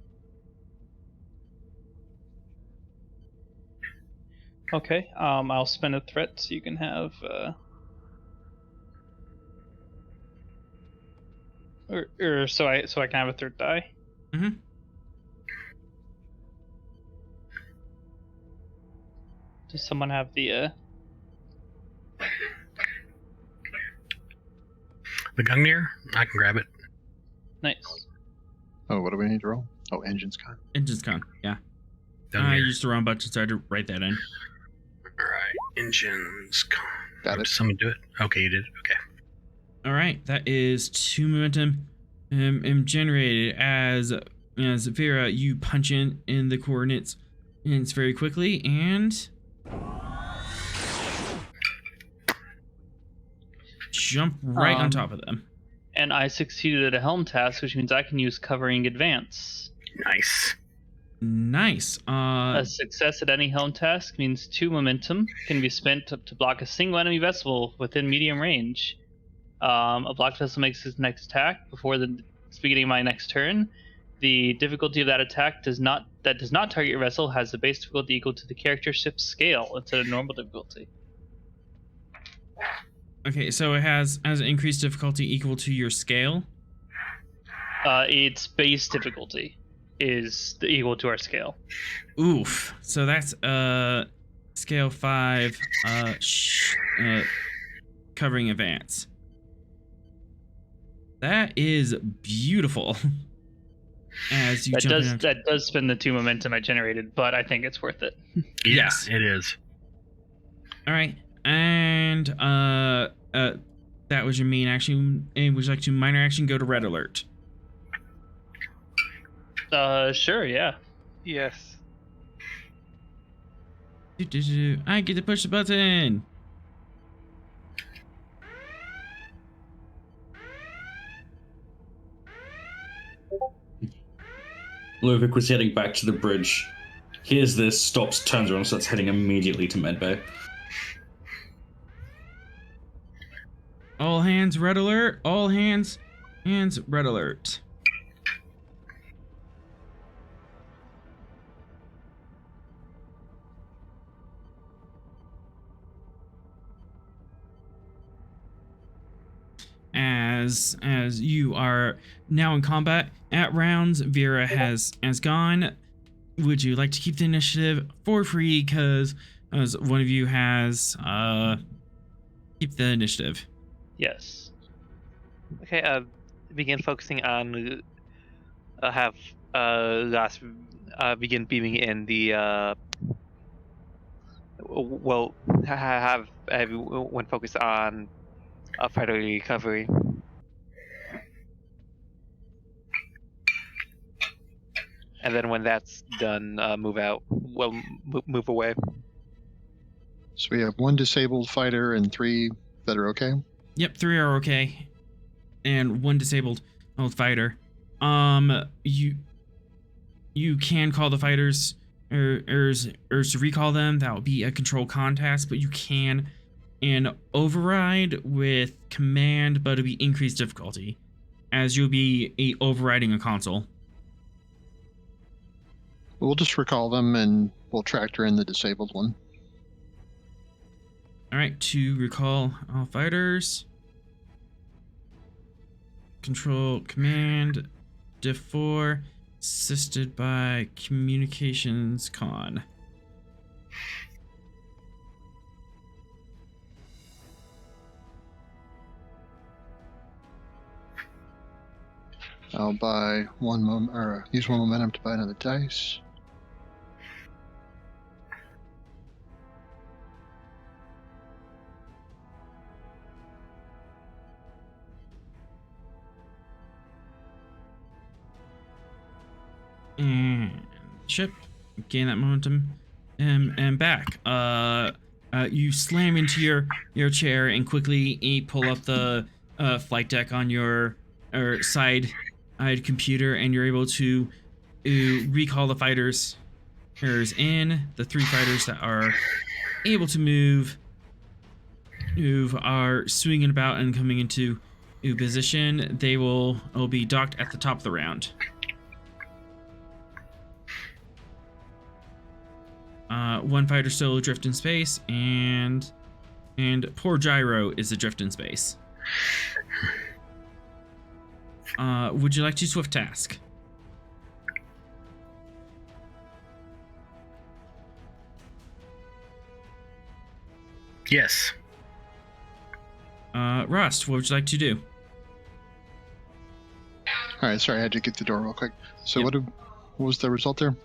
Okay. I'll spend a threat so you can have or so I can have a third die. Mm-hmm. Does someone have the Gungnir? I can grab it. nice. Oh, what do we need to roll? Oh, engines con. Engines con, yeah. I Gungnir. used the wrong button, so I had to write that in. All right, engines. Got it. Did someone do it? Okay, you did. Okay. All right, that is 2 momentum generated as Vera, you punch in the coordinates and it's very quickly and jump right on top of them. And I succeeded at a helm task, which means I can use covering advance. Nice. Nice. A success at any helm task means 2 momentum can be spent to block a single enemy vessel within medium range. A blocked vessel makes its next attack before the beginning of my next turn. The difficulty of that attack does not target your vessel has the base difficulty equal to the character ship's scale instead of normal difficulty. Okay, so it has an increased difficulty equal to your scale. Its base difficulty is equal to our scale. Oof. So that's scale 5 covering advance. That is beautiful. As you that does spend the 2 momentum I generated, but I think it's worth it. Yes, it is. All right, and that was your main action. And would you like to minor action go to red alert? Sure, yeah. Yes. I get to push the button. Luvic was heading back to the bridge. Hears this, stops, turns around, and starts heading immediately to medbay. All hands red alert. All hands red alert. As you are now in combat at rounds, Vera has gone. Would you like to keep the initiative for free? Because as one of you has keep the initiative. Yes. Okay. Begin focusing on. Have last begin beaming in the. Well, have everyone focus on fighter recovery. And then when that's done, move out. Well, move away. So we have 1 disabled fighter and 3 that are okay. Yep, 3 are okay, and 1 disabled fighter. You can call the fighters or to recall them. That would be a control contest, but you can and override with command, but it'll be increased difficulty, as you'll be overriding a console. We'll just recall them and we'll tractor in the disabled one. All right, to recall all fighters. Control command, diff 4, assisted by communications con. I'll buy 1 moment, or use 1 momentum to buy another dice. gain that momentum and back. You slam into your chair and quickly pull up the flight deck on your side computer, and you're able to recall the fighters in. The 3 fighters that are able to move are swinging about and coming into position. They will be docked at the top of the round. One fighter still adrift in space, and poor Gyro is adrift in space. Would you like to swift task? Yes. Rust, what would you like to do? All right, sorry, I had to get the door real quick. So Yep. what was the result there?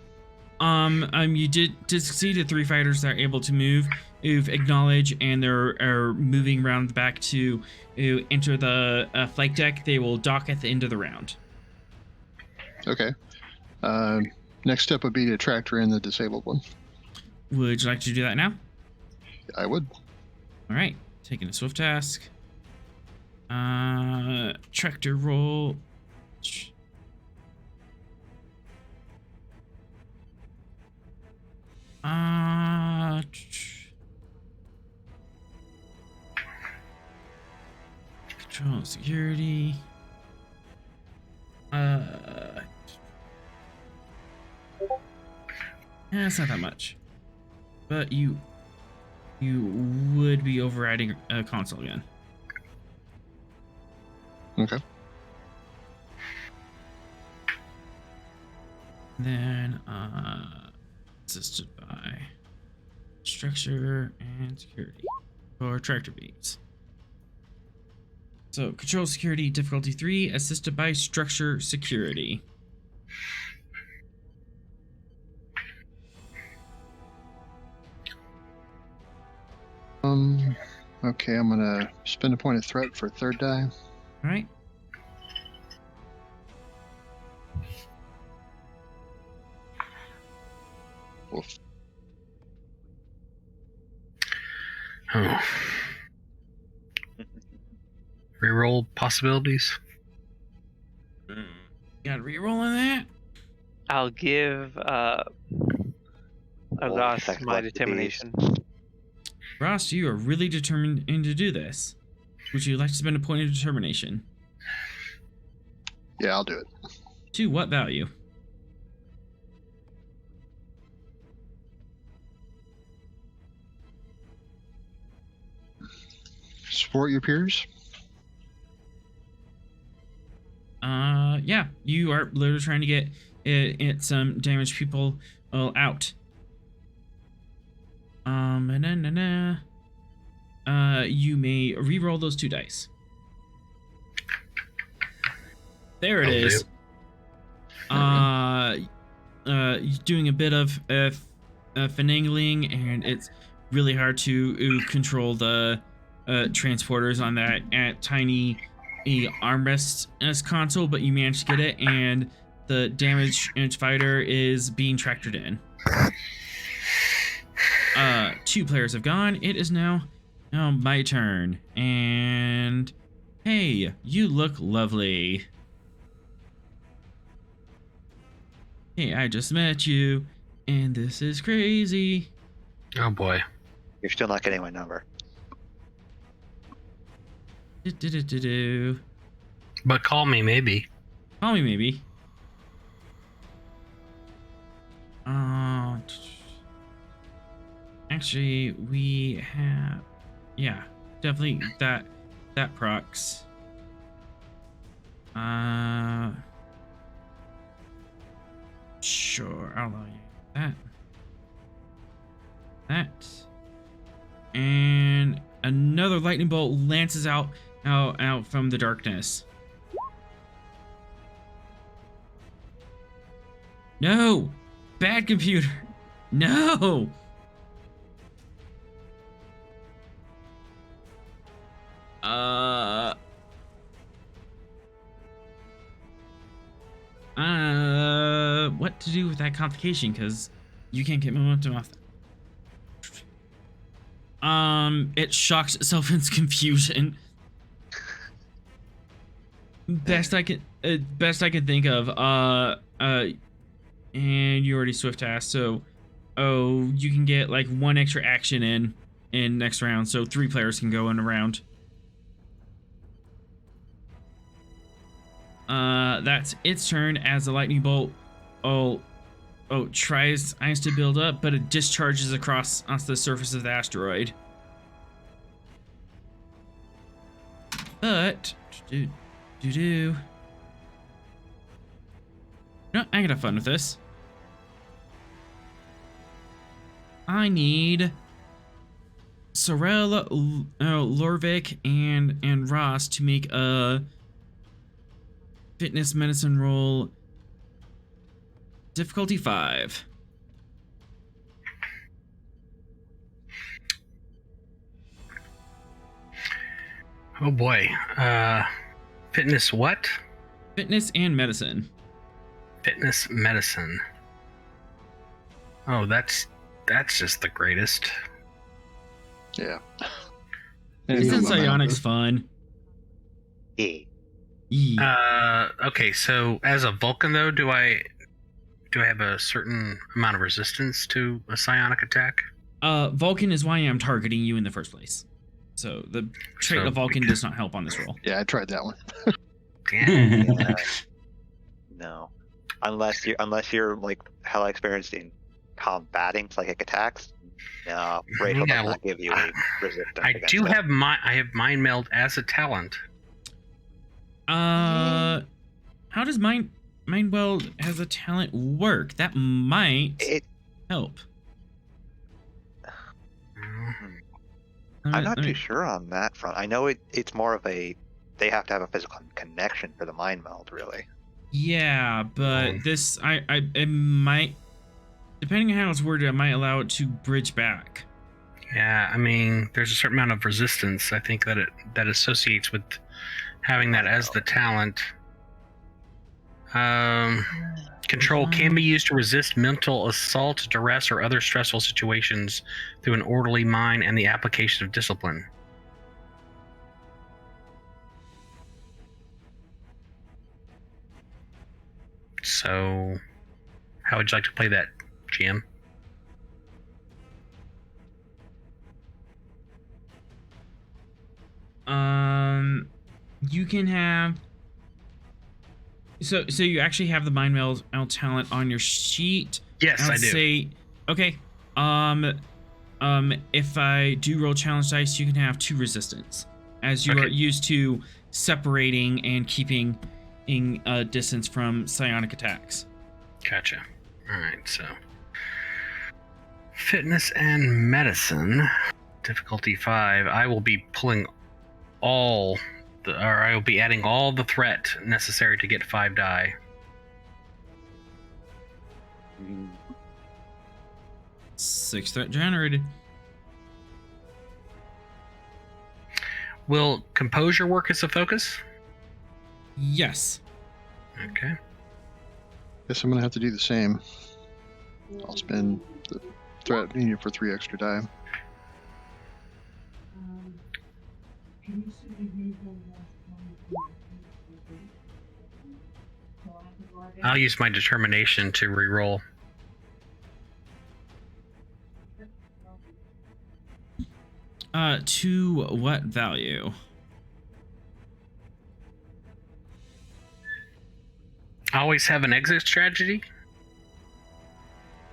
You did succeed. The 3 fighters that are able to move, acknowledge, and they're moving around the back to enter the flight deck. They will dock at the end of the round. Okay. Next step would be to tractor in the disabled one. Would you like to do that now? I would. All right, taking a swift task. Tractor roll. Control security. It's not that much, but you would be overriding a console again. Okay. Then assisted by structure and security or tractor beams. So control security difficulty 3, assisted by structure security. Okay, I'm gonna spend a point of threat for 3rd die. All right. Oof. Oh. Reroll possibilities. Got a reroll on that? I'll give Ross effect my like the determination. Ross, you are really determined to do this. Would you like to spend a point of determination? Yeah, I'll do it. To what value? Support your peers. Yeah, you are literally trying to get some damaged people out. You may re-roll those 2 dice. There it Will is. Doing a bit of finagling, and it's really hard to control the transporters on that tiny armrest console, but you managed to get it, and the damaged fighter is being tractored in. 2 players have gone. It is now my turn, and hey, you look lovely. Hey, I just met you, and this is crazy. Oh boy. You're still not getting my number. Do. But call me, maybe. Call me, maybe. Actually, we have, yeah, definitely that procs. Sure, I'll allow you that, and another lightning bolt lances out from the darkness. No, bad computer. No. What to do with that complication? Because You can't get momentum off that. It shocks itself into confusion. Best I could think of. And you already swift ass, so you can get like 1 extra action in next round, so 3 players can go in a round. That's its turn as the lightning bolt tries to build up, but it discharges across onto the surface of the asteroid. But no, I can have fun with this. I need Sorel, Lorvik, and Ross to make a fitness medicine roll. Difficulty 5. Oh boy. Fitness what? Fitness and medicine. Fitness medicine. Oh, that's just the greatest. Yeah. Isn't psionics fun? Yeah. Okay, so as a Vulcan though, do I have a certain amount of resistance to a psionic attack? Vulcan is why I'm targeting you in the first place. So the trait of Vulcan does not help on this roll. Yeah, I tried that one. Damn. Yeah. No, unless you're like hella experienced in combating psychic attacks. No, Rachel does not give you a resistance. I do have mind meld as a talent. How does mind meld as a talent work? That might help. I'm not too sure on that front. I know it's more of they have to have a physical connection for the mind meld, really. Yeah, but this it might, depending on how it's worded, I might allow it to bridge back. Yeah, I mean, there's a certain amount of resistance. I think that associates with having that as the talent. Control can be used to resist mental assault, duress, or other stressful situations through an orderly mind and the application of discipline. So, how would you like to play that, GM? You can have. So you actually have the mind meld talent on your sheet. Yes, I do. Say, okay. If I do roll challenge dice, you can have 2 resistance, as you are used to separating and keeping in distance from psionic attacks. Gotcha. All right, so fitness and medicine, difficulty 5. I will be pulling I will be adding all the threat necessary to get 5 die. Mm. 6 threat generated. Will composure work as a focus? Yes. Okay. Guess I'm gonna have to do the same. I'll spend the threat needed for 3 extra die. I'll use my determination to reroll. To what value? I always have an exit strategy.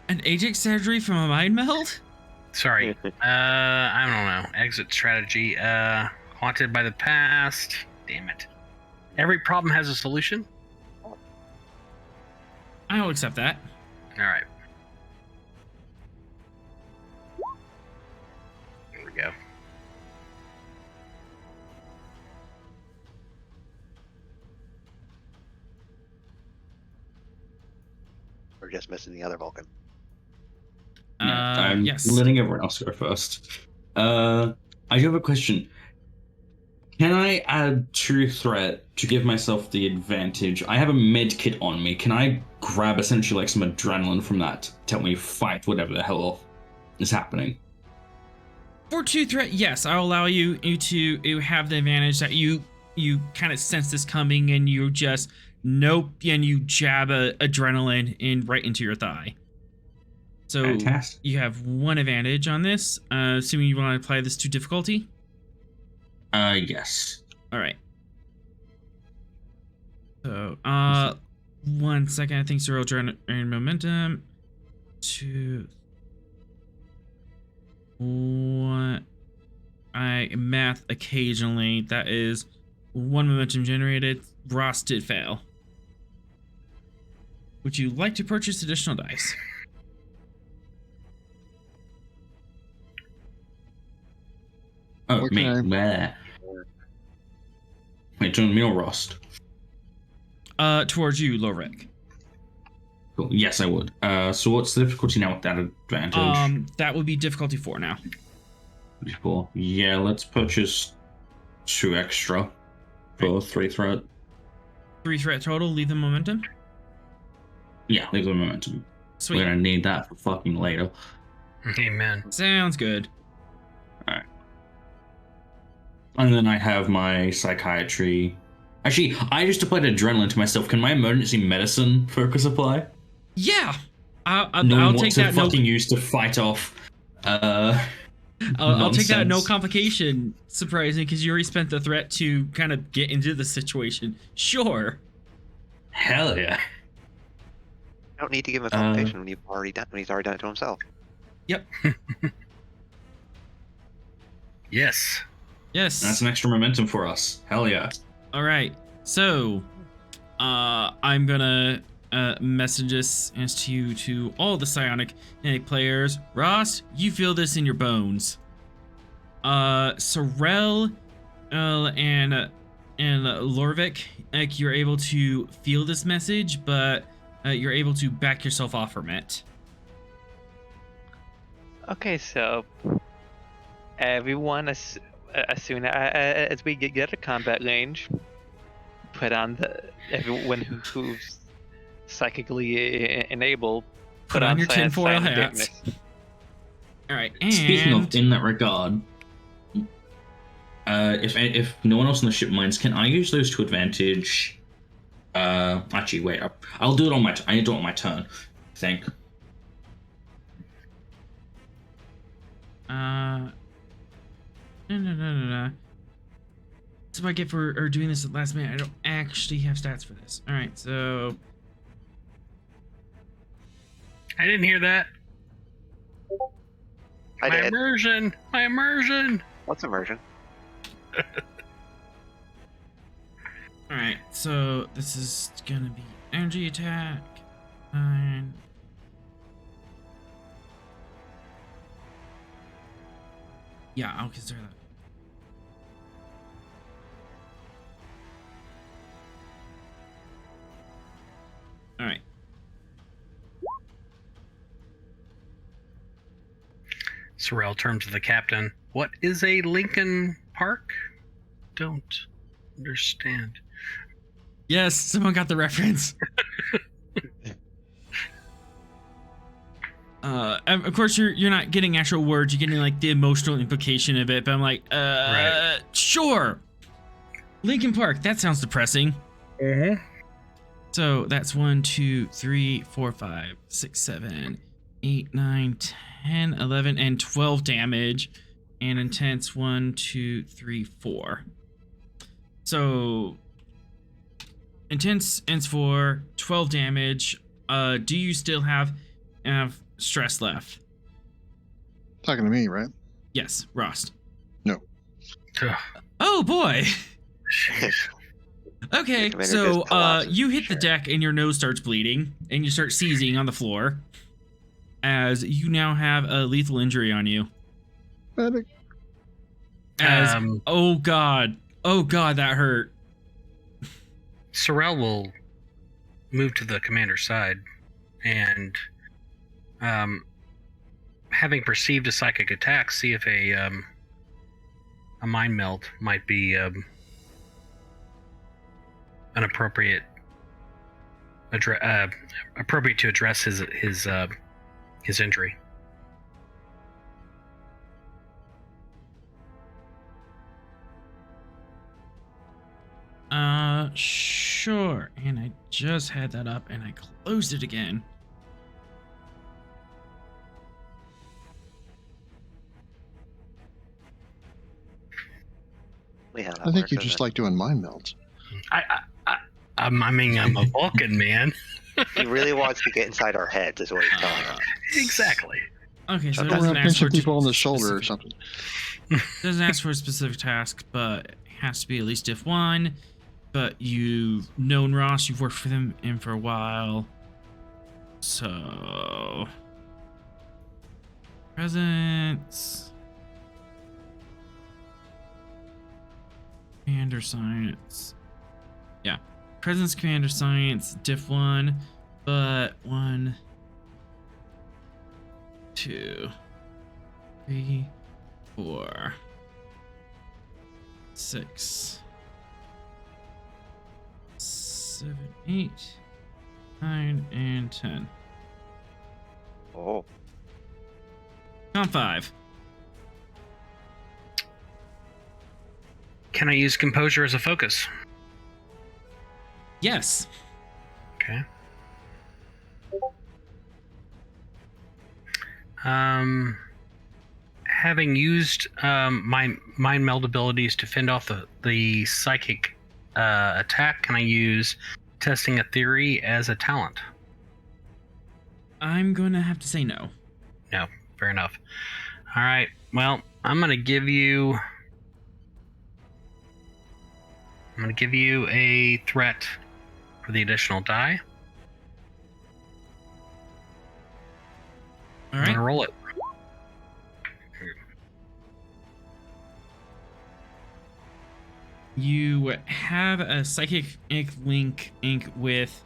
An exit strategy from a mind meld? Sorry. I don't know. Exit strategy. Haunted by the past. Damn it. Every problem has a solution. I'll accept that. All right. Here we go. We're just missing the other Vulcan. I'm yes. letting everyone else go first. I do have a question. Can I add true threat to give myself the advantage? I have a med kit on me. Can I grab essentially like some adrenaline from that to help me fight whatever the hell is happening? For true threat, yes, I'll allow you to have the advantage that you kind of sense this coming and you just nope, and you jab adrenaline right into your thigh. So Fantastic. you have one advantage on this. Assuming you want to apply this to difficulty. Yes. All right. So 1 second. I think Cyril earned momentum. 2, 1. I math occasionally. That is 1 momentum generated. Ross did fail. Would you like to purchase additional dice? Oh, What me. can I- Bleh. Wait, join me or Rost? Towards you, Lorek. Cool. Yes, I would. So what's the difficulty now with that advantage? That would be difficulty 4 now. Cool. Yeah, let's purchase 2 extra for 3 threat. 3 threat total. Leave the momentum. Yeah, leave the momentum. Sweet. We're gonna need that for fucking later. Amen. Sounds good. Alright. And then I have my psychiatry. Actually, I just applied adrenaline to myself. Can my emergency medicine focus apply? Yeah. I'll Knowing take what to that. No, fucking use to fight off. I'll take that. No nonsense. complication. Surprising, because you already spent the threat to kind of get into the situation. Sure. Hell yeah. You don't need to give him a complication when he's already done it to himself. Yep. Yes. Yes. That's an extra momentum for us. Hell yeah. All right. So, I'm gonna message this as to you to all the psionic players. Ross, you feel this in your bones. Sorrel, and Lorvik, you're able to feel this message, but you're able to back yourself off from it. Okay, so everyone, as soon as we get to combat range, put on everyone who's psychically enabled. Put on your tinfoil silent hats. darkness. All right, and Speaking of, in that regard, if no one else on the ship minds, can I use those to advantage? Actually, wait. I'll do it on my. I need to do it on my turn. I think. No. That's what I get for doing this at last minute. I don't actually have stats for this. All right, so I didn't hear that. I My did. immersion. My immersion. What's immersion? all right, so this is gonna be energy attack. 9. Yeah, I'll consider that. All right. Sorrel turned to the captain. What is a Lincoln Park? Don't understand. Yes, someone got the reference. Of course, you're not getting actual words. You're getting like the emotional implication of it. But I'm like, Right. Sure. Lincoln Park. That sounds depressing. Mm-hmm. So that's 1, 2, 3, 4, 5, 6, 7, 8, 9, 10, 11, and 12 damage. And intense 1, 2, 3, 4. So intense ends for 12 damage. Do you still have stress left? Talking to me, right? Yes, Rost. No. Oh boy. Jeez. Okay, Commander so just collapses you for hit the sure. deck and your nose starts bleeding and you start seizing on the floor as you now have a lethal injury on you. Medic. As oh god, that hurt. Sorrel will move to the commander's side and, having perceived a psychic attack, see if a mind meld might be an appropriate appropriate to address his injury. Sure. And I just had that up and I closed it again. I think you just like doing mind melds. I mean, I'm a Vulcan, man. He really wants to get inside our heads, is what he's telling us. Exactly. Okay, so it Go around doesn't ask for pinching people on the shoulder or specific- something. Doesn't ask for a specific task, but it has to be at least diff 1. But you've known Ross, you've worked for him in for a while. So presence. Commander science. Yeah. Presence commander science, diff 1, but 1, 2, 3, 4, 6, 7, 8, 9, and 10. Oh. Count 5. Can I use composure as a focus? Yes. Okay. Having used my mind meld abilities to fend off the psychic attack, can I use testing a theory as a talent? I'm gonna have to say no. No, fair enough. All right. Well, I'm gonna give you a threat for the additional die. All I'm right. gonna roll it. You have a psychic link with.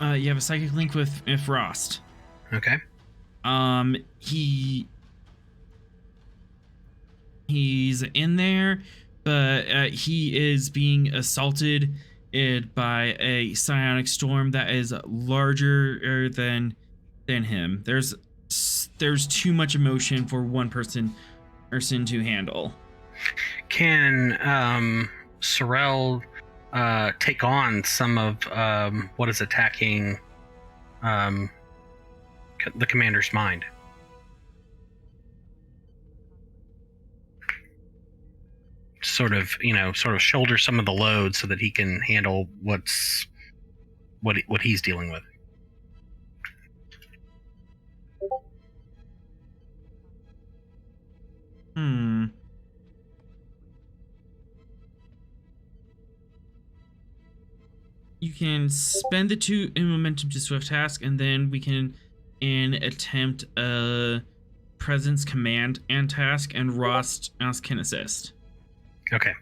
You have a psychic link with Frost. Okay. He's in there, but he is being assaulted by a psionic storm that is larger than him. There's too much emotion for one person to handle. Can Sorrel take on some of what is attacking the commander's mind? Sort of shoulder some of the load so that he can handle what he's dealing with. You can spend the 2 in momentum to swift task, and then we can attempt a presence command and task, and Ross can assist. Okay.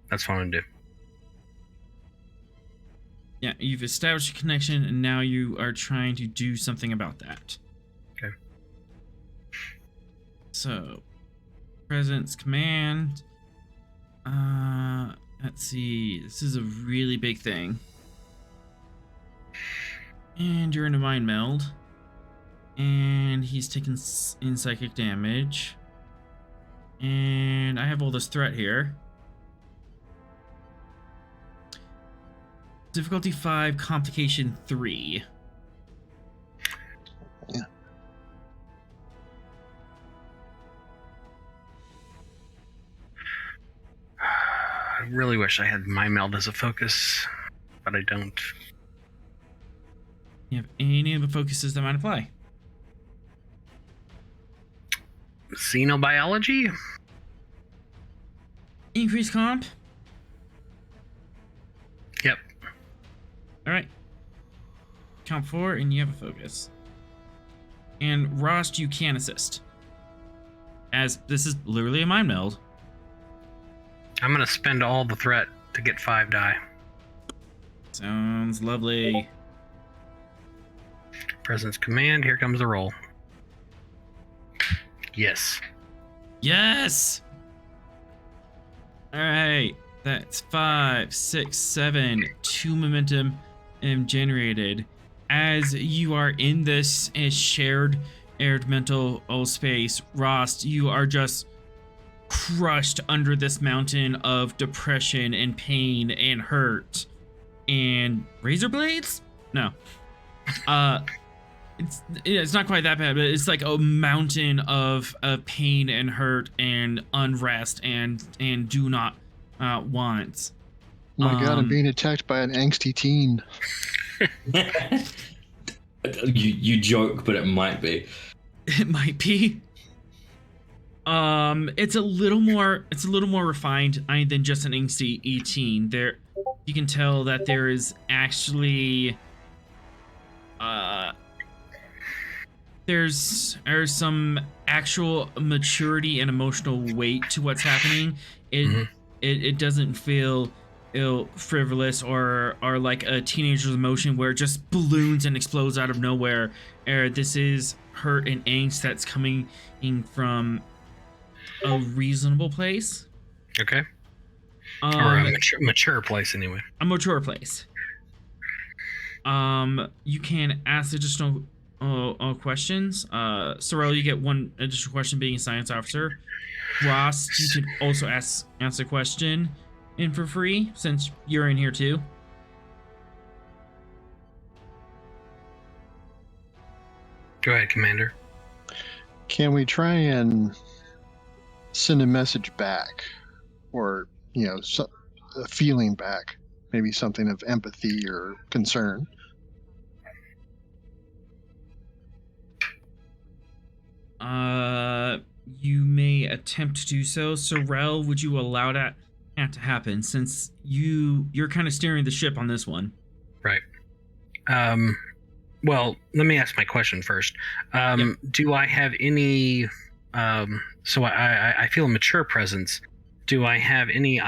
That's what I'm gonna do. Yeah, you've established a connection, and now you are trying to do something about that. Okay. So, presence command. Let's see. This is a really big thing. And you're in a mind meld. And he's taking in psychic damage. And I have all this threat here. Difficulty 5, complication 3. Yeah. I really wish I had mind meld as a focus, but I don't. You have any of the focuses that might apply? Xenobiology? Increase comp? Yep. Alright. Count 4, and you have a focus. And Rost, you can assist. As this is literally a mind meld. I'm gonna spend all the threat to get 5 die. Sounds lovely. Presence command, here comes the roll. Yes. Yes. All right. That's 5, 6, 7. 2 momentum generated. As you are in this shared aired mental space, Rost, you are just crushed under this mountain of depression and pain and hurt and razor blades. No, it's not quite that bad, but it's like a mountain of pain and hurt and unrest and do not want. My God, I'm being attacked by an angsty teen. you joke, but it might be. It might be. It's a little more refined than just an angsty teen. There, you can tell that there is actually there's some actual maturity and emotional weight to what's happening. It doesn't feel frivolous or like a teenager's emotion where it just balloons and explodes out of nowhere. This is hurt and angst that's coming in from a reasonable place. Okay. Or a mature place, anyway. A mature place. You can ask additional questions. Sorrel, you get one additional question being a science officer. Ross, you can also ask a question in for free since you're in here too. Go ahead, Commander. Can we try and send a message back, or a feeling back, maybe something of empathy or concern? You may attempt to do so. Sorrel, would you allow that to happen, since you're kind of steering the ship on this one? Right. Well, let me ask my question first. Yep. Do I have any so I feel a mature presence. Do I have any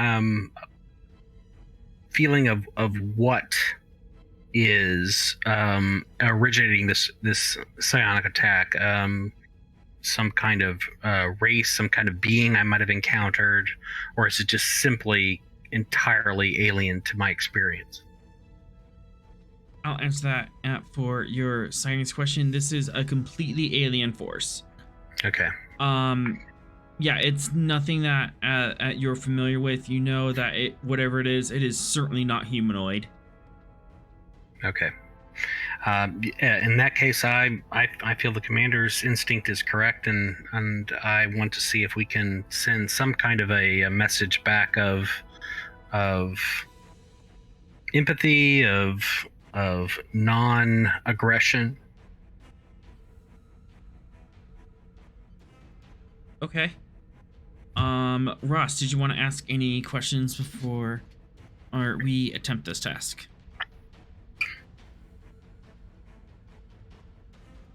feeling of what is originating this psionic attack? Some kind of race, some kind of being I might have encountered, or is it just simply entirely alien to my experience? I'll answer that for your science question. This is a completely alien force. Okay. Yeah, it's nothing that you're familiar with. You know that whatever it is certainly not humanoid. Okay. In that case, I feel the commander's instinct is correct, and I want to see if we can send some kind of a message back of empathy, of non-aggression. Okay. Ross, did you want to ask any questions before we attempt this task?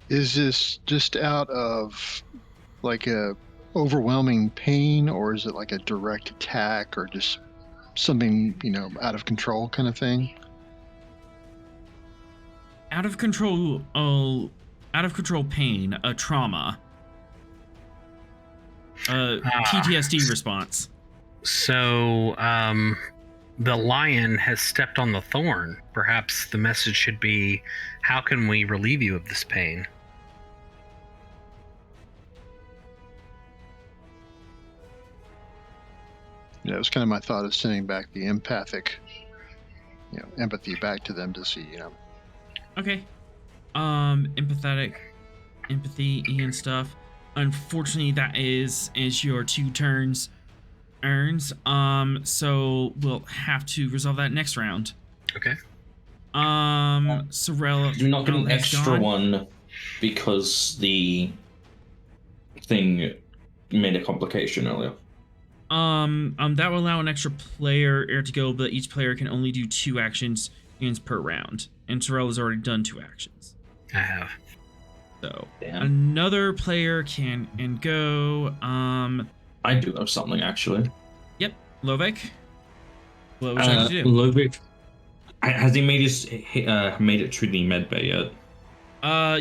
Is this just out of like a overwhelming pain, or is it like a direct attack, or just something, out of control kind of thing? Out of control pain, a trauma. PTSD response. So, the lion has stepped on the thorn. Perhaps the message should be, how can we relieve you of this pain? Yeah, it was kind of my thought of sending back the empathic, empathy back to them to see, Okay. Empathy and stuff. Unfortunately, that is your 2 turns earns. So we'll have to resolve that next round. Okay. Sorrel, You're not getting an extra one because the thing made a complication earlier. That will allow an extra player to go, but each player can only do 2 actions per round. And Sorrel has already done 2 actions. I have. So Damn. Another player can go. I do have something actually. Yep, Lovek. What would you like to do? Lovek, has he made it through the med bay yet?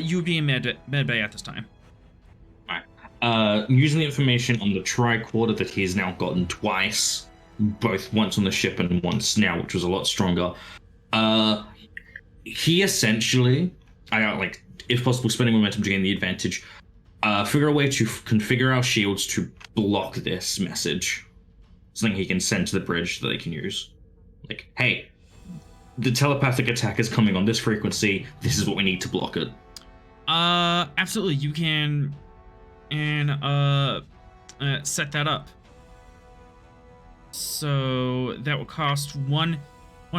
You would be in med bay at this time. Alright. Using the information on the tricorder that he's now gotten twice, both once on the ship and once now, which was a lot stronger. He essentially, if possible, spending momentum to gain the advantage. Figure a way to configure our shields to block this message. Something he can send to the bridge that they can use. Like, hey, the telepathic attack is coming on this frequency. This is what we need to block it. Absolutely. You can set that up. So that will cost one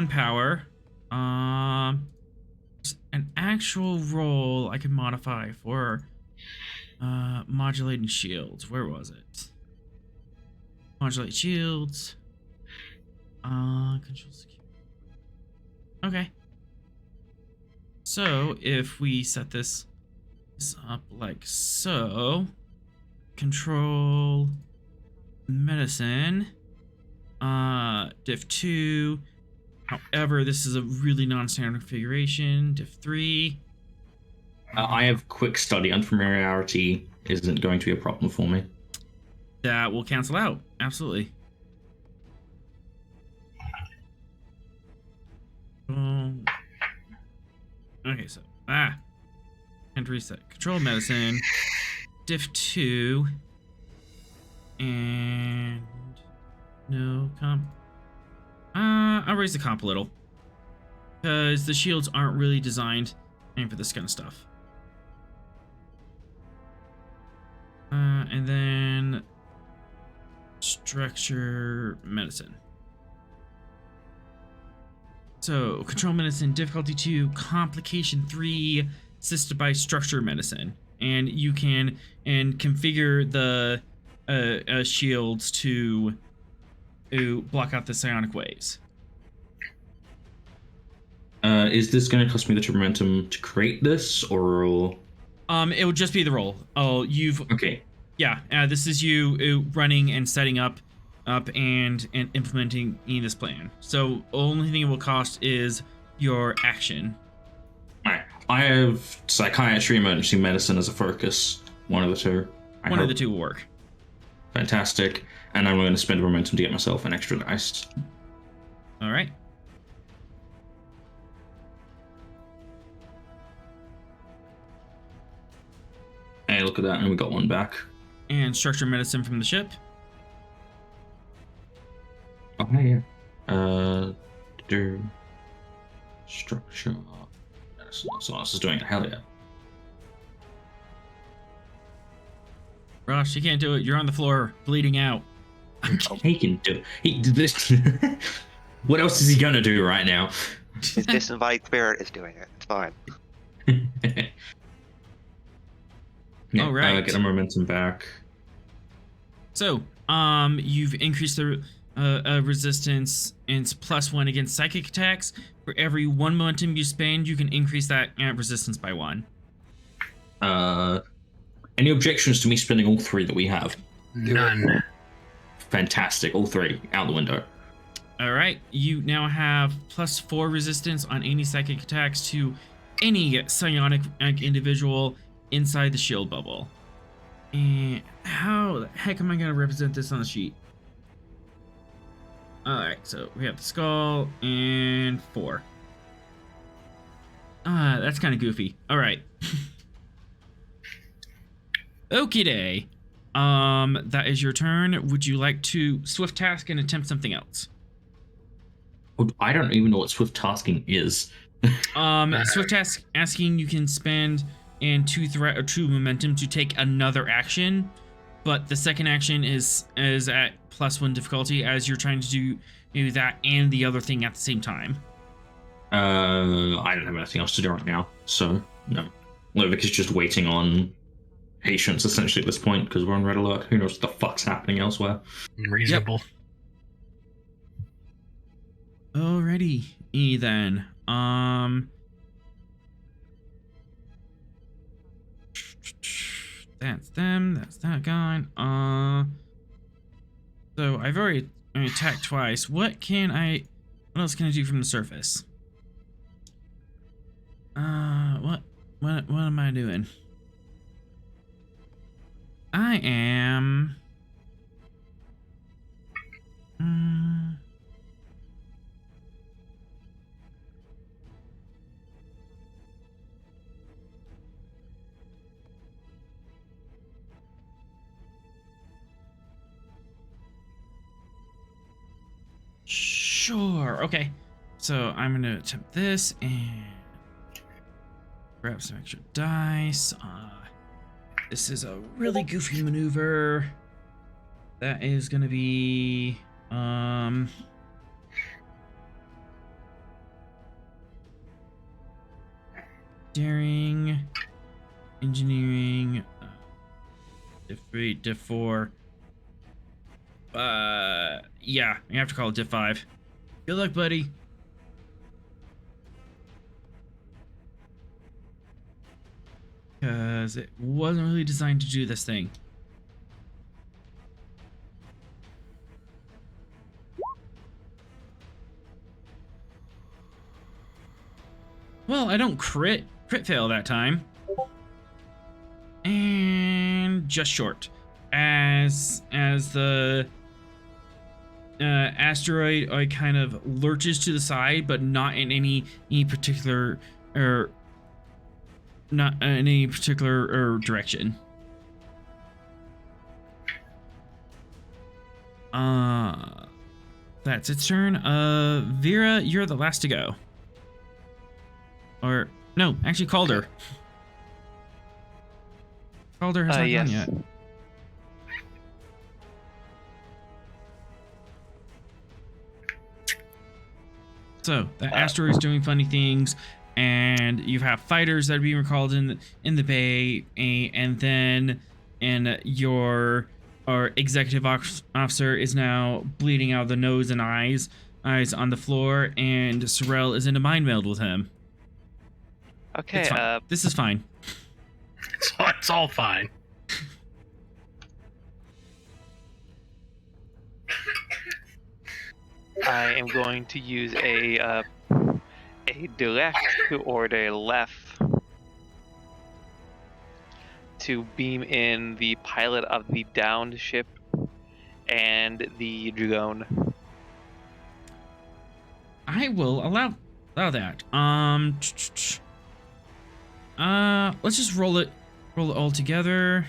power. An actual roll I can modify for modulating shields. Where was it? Modulate shields. Control security. Okay. So if we set this up like so, control medicine, diff 2. However, this is a really non-standard configuration. Diff 3. I have quick study. Unfamiliarity isn't going to be a problem for me. That will cancel out. Absolutely. Okay, so and reset. Control medicine. Diff 2. And no comp. I'll raise the comp a little. Because the shields aren't really designed for this kind of stuff. And then structure medicine. So control medicine, difficulty 2, complication 3, assisted by structure medicine. And you can configure the shields to block out the psionic waves. Is this going to cost me the momentum to create this, or? It would just be the roll. Oh, Okay. Yeah, this is you running and setting up and implementing this plan. So only thing it will cost is your action. Alright. I have psychiatry, emergency medicine as a focus. One of the two. One of the two will work. Fantastic. And I'm going to spend momentum to get myself an extra dice. All right. Hey, look at that, and we got one back. And structure medicine from the ship. Oh, hey, yeah. Do structure medicine. Someone else is doing it. Hell yeah. Rosh, you can't do it. You're on the floor, bleeding out. He can do it. He did this. What else is he gonna do right now? His disembodied spirit is doing it. It's fine. Yeah, all right. Get a momentum back. So, you've increased the resistance, and it's +1 against psychic attacks. For every 1 momentum you spend, you can increase that resistance by 1. Any objections to me spending all 3 that we have? None. Fantastic. All 3 out the window. All right. You now have +4 resistance on any psychic attacks to any psionic individual inside the shield bubble. And how the heck am I going to represent this on the sheet? All right. So we have the skull and 4. That's kind of goofy. All right. Okie day. That is your turn. Would you like to swift task and attempt something else? I don't even know what swift tasking is. Swift task asking you can spend and 2 threat or 2 momentum to take another action, but the second action is at +1 difficulty as you're trying to do maybe that and the other thing at the same time. I don't have anything else to do right now, so no. Lovic is just waiting on patience essentially at this point because we're on red alert. Who knows what the fuck's happening elsewhere? Reasonable. Yep. Alrighty, then. That's them. That's that guy. So I've already attacked twice. What else can I do from the surface? What am I doing? I am. Sure. Okay. So I'm gonna attempt this and grab some extra dice. This is a really goofy maneuver. That is gonna be daring, engineering, diff 3, diff 4. Yeah, you have to call it diff 5. Good luck, buddy. Because it wasn't really designed to do this thing. Well, I don't crit fail that time. And just short. As the asteroid kind of lurches to the side, but not in any particular direction. That's its turn. Vera, you're the last to go. Or no, actually Calder. Calder has not yes. gone yet. So the asteroid's doing funny things, and you have fighters that are being recalled in the bay, and then your executive officer is now bleeding out of the nose and eyes on the floor, and Sorrel is in a mind meld with him. Okay. It's fine. This is fine. It's all fine. I am going to use a direct or a left to beam in the pilot of the downed ship and the drone. I will allow that. Let's just roll it all together.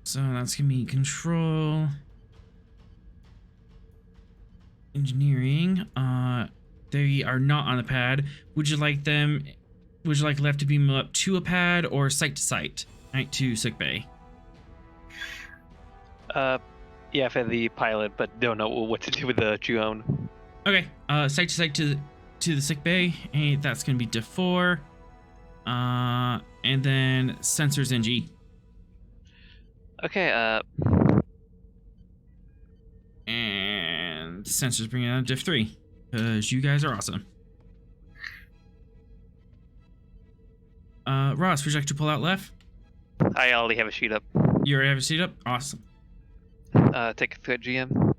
So that's gonna be control, engineering. They are not on the pad. Would you like left to beam up to a pad or site to site? Right, to sick bay. Yeah, for the pilot, but don't know what to do with the drone. Okay, site to site to the sick bay. Hey, that's gonna be diff 4. And then sensors NG. Okay, And sensors bringing out diff 3. Because you guys are awesome. Ross, would you like to pull out left? I already have a sheet up. You already have a seat up? Awesome. Take a threat GM.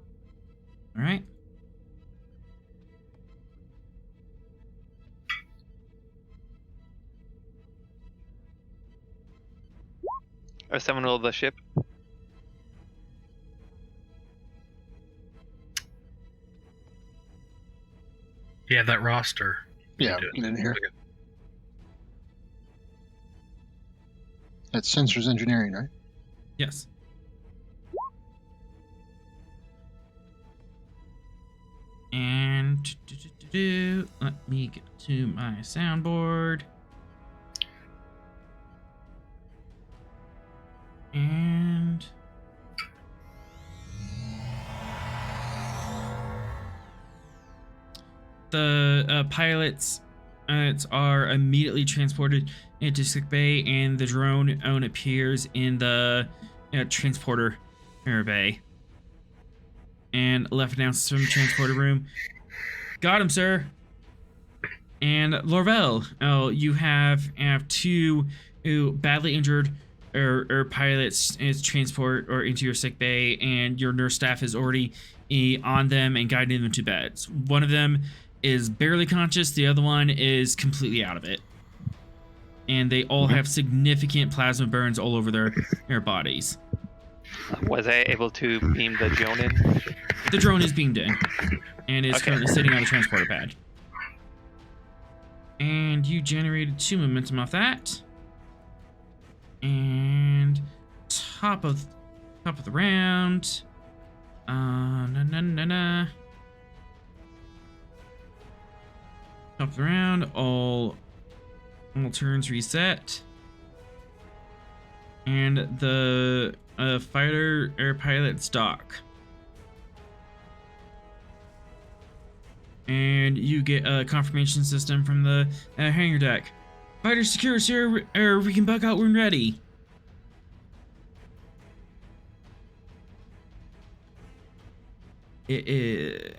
Alright. Or someone roll the ship. Yeah, that roster. Yeah, Do it. get in here. Okay. That's sensors engineering, right? Yes. And let me get to my soundboard. And the pilots are immediately transported into sick bay, and the drone appears in the transporter bay. And left announces from the transporter room, "Got him, sir." And Lorvel, you have two badly injured pilots is transport or into your sick bay, and your nurse staff is already on them and guiding them to beds. One of them is barely conscious, the other one is completely out of it. and they all have significant plasma burns all over their bodies. Was I able to beam the drone in? The drone is beamed in, and is Okay. currently sitting on the transporter pad. And you generated 2 momentum off that. And top of the round. Top of the round, all turns reset. And the fighter air pilot's dock. And you get a confirmation system from the hangar deck. Fighter secure, sir, or we can bug out when ready. You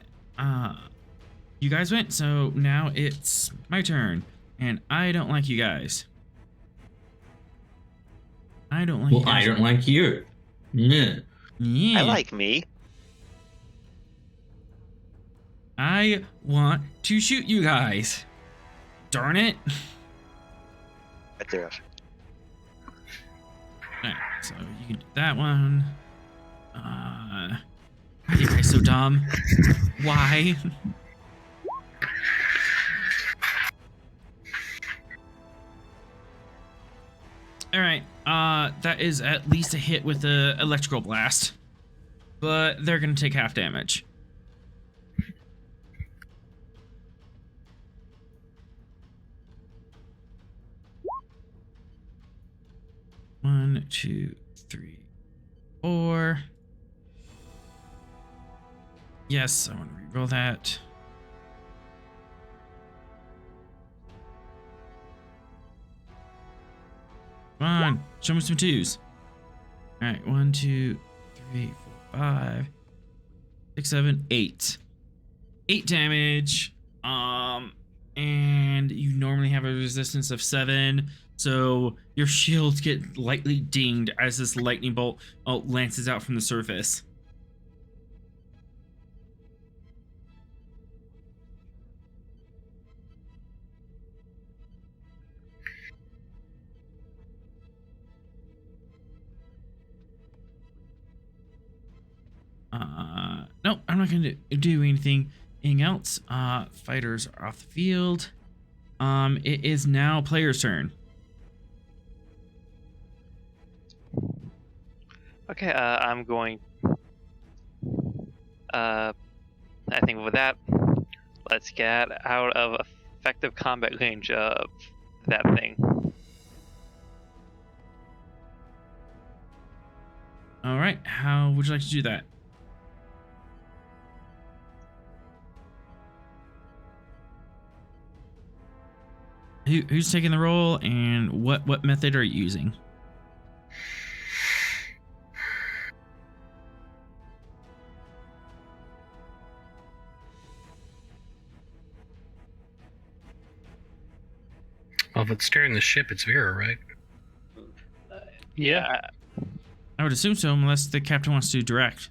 guys went, so now it's my turn. And I don't like you guys. I don't like you Well, I guys. don't like you. Yeah. Yeah. I like me. I want to shoot you guys. Darn it. Right there. Alright, so you can do that one. Why are you guys so dumb? Why? Alright, that is at least a hit with the electrical blast. But they're gonna take half damage. One, two, three, four. Yes, I want to reroll that. Come on, show me some 2s. All right, 1, 2, 3, 4, 5, 6, 7, 8. 8 damage. And you normally have a resistance of 7, so your shields get lightly dinged as this lightning bolt lances out from the surface. No, I'm not gonna do anything else. Fighters are off the field. It is now player's turn. Okay, I'm going. I think with that, let's get out of effective combat range of that thing. All right, how would you like to do that? Who's taking the roll, and what method are you using? Well, if it's steering the ship, it's Vera, right? Yeah. I would assume so, unless the captain wants to direct.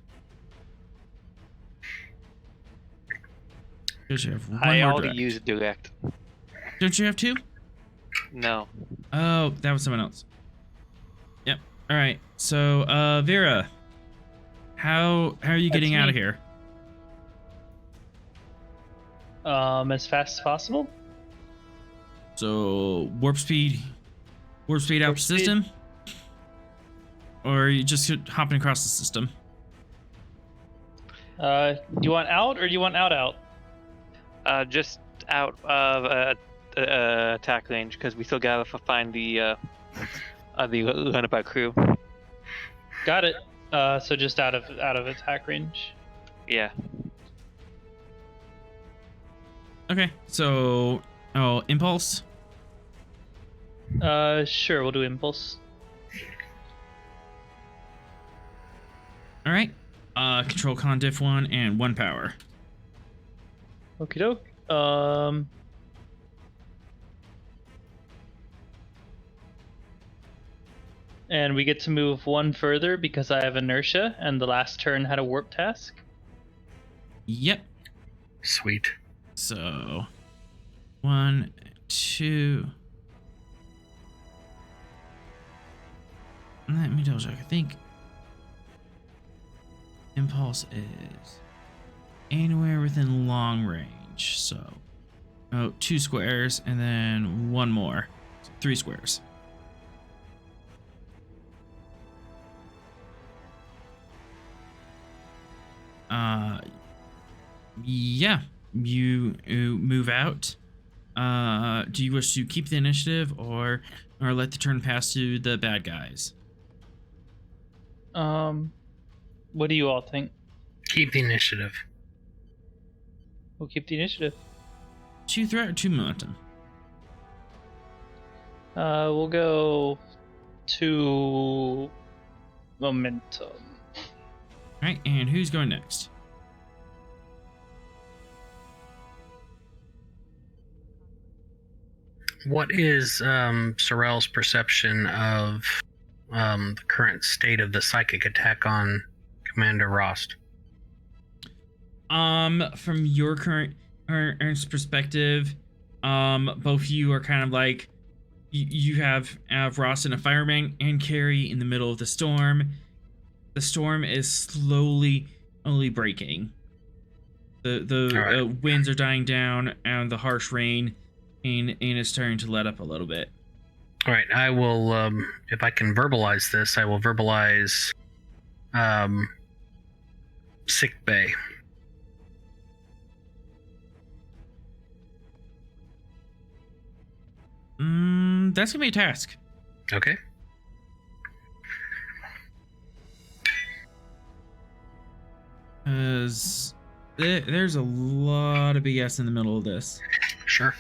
Because you have one I more already direct. used direct. Don't you have 2? No. Oh, that was someone else. Yep. All right. So, Vera, how are you getting out of me. here? As fast as possible. So, warp speed out Warp the speed. system, or are you just hopping across the system? Do you want out or do you want out? Just out of attack range because we still gotta find the runabout crew. Got it. So just out of attack range. Yeah. Okay. So, impulse. Sure, we'll do impulse. All right. Control con diff 1 and 1 power. Okie doke. And we get to move 1 further because I have inertia, and the last turn had a warp task. Yep. Sweet. So, 1, 2, Let me double check. I think impulse is anywhere within long range. So, 2 squares and then 1 more. So 3 squares. Yeah, you move out. Do you wish to keep the initiative or let the turn pass to the bad guys? What do you all think? Keep the initiative. We'll keep the initiative. 2 threat or 2 momentum? We'll go 2 momentum. Alright, and who's going next? What is Sorrel's perception of the current state of the psychic attack on Commander Rost? From your current perspective, both of you are kind of like you have Ross and a fireman and Carrie in the middle of the storm. The storm is slowly only breaking. The winds are dying down and the harsh rain and is starting to let up a little bit. All right, I will, if I can verbalize this, I will verbalize sick bay. That's gonna be a task. Okay. Because there's a lot of BS in the middle of this. Sure.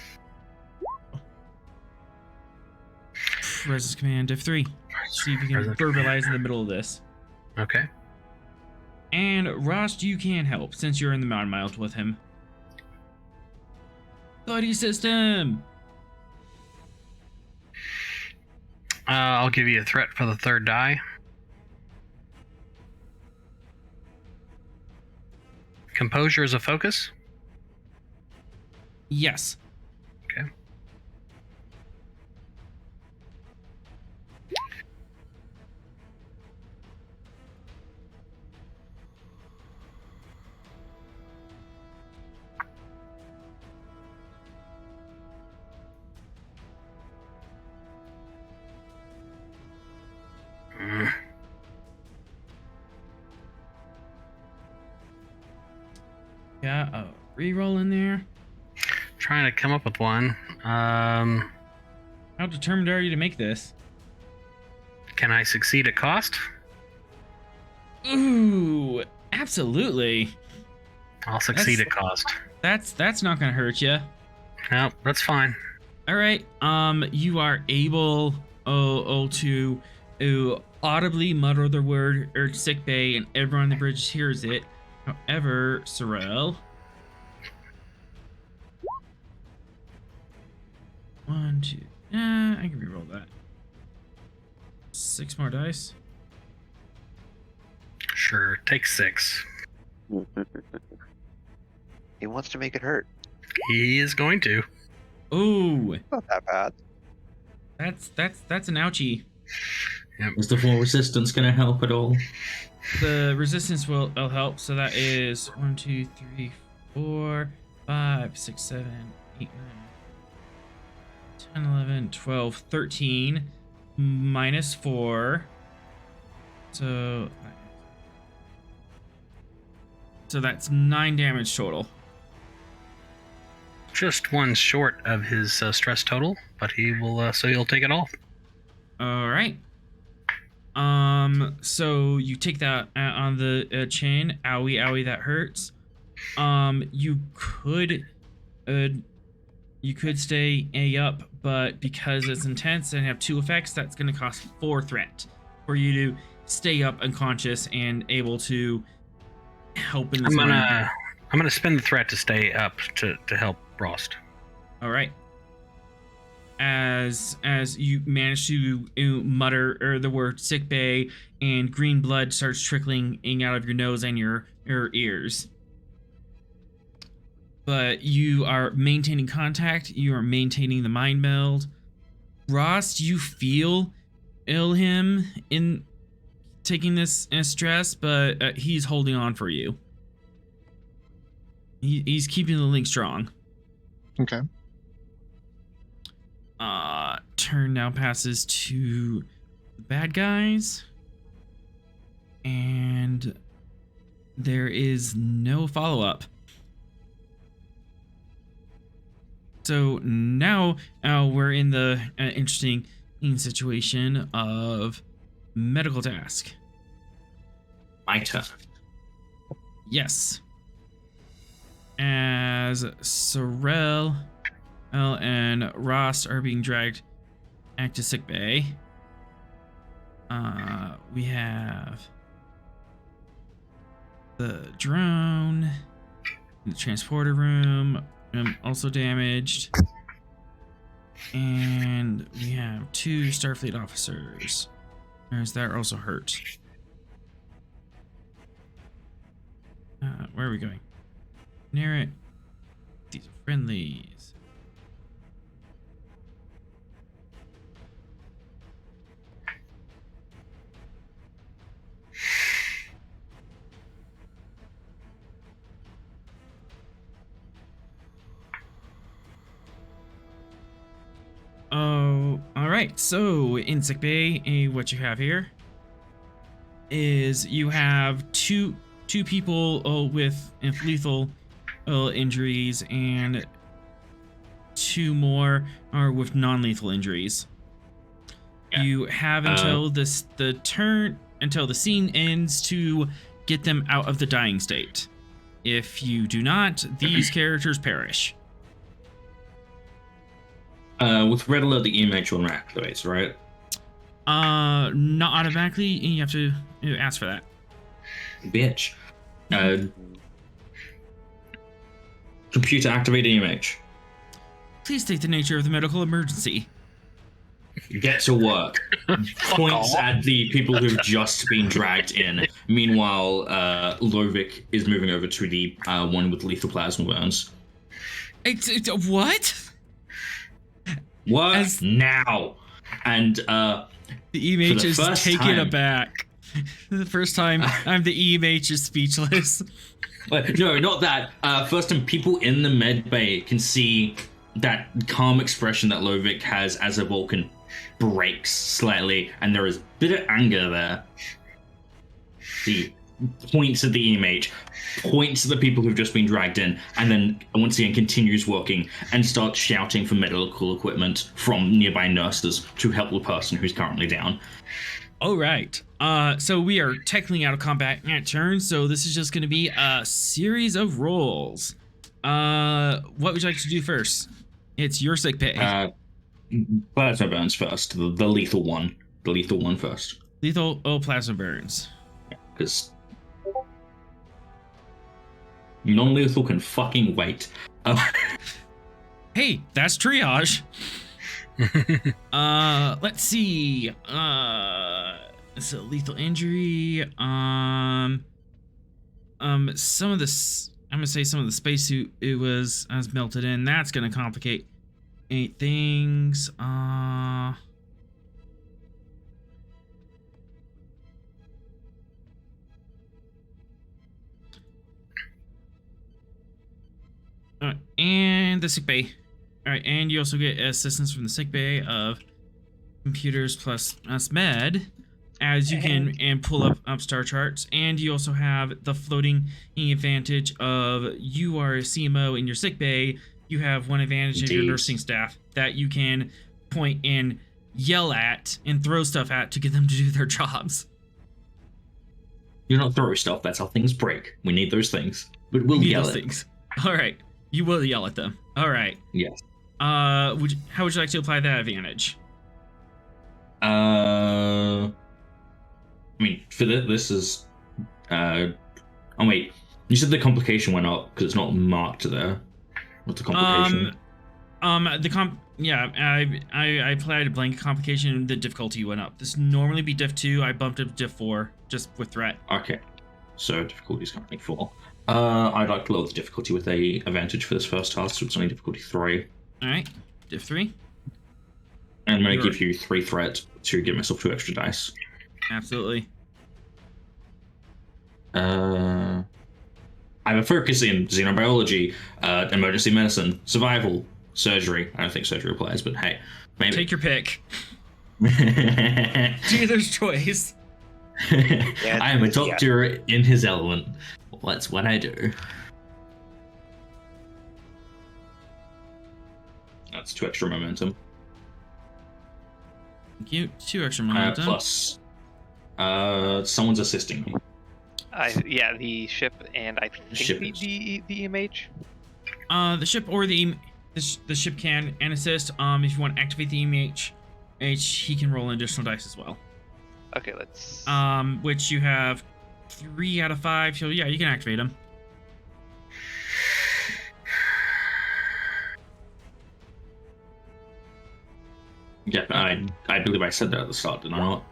Resist command F3. See if you can Resist verbalize in the middle of this. Okay. And Rost, you can help since you're in the mountain miles with him. Buddy system. I'll give you a threat for the 3rd die. Composure is a focus? Yes. Okay. Got a reroll in there. Trying to come up with one. How determined are you to make this? Can I succeed at cost? Ooh, absolutely. I'll succeed at cost. That's not gonna hurt you. No, that's fine. All right. You are able to audibly mutter the word or sick bay, and everyone on the bridge hears it. However, Sorrel. 1, 2. I can reroll that. 6 more dice. Sure, take 6. He wants to make it hurt. He is going to. Ooh, Not that bad. that's an ouchie. Is the 4 resistance going to help at all? The resistance will help. So that is 1, 2, 3, 4, 5, 6, 7, 8, 9, 10, 11, 12, 13 minus 4. So that's 9 damage total. Just 1 short of his stress total, but he will. So he'll take it all. All right. So you take that on the chin. Owie, owie, that hurts. You could stay A up, but because it's intense and have 2 effects, that's going to cost 4 threat for you to stay up unconscious and able to help in this. I'm gonna spend the threat to stay up to help Rost. All right. As you manage to mutter the word sick bay, and green blood starts trickling out of your nose and your ears. But you are maintaining contact. You are maintaining the mind meld. Rost, you feel ill him in taking this stress, but he's holding on for you. He's keeping the link strong. Okay. Turn now passes to the bad guys. And there is no follow-up. So now we're in the interesting situation of medical task. My turn. Yes. As Sorrel and Ross are being dragged back to sickbay, we have the drone, the transporter room, also damaged, and we have 2 Starfleet officers. That are also hurt. Where are we going? Near it. These are friendlies. Oh, all right. So in sickbay, what you have here is you have two people with lethal injuries, and 2 more are with non-lethal injuries. Yeah. You have until until the scene ends to get them out of the dying state. If you do not, these characters perish. With red alert, the EMH will activates, right? Not automatically. You have to ask for that. Bitch. Computer activate EMH. Please state the nature of the medical emergency. Get to work. Points at the people who've just been dragged in. Meanwhile, Lovic is moving over to the one with lethal plasma burns. It's what? What? Now. And the EMH is taken aback. The first time the EMH is speechless. No, not that. First time people in the med bay can see that calm expression that Lovic has as a Vulcan breaks slightly, and there is a bit of anger there. He points at the EMH, points at the people who've just been dragged in, and then once again continues working and starts shouting for medical equipment from nearby nurses to help the person who's currently down. All right. So we are technically out of combat at turn, so this is just going to be a series of rolls. What would you like to do first? It's your sick pay. Plasma burns first. The lethal one. The lethal one first. Lethal plasma burns. Because non-lethal can wait. Hey, that's triage. Let's see. It's a lethal injury. Some of this, I'm gonna say some of the spacesuit was melted in. That's gonna complicate 8 things. And the sick bay. All right, and you also get assistance from the sick bay of computers plus med, as you can and pull up star charts, and you also have the floating advantage of you are a CMO in your sick bay. You have one advantage of your nursing staff that you can point and yell at and throw stuff at to get them to do their jobs. You're not throwing stuff. That's how things break. We need those things, but we'll yell at things. All right, you will yell at them. All right. Yes. How would you like to apply that advantage? I mean, for this is. Oh wait, you said the complication went up because it's not marked there. What's the complication? I applied a blanket complication. The difficulty went up. This normally be diff 2. I bumped it to diff 4 just with threat. Okay, so difficulty is currently 4. I'd like to lower the difficulty with a advantage for this first task, so it's only difficulty 3. All right, diff 3. And I'm going to You're- give you 3 threat to give myself 2 extra dice. Absolutely. I have a focus in xenobiology, emergency medicine, survival, surgery. I don't think surgery applies, but hey, maybe. Take your pick. Dealer's choice. I am a doctor in his element. That's what I do. That's 2 extra momentum. Thank you. 2 extra momentum. Plus, someone's assisting me. The ship and I think ship the EMH. The ship or the ship can assist. If you want to activate the EMH, he can roll an additional dice as well. Okay, let's. Which you have 3 out of 5. So yeah, you can activate them. Yeah, I believe I said that at the start, did I not?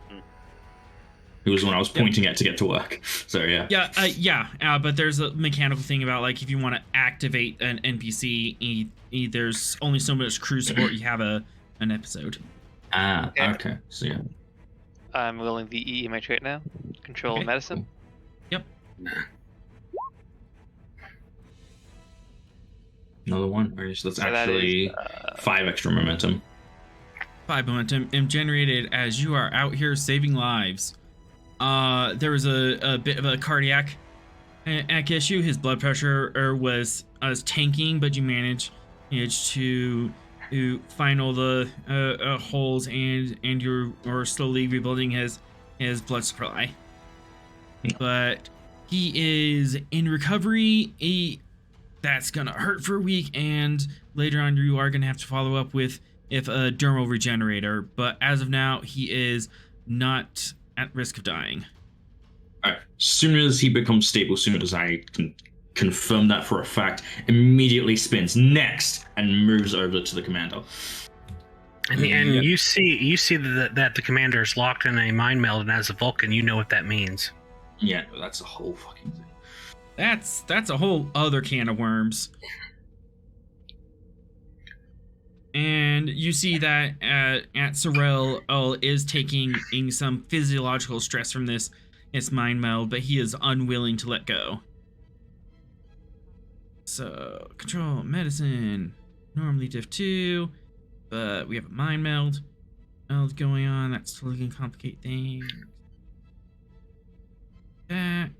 It was when I was pointing at to get to work. So yeah. Yeah, but there's a mechanical thing about like if you want to activate an NPC, there's only so much crew support you have an episode. Okay. So yeah. I'm rolling the EMH right now. Control Okay. medicine. Yep. Another one. Okay, so that's So that actually is, 5 extra momentum. 5 momentum and generated as you are out here saving lives. There was a bit of a cardiac issue. His blood pressure was tanking, but you managed to find all the holes and you're slowly rebuilding his blood supply. But he is in recovery. That's gonna hurt for a week, and later on you are gonna have to follow up with a dermal regenerator. But as of now, he is not at risk of dying. Alright. Soon as he becomes stable, soon as I can confirm that for a fact, immediately spins next and moves over to the commander. And you see that the commander is locked in a mind meld, and as a Vulcan, you know what that means. Yeah, that's a whole fucking thing. That's a whole other can of worms. And you see that at Sorrel is taking in some physiological stress from this mind meld, but he is unwilling to let go. So control medicine, normally diff 2, but we have a mind meld going on. That's totally gonna complicate things. Back.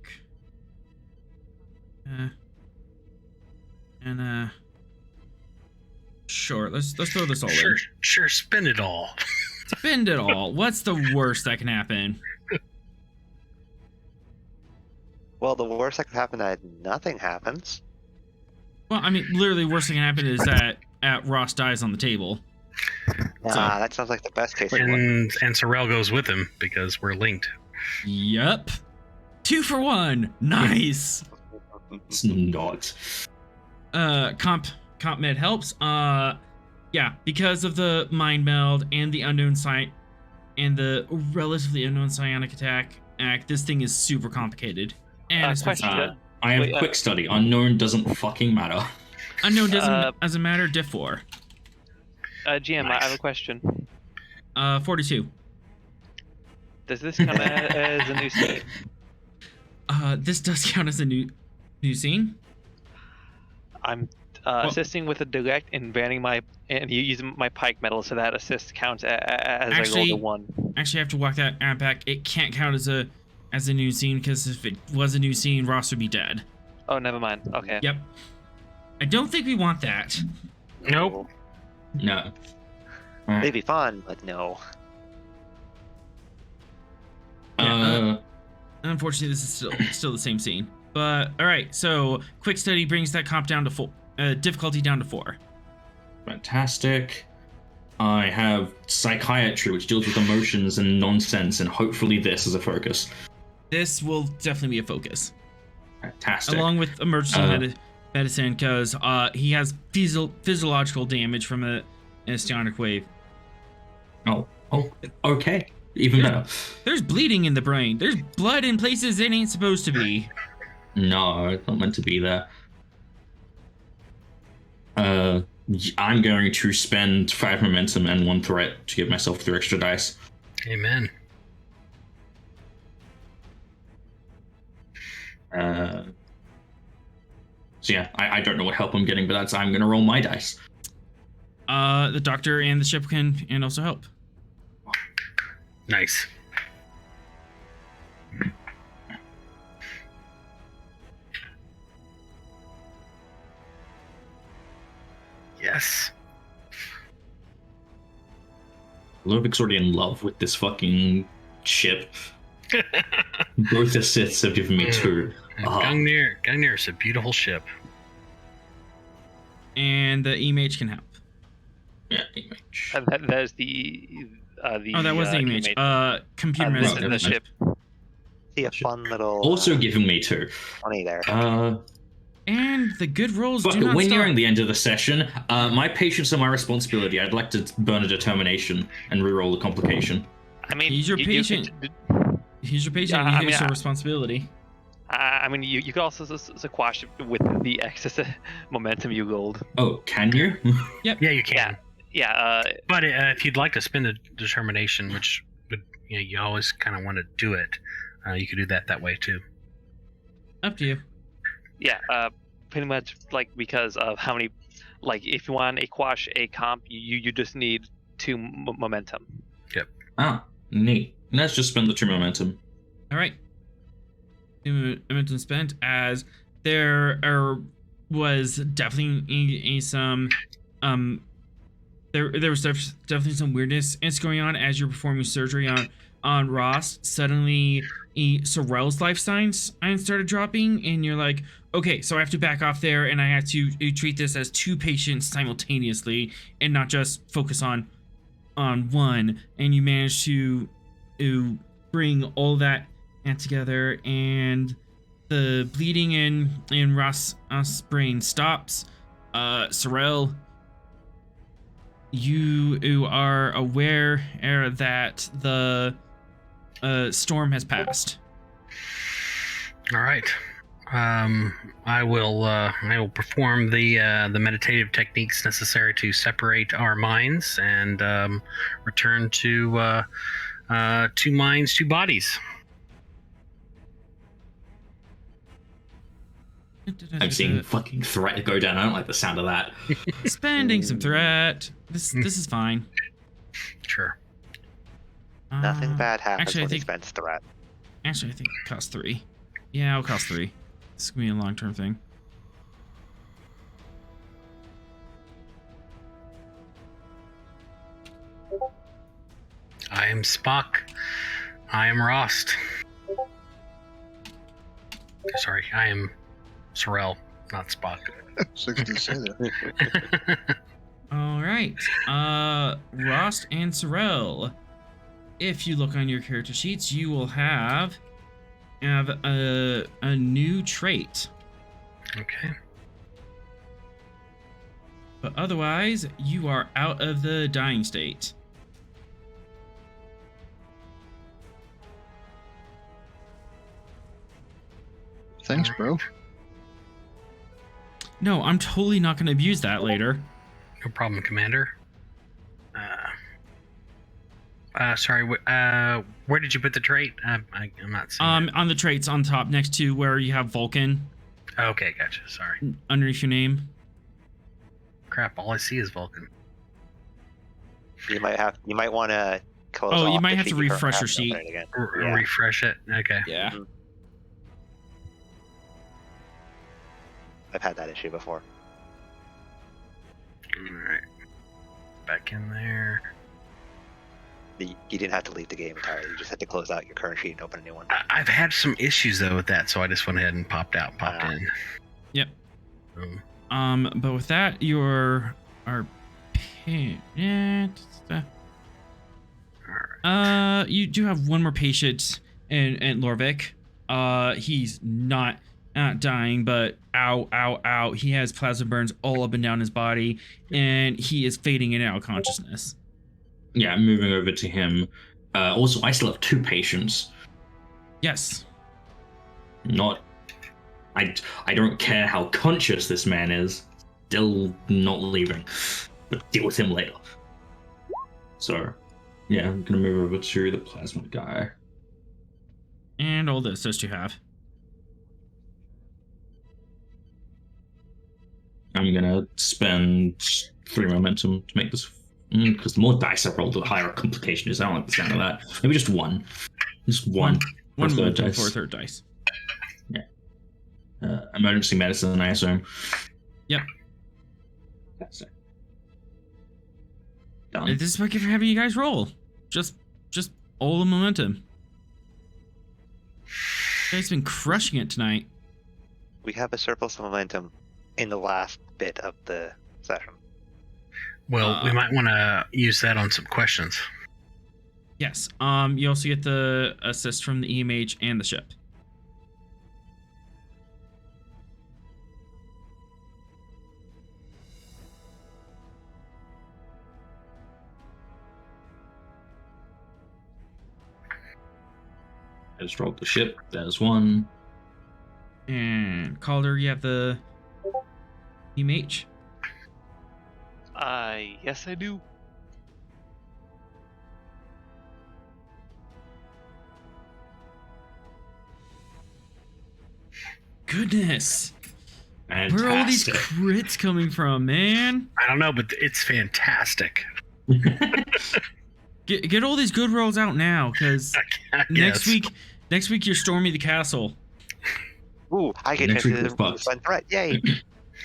Sure, let's throw this all in. Sure, spin it all. Spend it all. What's the worst that can happen? Well, the worst that could happen is that nothing happens. Well, I mean, literally, worst that can happen is that Ross dies on the table. Nah, that sounds like the best case. And Sorrel goes with him because we're linked. Yep. 2 for 1. Nice. It's not. Comp med helps. Yeah, because of the mind meld and the unknown and the relatively unknown psionic attack, this thing is super complicated. And it's Question. I have Wait, quick study. Unknown doesn't fucking matter. unknown doesn't matter. Diff 4. GM, Nice. I have a question. 42. Does this count as a new scene? This does count as a new scene. I'm assisting with a direct and using my pike metal, so that assist counts as I roll the 1. Actually, I have to walk that back. It can't count as a new scene because if it was a new scene, Ross would be dead. Oh, never mind. Okay. Yep. I don't think we want that. Nope. No. They'd be fun, but no. Unfortunately, this is still the same scene. But all right, so quick study brings that comp down to 4, difficulty down to 4. Fantastic. I have psychiatry, which deals with emotions and nonsense, and hopefully this is a focus. This will definitely be a focus, Fantastic. along with emergency medicine, because he has physiological damage from a psionic wave. Oh, okay. Even better. There's bleeding in the brain. There's blood in places it ain't supposed to be. No, it's not meant to be there. I'm going to spend 5 momentum and 1 threat to give myself 3 extra dice. Amen. So yeah, I don't know what help I'm getting, but I'm gonna roll my dice. The doctor and the ship can and also help. Nice. Yes. Ludwig's already in love with this fucking ship. Both the Siths have given me 2. Gungnir is a beautiful ship. And the E-Mage can help. Yeah, image. That is the That was the E-Mage. Computer this medicine. is the ship. See a fun little Also giving me 2. 20 there. And the good rolls But do not when stop. nearing the end of the session, my patience are my responsibility. I'd like to burn a determination and reroll the complication. I mean, He's your patient. He's your patient. Yeah, He's your responsibility. I mean, you could also squash it with the excess momentum you gold. Oh, can you? Yeah, you can. Yeah. But if you'd like to spend the determination, which would, you always kind of want to do it, you could do that way too. Up to you. Yeah. Pretty much like because of how many, like if you want a quash a comp, you just need 2 momentum. Ah, neat. Let's just spend the 2 momentum. All right. Momentum spent, as there was definitely some there was definitely some weirdness going on as you're performing surgery on Ross. Suddenly Sorrel's life signs started dropping, and you're like, okay, so I have to back off there, and I have to treat this as 2 patients simultaneously and not just focus on one. And you manage to bring all that together, and the bleeding in Ross' brain stops. Sorrel, you are aware that the storm has passed. All right. I will perform the meditative techniques necessary to separate our minds and return to 2 minds, 2 bodies. I'm seeing fucking threat go down. I don't like the sound of that. Spending some threat. This is fine. Sure. Nothing bad happens actually, I when he think- spends threat. Actually, I think it costs 3. Yeah, it'll cost 3. This is gonna be a long-term thing. I am Spock. I am Rost. Sorry, I am Sorrel, not Spock. 60 say that. All right. Rost and Sorrel. If you look on your character sheets, you will have a new trait. Okay. But otherwise, you are out of the dying state. Thanks, bro. No, I'm totally not going to abuse that later. No problem, Commander. Sorry. Where did you put the trait? I'm not seeing. On the traits on top, next to where you have Vulcan, Okay, gotcha. Sorry. underneath your name. Crap. All I see is Vulcan. You might want to close. Oh, you off might the have to sheet you refresh your currently sheet. have and open it again. Yeah. Refresh it. Okay. Yeah. I've had that issue before. All right. Back in there. You didn't have to leave the game entirely. You just had to close out your current sheet and open a new one. I've had some issues though with that, so I just went ahead and popped out and popped in. Yep. Um, But with that, your you do have one more patient in Lorvik. He's not dying, but ow. He has plasma burns all up and down his body, and he is fading in and out of consciousness. Yeah, moving over to him. Also, I still have 2 patients. Yes. I don't care how conscious this man is. still not leaving. But deal with him later. So, yeah, I'm gonna move over to the plasma guy. And all the assist you have. I'm gonna spend 3 momentum to make this, because the more dice I roll, the higher complication is. I don't like the sound of that. Maybe just one. Just one. One for third momentum dice. for a third dice. Emergency medicine, I assume. Yep. That's it. Done. This is what for having you guys roll. Just all the momentum. You guys been crushing it tonight. We have a surplus of momentum in the last bit of the session. Well, we might want to use that on some questions. Yes. You also get the assist from the EMH and the ship. I just rolled the ship. There's one. And Calder, you have the EMH. Yes, I do. Goodness. Fantastic. Where are all these crits coming from, man? I don't know, but it's fantastic. Get all these good rolls out now, because I next guess. week you're storming the castle. Ooh, I get Next to week do we're fucked. fun threat. Yay!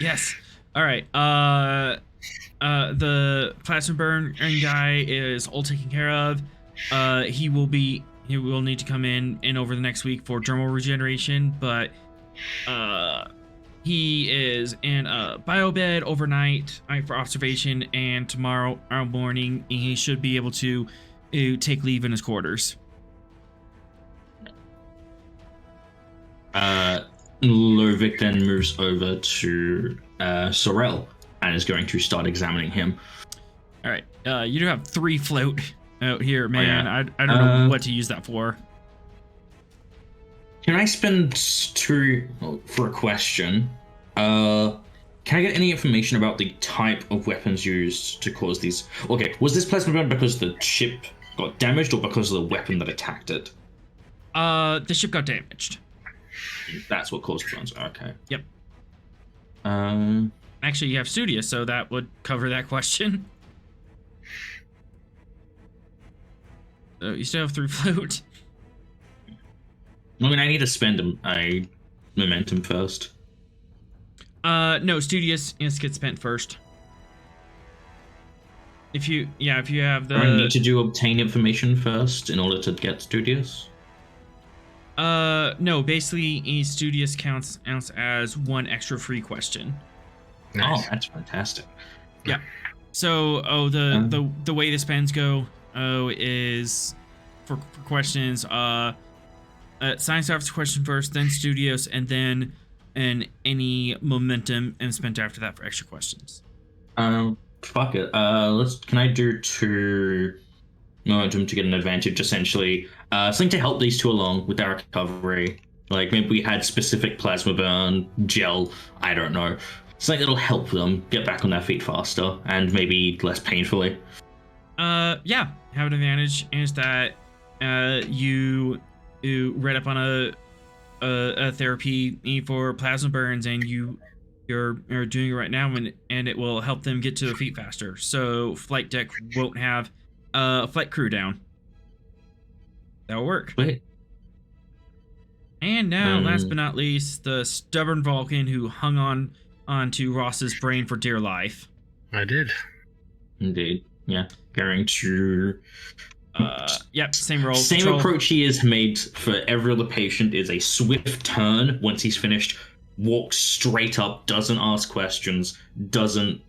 Yes. All right. The plasma burn guy is all taken care of. He will need to come in over the next week for dermal regeneration, but he is in a biobed overnight for observation, and tomorrow morning he should be able to take leave in his quarters. Lovic then moves over to Sorel and is going to start examining him. All right. You do have 3 float out here, man. yeah. I don't know what to use that for. Can I spend 2 for a question? Can I get any information about the type of weapons used to cause these? Okay, was this plasma burn because the ship got damaged or because of the weapon that attacked it? The ship got damaged. That's what caused the burns. Okay. Yep. Uh, Actually, you have Studious, so that would cover that question. So you still have 3 float. I mean, I need to spend a momentum first. No, Studious gets spent first. If you have Do I need the to obtain information first in order to get studious? no, basically Studious counts as 1 extra free question. Nice. Oh, that's fantastic. Yeah. So, the way the spends go is for questions. Science officer question first, then Studios, and then any momentum and spent after that for extra questions. Fuck it. Can I do 2 momentum to get an advantage? Essentially, something to help these 2 along with their recovery. Like maybe we had specific plasma burn gel. I don't know. Something that'll help them get back on their feet faster and maybe less painfully. Yeah, have an advantage is that you read up on a therapy for plasma burns, and you're doing it right now, and it will help them get to their feet faster. So flight deck won't have flight crew down. That'll work. Wait. And now, last but not least, the stubborn Vulcan who hung onto Ross's brain for dear life. I did. Indeed. Yeah. Going to... Yep, same roll. Same Control. approach he has made for every other patient is a swift turn once he's finished, walks straight up, doesn't ask questions, doesn't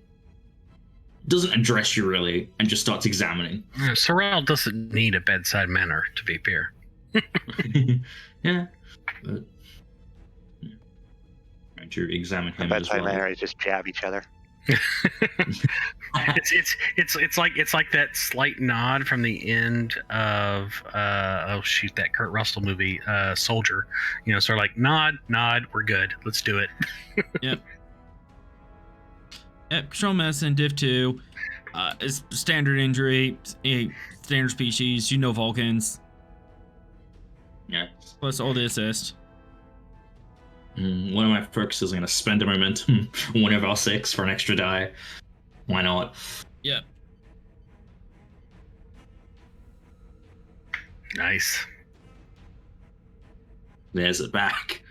address you really, and just starts examining. Sorrel doesn't need a bedside manner, to be fair. Yeah. But, yeah. Going to examine him That's as well. why manner is just jab each other. It's like that slight nod from the end of that Kurt Russell movie, Soldier. Sort of like nod, we're good, let's do it. Yep. Yep, control medicine, div 2. It's standard injury, a standard species. You know Vulcans. Yeah. Plus all the assist. One of my focuses is going to spend a momentum 1 of our 6 for an extra die. Why not? Yep. Nice. There's it back.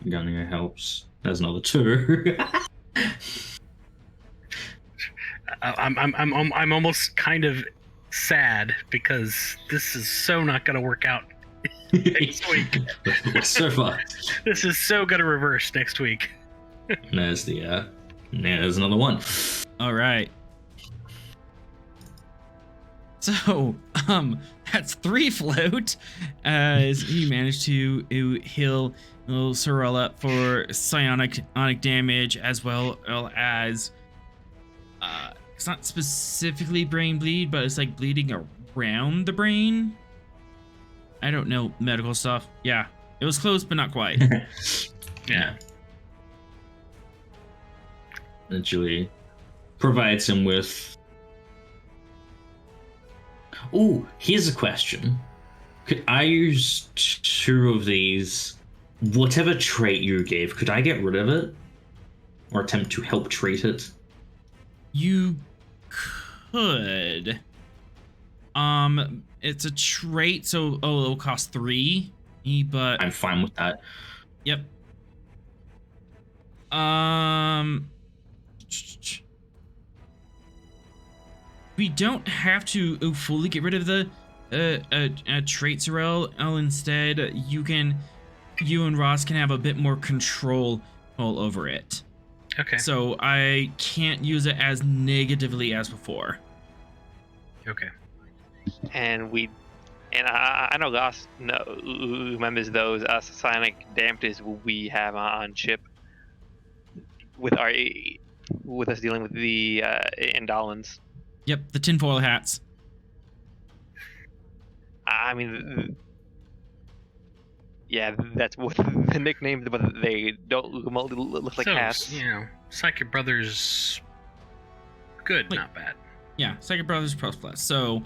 Gungnir helps. There's another 2. I'm almost kind of sad because this is so not going to work out next week. So far. This is so going to reverse next week. There's the there's another 1. All right. So, that's 3 float as he managed to heal little Sorrel up for psionic damage as well as it's not specifically brain bleed, but it's like bleeding around the brain. I don't know medical stuff. Yeah, it was close, but not quite. Yeah. Eventually provides him with... Oh, here's a question. Could I use 2 of these? Whatever trait you gave, could I get rid of it? Or attempt to help treat it? You could. It's a trait, so it'll cost 3. But I'm fine with that. Yep. We don't have to fully get rid of the trait, Sorrel. Instead, you and Ross can have a bit more control over it. Okay. So I can't use it as negatively as before. Okay. And I know Goss remembers those psionic damages we have on ship with us dealing with the Indolans. Yep, the tinfoil hats. I mean, yeah, that's what the nickname, but they don't look like hats. You know, Psychic Brothers, good, Wait. not bad. Yeah, Psychic Brothers plus. So,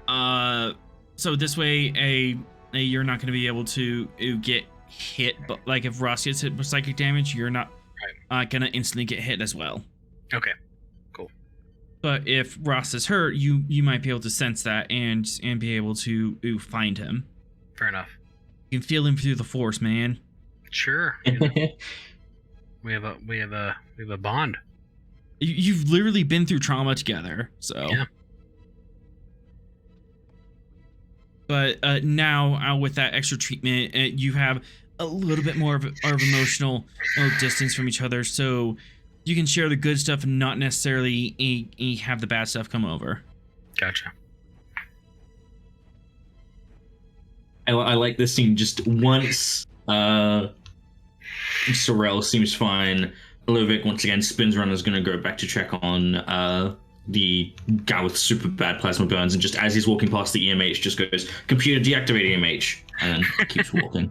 Yeah. So this way, you're not going to be able to get hit, but like if Ross gets hit with psychic damage, you're not going to instantly get hit as well. Okay. But if Ross is hurt, you might be able to sense that and be able to find him. Fair enough. You can feel him through the force, man. Sure. You know, we have a bond. You've literally been through trauma together, so. Yeah. But now, with that extra treatment, you have a little bit more of emotional distance from each other, so you can share the good stuff and not necessarily have the bad stuff come over. Gotcha. I like this scene. Just once Sorrel seems fine, Lovic once again spins around and is going to go back to check on the guy with super bad plasma burns, and just as he's walking past the EMH, just goes, "Computer, deactivate EMH," and then keeps walking.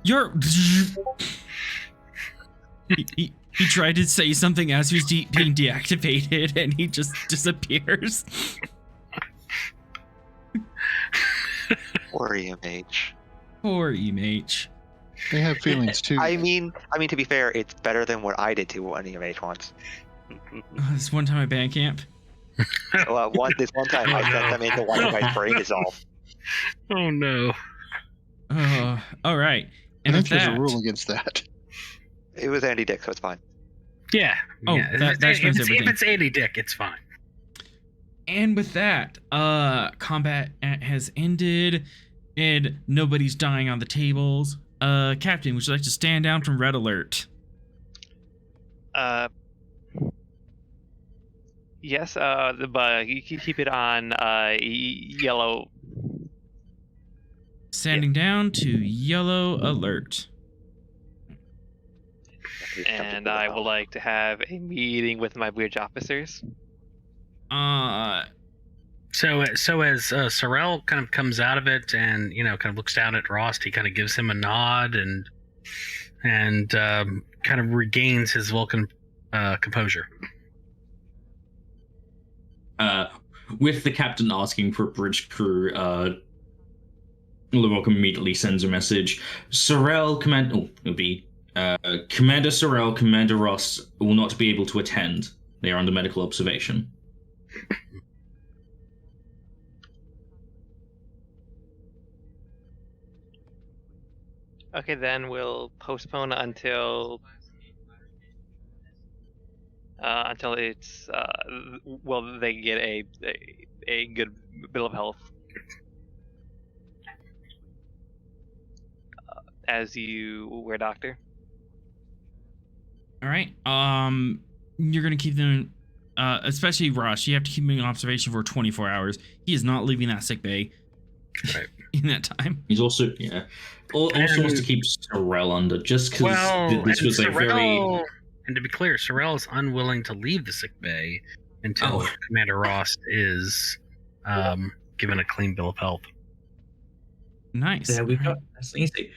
He tried to say something as he was being deactivated, and he just disappears. Poor EMH. Poor EMH. They have feelings too. I mean, to be fair, it's better than what I did to an EMH once. This one time at band camp. This one time I sent them into one of my brain dissolve. Oh no. All right. I And think with there's that, a rule against that. It was Andy Dick, so it's fine. Yeah. Oh, yeah. that if explains it's, everything. If it's Andy Dick, it's fine. And with that, combat has ended, and nobody's dying on the tables. Captain, would you like to stand down from red alert? Yes, but you can keep it on yellow. Standing down to yellow alert. And I would like to have a meeting with my bridge officers. So as Sorrel kind of comes out of it and kind of looks down at Rost, he kind of gives him a nod and kind of regains his Vulcan Composure. With the captain asking for a bridge crew, Levok immediately sends a message. Sorrel, it'll be Commander Sorrel, Commander Ross will not be able to attend. They are under medical observation. Okay, then we'll postpone until it's well, they get a good bill of health. As you were, Doctor. All right. You're gonna keep them, especially Ross. You have to keep him in observation for 24 hours. He is not leaving that sick bay. Right. In that time. He's also also wants to keep Sorrel under, just because this was a very. And to be clear, Sorrel is unwilling to leave the sick bay until Commander Ross is given a clean bill of health. Nice. There we go. That's easy.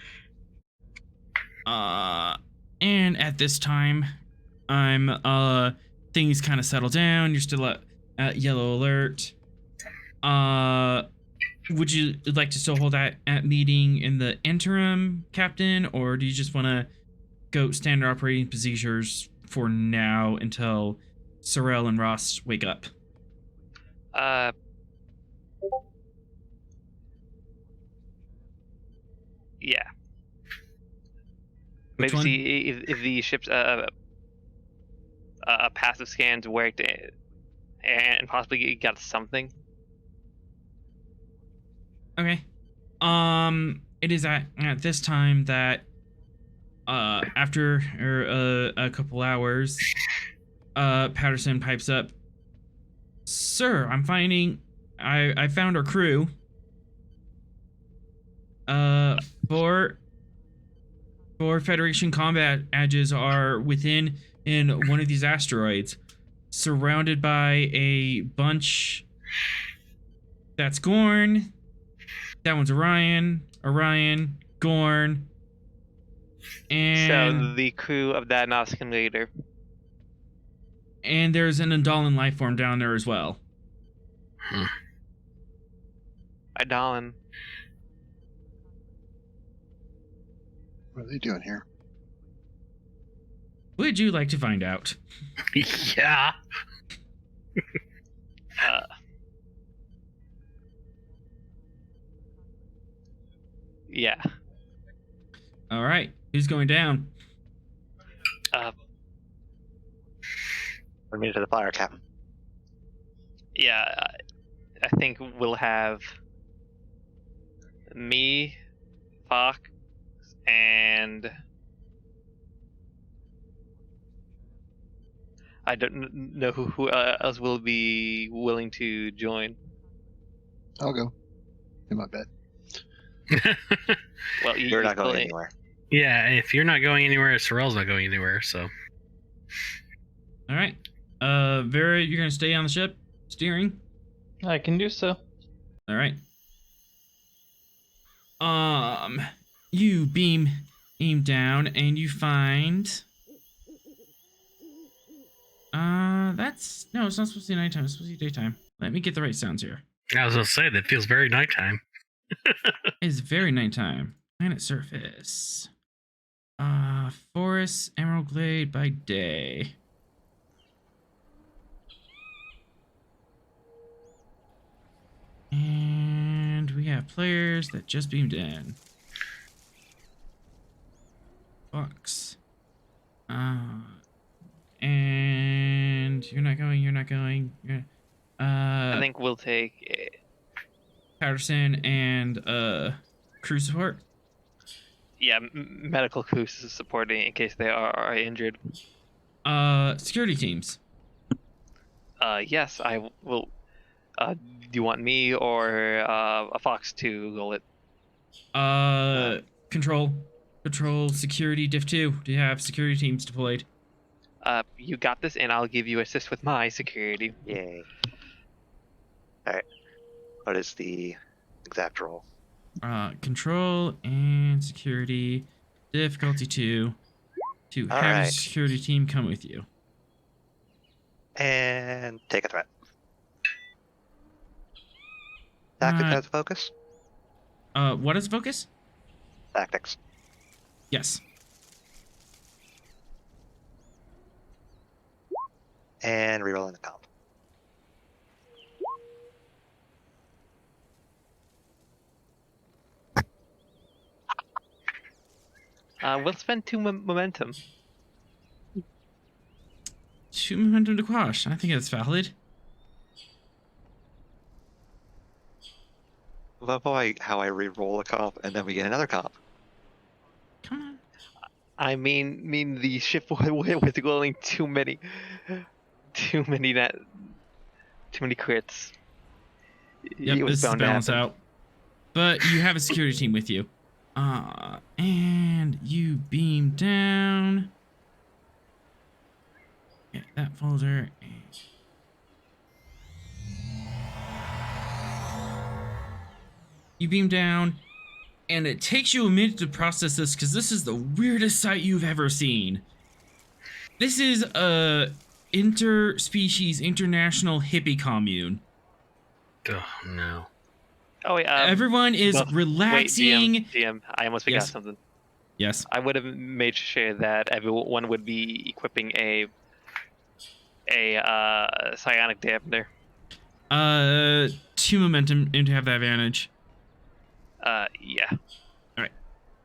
And at this time, things kind of settle down. You're still at yellow alert. Would you like to still hold that at meeting in the interim, Captain, or do you just want to go standard operating procedures for now until Sorrel and Ross wake up? Yeah. Which Maybe one? see if the ship's passive scans worked and possibly got something. Okay. It is at this time that after a couple hours, Patterson pipes up. Sir, I found our crew. Four Federation combat edges are within in one of these asteroids, surrounded by a bunch. That's Gorn. That one's Orion, Gorn, and So the crew of that Nausicaan leader. And there's an Andalan life form down there as well. Andalan. What are they doing here? Would you like to find out? Yeah. Yeah. All right, who's going down? Put me to the fire, Captain. Yeah, I think we'll have me, Fox, and I don't know who else will be willing to join. I'll go. In my bed. Well, You're not going anywhere. Yeah, if you're not going anywhere, Sorrel's not going anywhere, so. All right. Vera, you're going to stay on the ship, steering? I can do so. All right. You beam down and you find... it's not supposed to be nighttime, it's supposed to be daytime. Let me get the right sounds here. I was going to say, that feels very nighttime. It's very nighttime. Planet surface. Forest, Emerald Glade by day. And we have players that just beamed in. Fox. And you're not going. I think we'll take Patterson and crew support. Yeah, medical crew supporting in case they are injured. Security teams. Yes, I will. Do you want me or a Fox to go it? Control security diff 2. Do you have security teams deployed? You got this, and I'll give you assist with my security. Yay. Alright. What is the exact role? Control and security difficulty 2 to have a Alright. security team come with you. and take a threat. Tactics as a focus? What is focus? Tactics. Yes. And rerolling the comp. We'll spend 2 momentum. 2 momentum to quash. I think that's valid. Love how I re-roll a comp and then we get another comp. Come on. I mean the ship was going too many crits. Yep, It was this is bound to balance happen. out. But you have a security team with you. And you beam down. Get that folder. You beam down, and it takes you a minute to process this because this is the weirdest sight you've ever seen. This is a interspecies international hippie commune. Oh no. Oh wait, Everyone is well, relaxing. Wait, DM, I almost forgot Yes. something. Yes. I would have made sure that everyone would be equipping a psionic dampener. 2 momentum and to have that advantage. Yeah.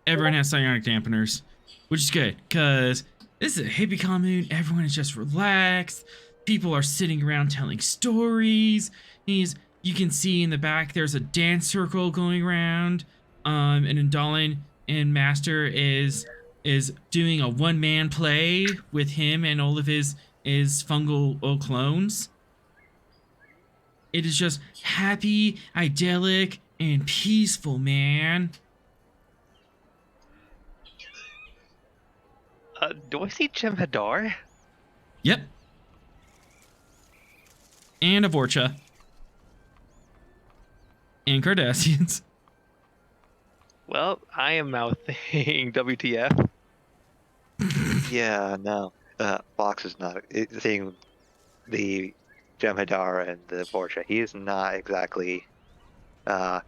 Everyone has psionic dampeners, which is good because this is a hippie commune. Everyone is just relaxed. People are sitting around telling stories. You can see in the back there's a dance circle going around. And Indalin and Master is doing a one-man play with him and all of his fungal clones. It is just happy, idyllic, and peaceful, man. Do I see Jem'Hadar? Yep. And Avorcha. And Cardassians. Well, I am mouthing WTF. Yeah, no. Fox is not seeing the Jem'Hadar and the Borgia. He is not exactly at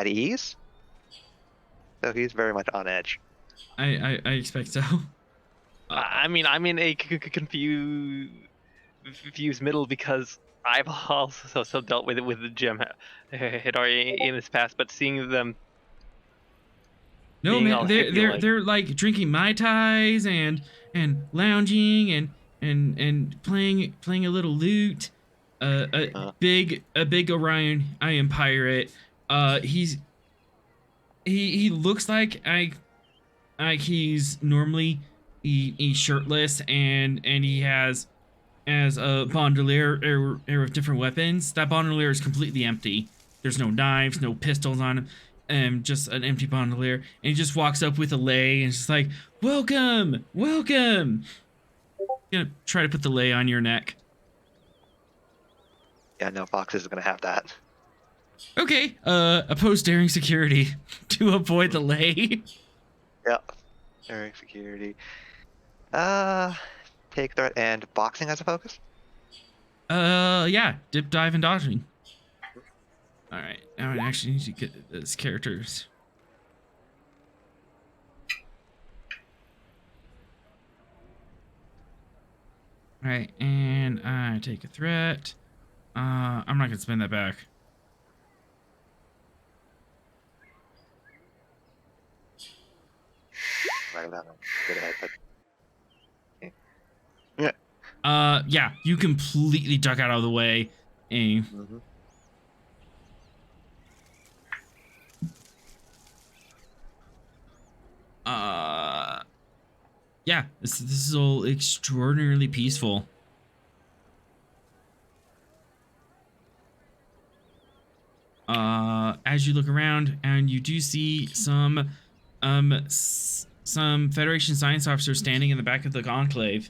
ease. So he's very much on edge. I expect so. I mean, I'm in a confused middle because I've also dealt with the Jem'Hadar in this past, but seeing them. No being all man, they're hippie-like. they're like drinking mai tais and lounging and playing a little lute. A big Orion pirate. He looks like he's normally he's shirtless and he has a bandolier of different weapons. That bandolier is completely empty. There's no knives, no pistols on him, just an empty bandolier. And he just walks up with a lei and is just like, "Welcome, welcome." Gonna try to put the lei on your neck. Yeah, no, Fox isn't going to have that. Okay. Oppose daring security to avoid the lei. Yep. Eric security. Take threat and boxing as a focus? Yeah. Dip, dive, and dodging. Alright, now I actually need to get those characters. Alright, and I take a threat. I'm not gonna spend that back. Right about it. Good ahead, but... Yeah, you completely duck out of the way. And Mm-hmm. yeah, this is all extraordinarily peaceful. As you look around, and you do see some Federation science officers standing in the back of the conclave.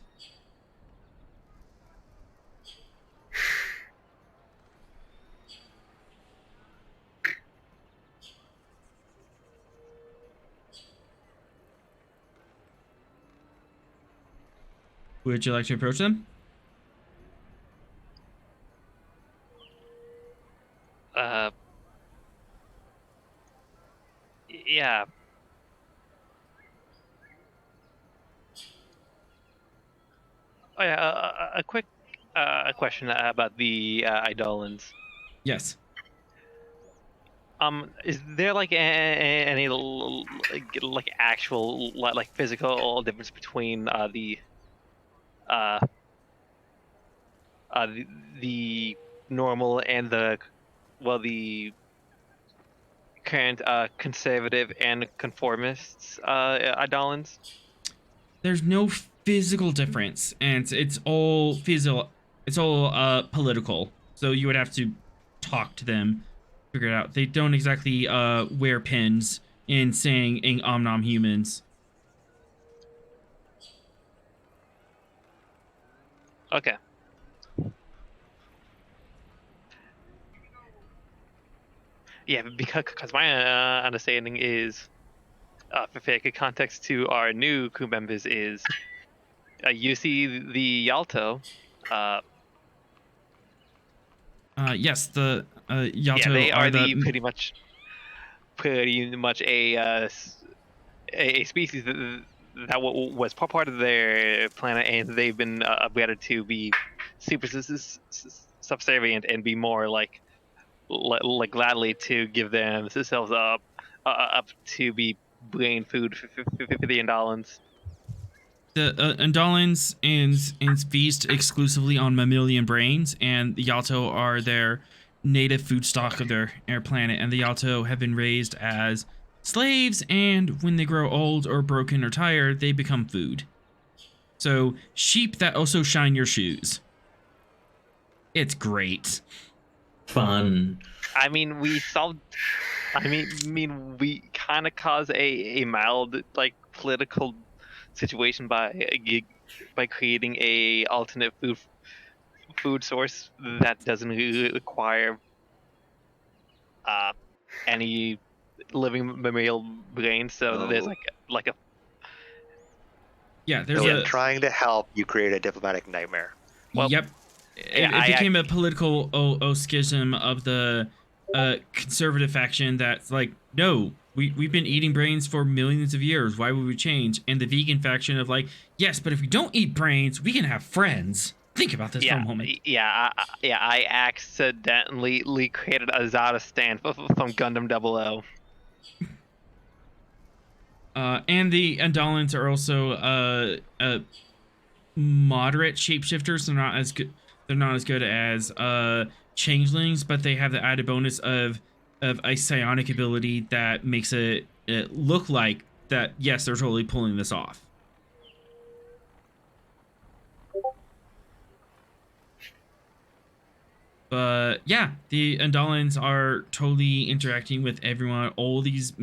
Would you like to approach them? Yeah. Oh yeah. A quick question about the Eidolons. Yes. Is there like any like actual like physical difference between uh the normal and the current conservative and conformists Eidolons? There's no physical difference, and it's all physical. It's all political. So you would have to talk to them, figure it out. They don't exactly wear pins in saying in omnom humans. Okay. Yeah, because my understanding is, for fake context to our new crew members is, you see the Yalto. Yes, the Yeah, Yalto they are are the the pretty much a species that was part of their planet, and they've been upgraded to be super subservient and be more like gladly to give themselves up to be brain food for the Indolans. the Andalans and feast exclusively on mammalian brains, and the Yalto are their native food stock of their planet, and the Yalto have been raised as slaves, and when they grow old or broken or tired, they become food. So, sheep that also shine your shoes. It's great. Fun. I mean, we solved. We kind of caused a mild like political situation by creating a alternate food source that doesn't require uh, any living mammalian brain. So there's Oh. like a Yeah, there's So a trying to help, you create a diplomatic nightmare. Well, yep. yeah, It became a political schism of the conservative faction that's like, no, we've been eating brains for millions of years. Why would we change? And the vegan faction of like, yes, but if we don't eat brains, we can have friends. Think about this for a moment. I accidentally created a Zada stand from Gundam 00. And the Andalans are also moderate shapeshifters. They're not as good. They're not as good as changelings, but they have the added bonus of a psionic ability that makes it look like that. Yes, they're totally pulling this off. But yeah, the Andalans are totally interacting with everyone. All these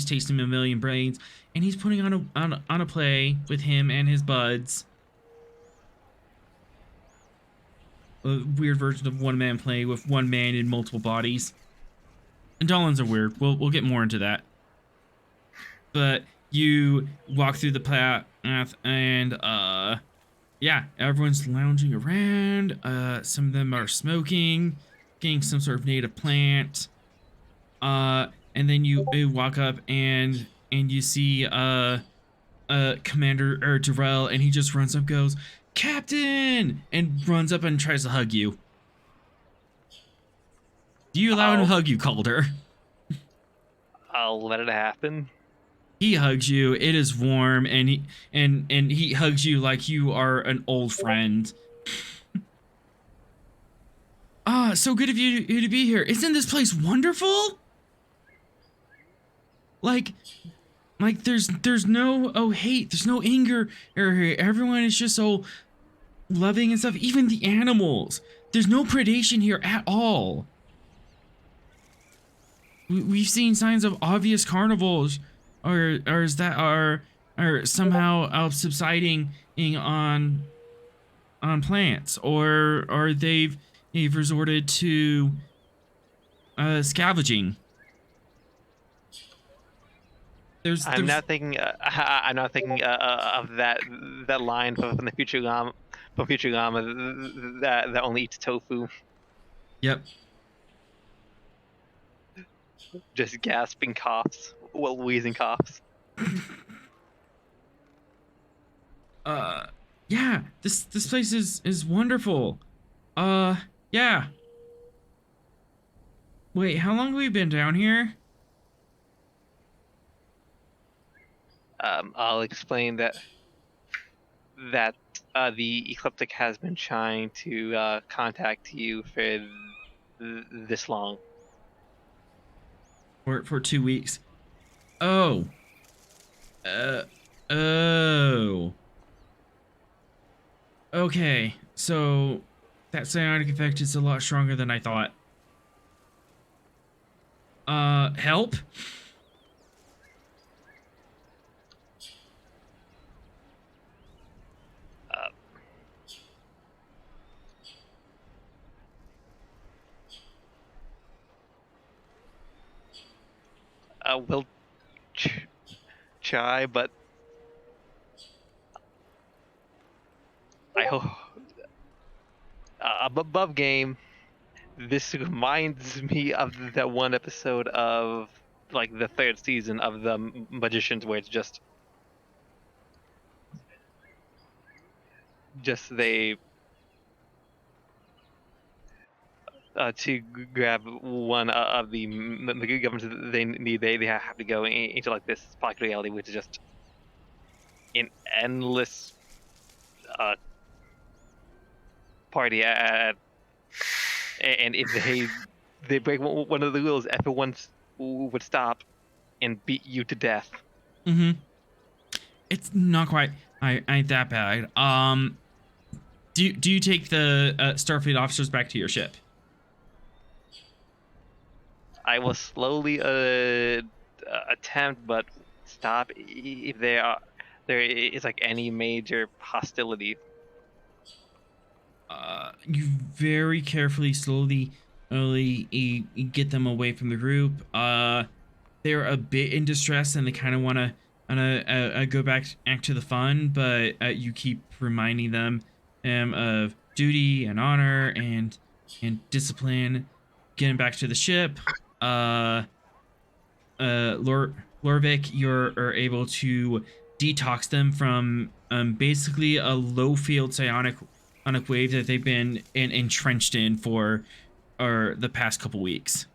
tasting mammalian brains, and he's putting on a play with him and his buds. A weird version of one man play with one man in multiple bodies. Andalans are weird. We'll get more into that. But you walk through the path, and yeah, everyone's lounging around. Some of them are smoking, getting some sort of native plant. And then you walk up and you see Commander Durrell, and he just runs up, goes, "Captain!" and runs up and tries to hug you. Do you allow him to hug you, Calder? I'll let it happen. He hugs you. It is warm, and he hugs you like you are an old friend. So good of you to be here. Isn't this place wonderful? Like there's no hate, there's no anger. Everyone is just so loving and stuff. Even the animals. There's no predation here at all. We've seen signs of obvious carnivals, or is that are somehow subsiding on plants, or they've resorted to scavenging. I'm not thinking of that line from the Futurama that only eats tofu. Yep. Just gasping coughs Well, wheezing coughs. Yeah, this place is wonderful. Yeah. Wait, how long have we been down here? I'll explain that the Ecliptic has been trying to contact you for this long. For 2 weeks. Oh. Oh. Okay, so that psionic effect is a lot stronger than I thought. Help? We'll try, but I hope above game. This reminds me of that one episode of like the third season of the Magicians, where it's just they to grab one of the governments they need. They have to go into like this pocket reality, which is just an endless party at. And if they break one of the rules, everyone would stop and beat you to death. Mm-hmm. It's not quite. I ain't that bad. Do you take the Starfleet officers back to your ship? I will slowly attempt, but stop if there is like any major hostility. You very carefully, slowly get them away from the group. They're a bit in distress and they kind of want to go back to the fun, but you keep reminding them of duty and honor and discipline, getting back to the ship. Lorvik, you're able to detox them from basically a low field psionic wave that they've been entrenched in for the past couple weeks.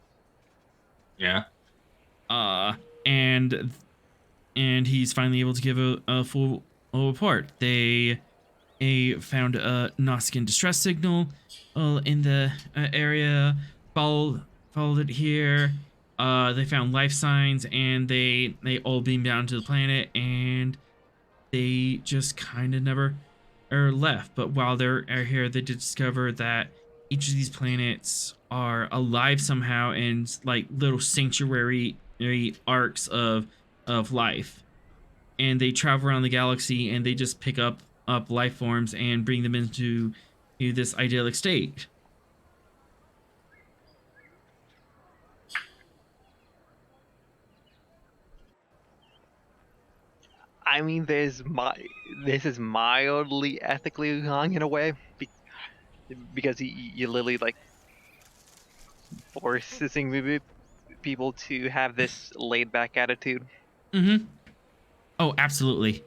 Yeah. And he's finally able to give a full report. They found a Nausicaan distress signal in the area, followed it here. They found life signs, and they all beamed down to the planet, and they just kind of never left. But while they're here, they did discover that each of these planets are alive somehow and like little sanctuary arcs of life, and they travel around the galaxy and they just pick up life forms and bring them into this idyllic state. I mean, this is mildly ethically wrong in a way, because you literally like forcing people to have this laid back attitude. Mm-hmm. Oh, absolutely.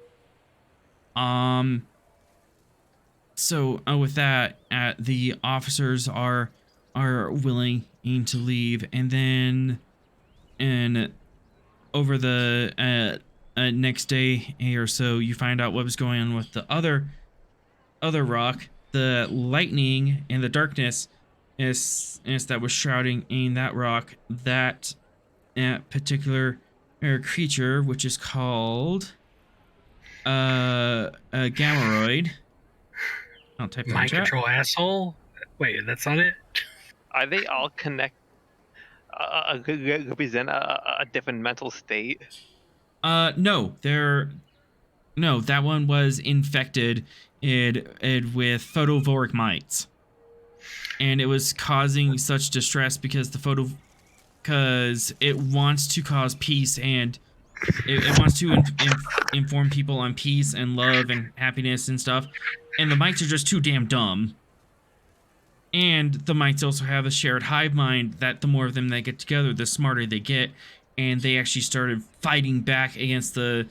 So with that, the officers are willing to leave, and then over the next day or so, you find out what was going on with the other rock. The lightning and the darkness is that was shrouding in that rock. That particular creature, which is called a Gammaroid. I'll type that in Mind chat. control asshole? Wait, that's not it? Are they all represent a different mental state? No, that one was infected with photovoric mites, and it was causing such distress because it wants to cause peace, and it wants to inform people on peace and love and happiness and stuff, and the mites are just too damn dumb. And the mites also have a shared hive mind that the more of them that get together, the smarter they get, and they actually started fighting back against the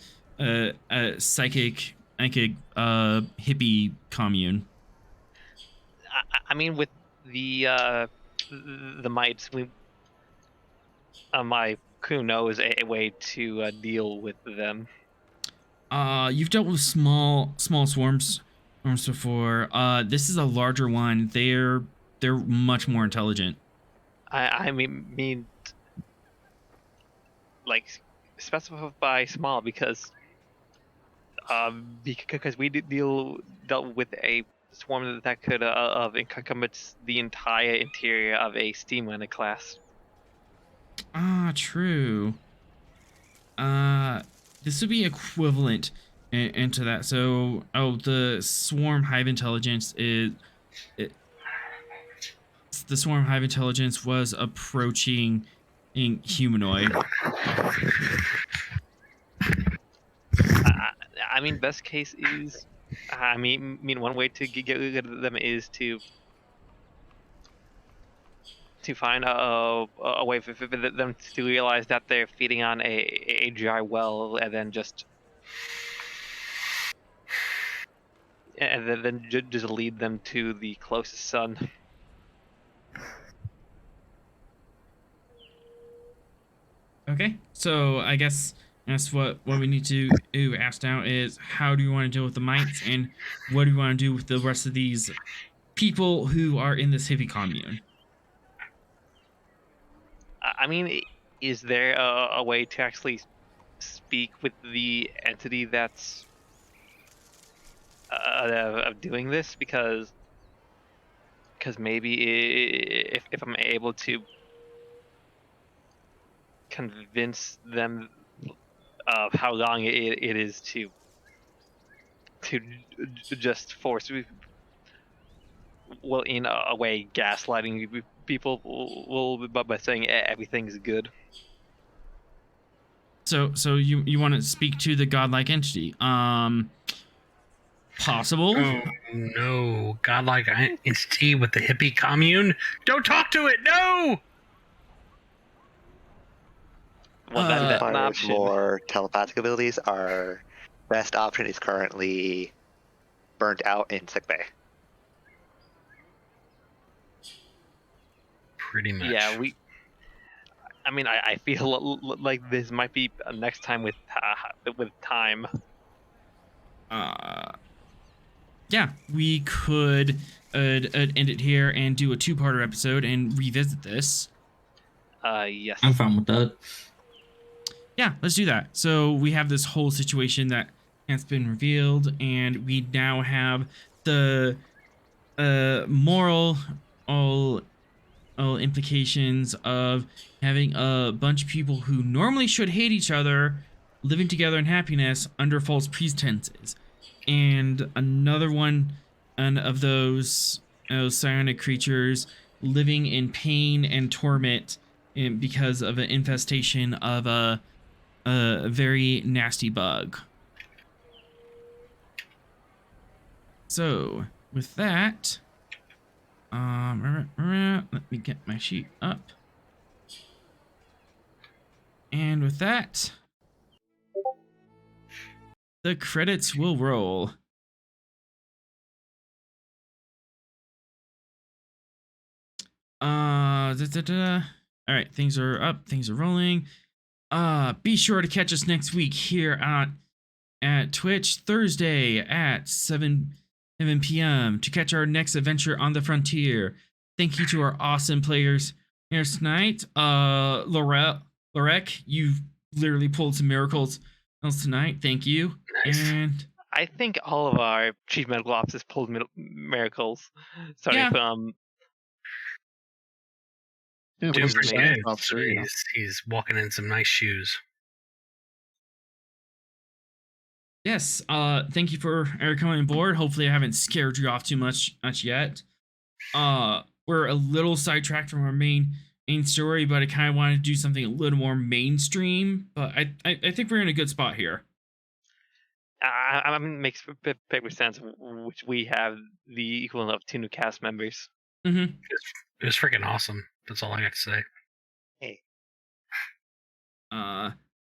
psychic hippie commune. I mean, with the mites, my crew knows a way to deal with them. You've dealt with small swarms before. This is a larger one. They're much more intelligent. I mean, like, specify small because we dealt with a swarm that could encompass the entire interior of a steamer class. True. This would be equivalent into that. So, the swarm hive intelligence the swarm hive intelligence was approaching in humanoid. I mean, best case is, I mean, one way to get rid of them is to find a way for them to realize that they're feeding on a dry well, and then just just lead them to the closest sun. Okay, so I guess that's what we need to ask now is how do you want to deal with the mites, and what do you want to do with the rest of these people who are in this hippie commune? I mean, is there a way to actually speak with the entity that's of doing this? Because maybe if I'm able to convince them of how long it is to just force, well, in a way, gaslighting people will by saying everything's good. So you want to speak to the godlike entity? Possible. Oh no, godlike entity with the hippie commune. Don't talk to it. No. Well, that's an Requires option. more telepathic abilities. Our best option is currently burnt out in sickbay. Pretty much. Yeah, I mean, I feel like this might be next time with time. Yeah, we could end it here and do a two-parter episode and revisit this. Yes. I'm fine with that. Yeah, let's do that. So we have this whole situation that has been revealed, and we now have the moral all implications of having a bunch of people who normally should hate each other living together in happiness under false pretenses, and another one of those psionic creatures living in pain and torment because of an infestation of a very nasty bug. So with that, let me get my sheet up. And with that, the credits will roll. All right, things are up, things are rolling. Be sure to catch us next week here at Twitch Thursday at 7 p.m. to catch our next adventure on the frontier. Thank you to our awesome players here tonight. Lorek, you've literally pulled some miracles tonight. Thank you. Nice. And I think all of our chief medical officers pulled miracles, starting Yeah. from Yeah, Doing for pretty science good. officer, yeah. He's walking in some nice shoes. yes, thank you for coming aboard. Hopefully I haven't scared you off too much yet. We're a little sidetracked from our main story, but I kind of wanted to do something a little more mainstream. But I think we're in a good spot here. I mean, it makes perfect sense, which we have the equivalent of 2 new cast members. Mm-hmm. It was freaking awesome. That's all I got to say. Hey,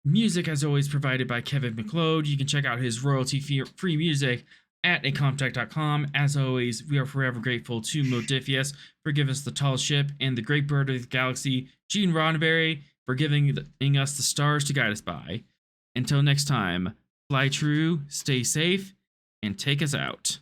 Music, as always, provided by Kevin McLeod. You can check out his royalty-free music at incompetech.com. As always, we are forever grateful to Modifius for giving us the tall ship, and the great bird of the galaxy, Gene Roddenberry, for giving us the stars to guide us by. Until next time, fly true, stay safe, and take us out.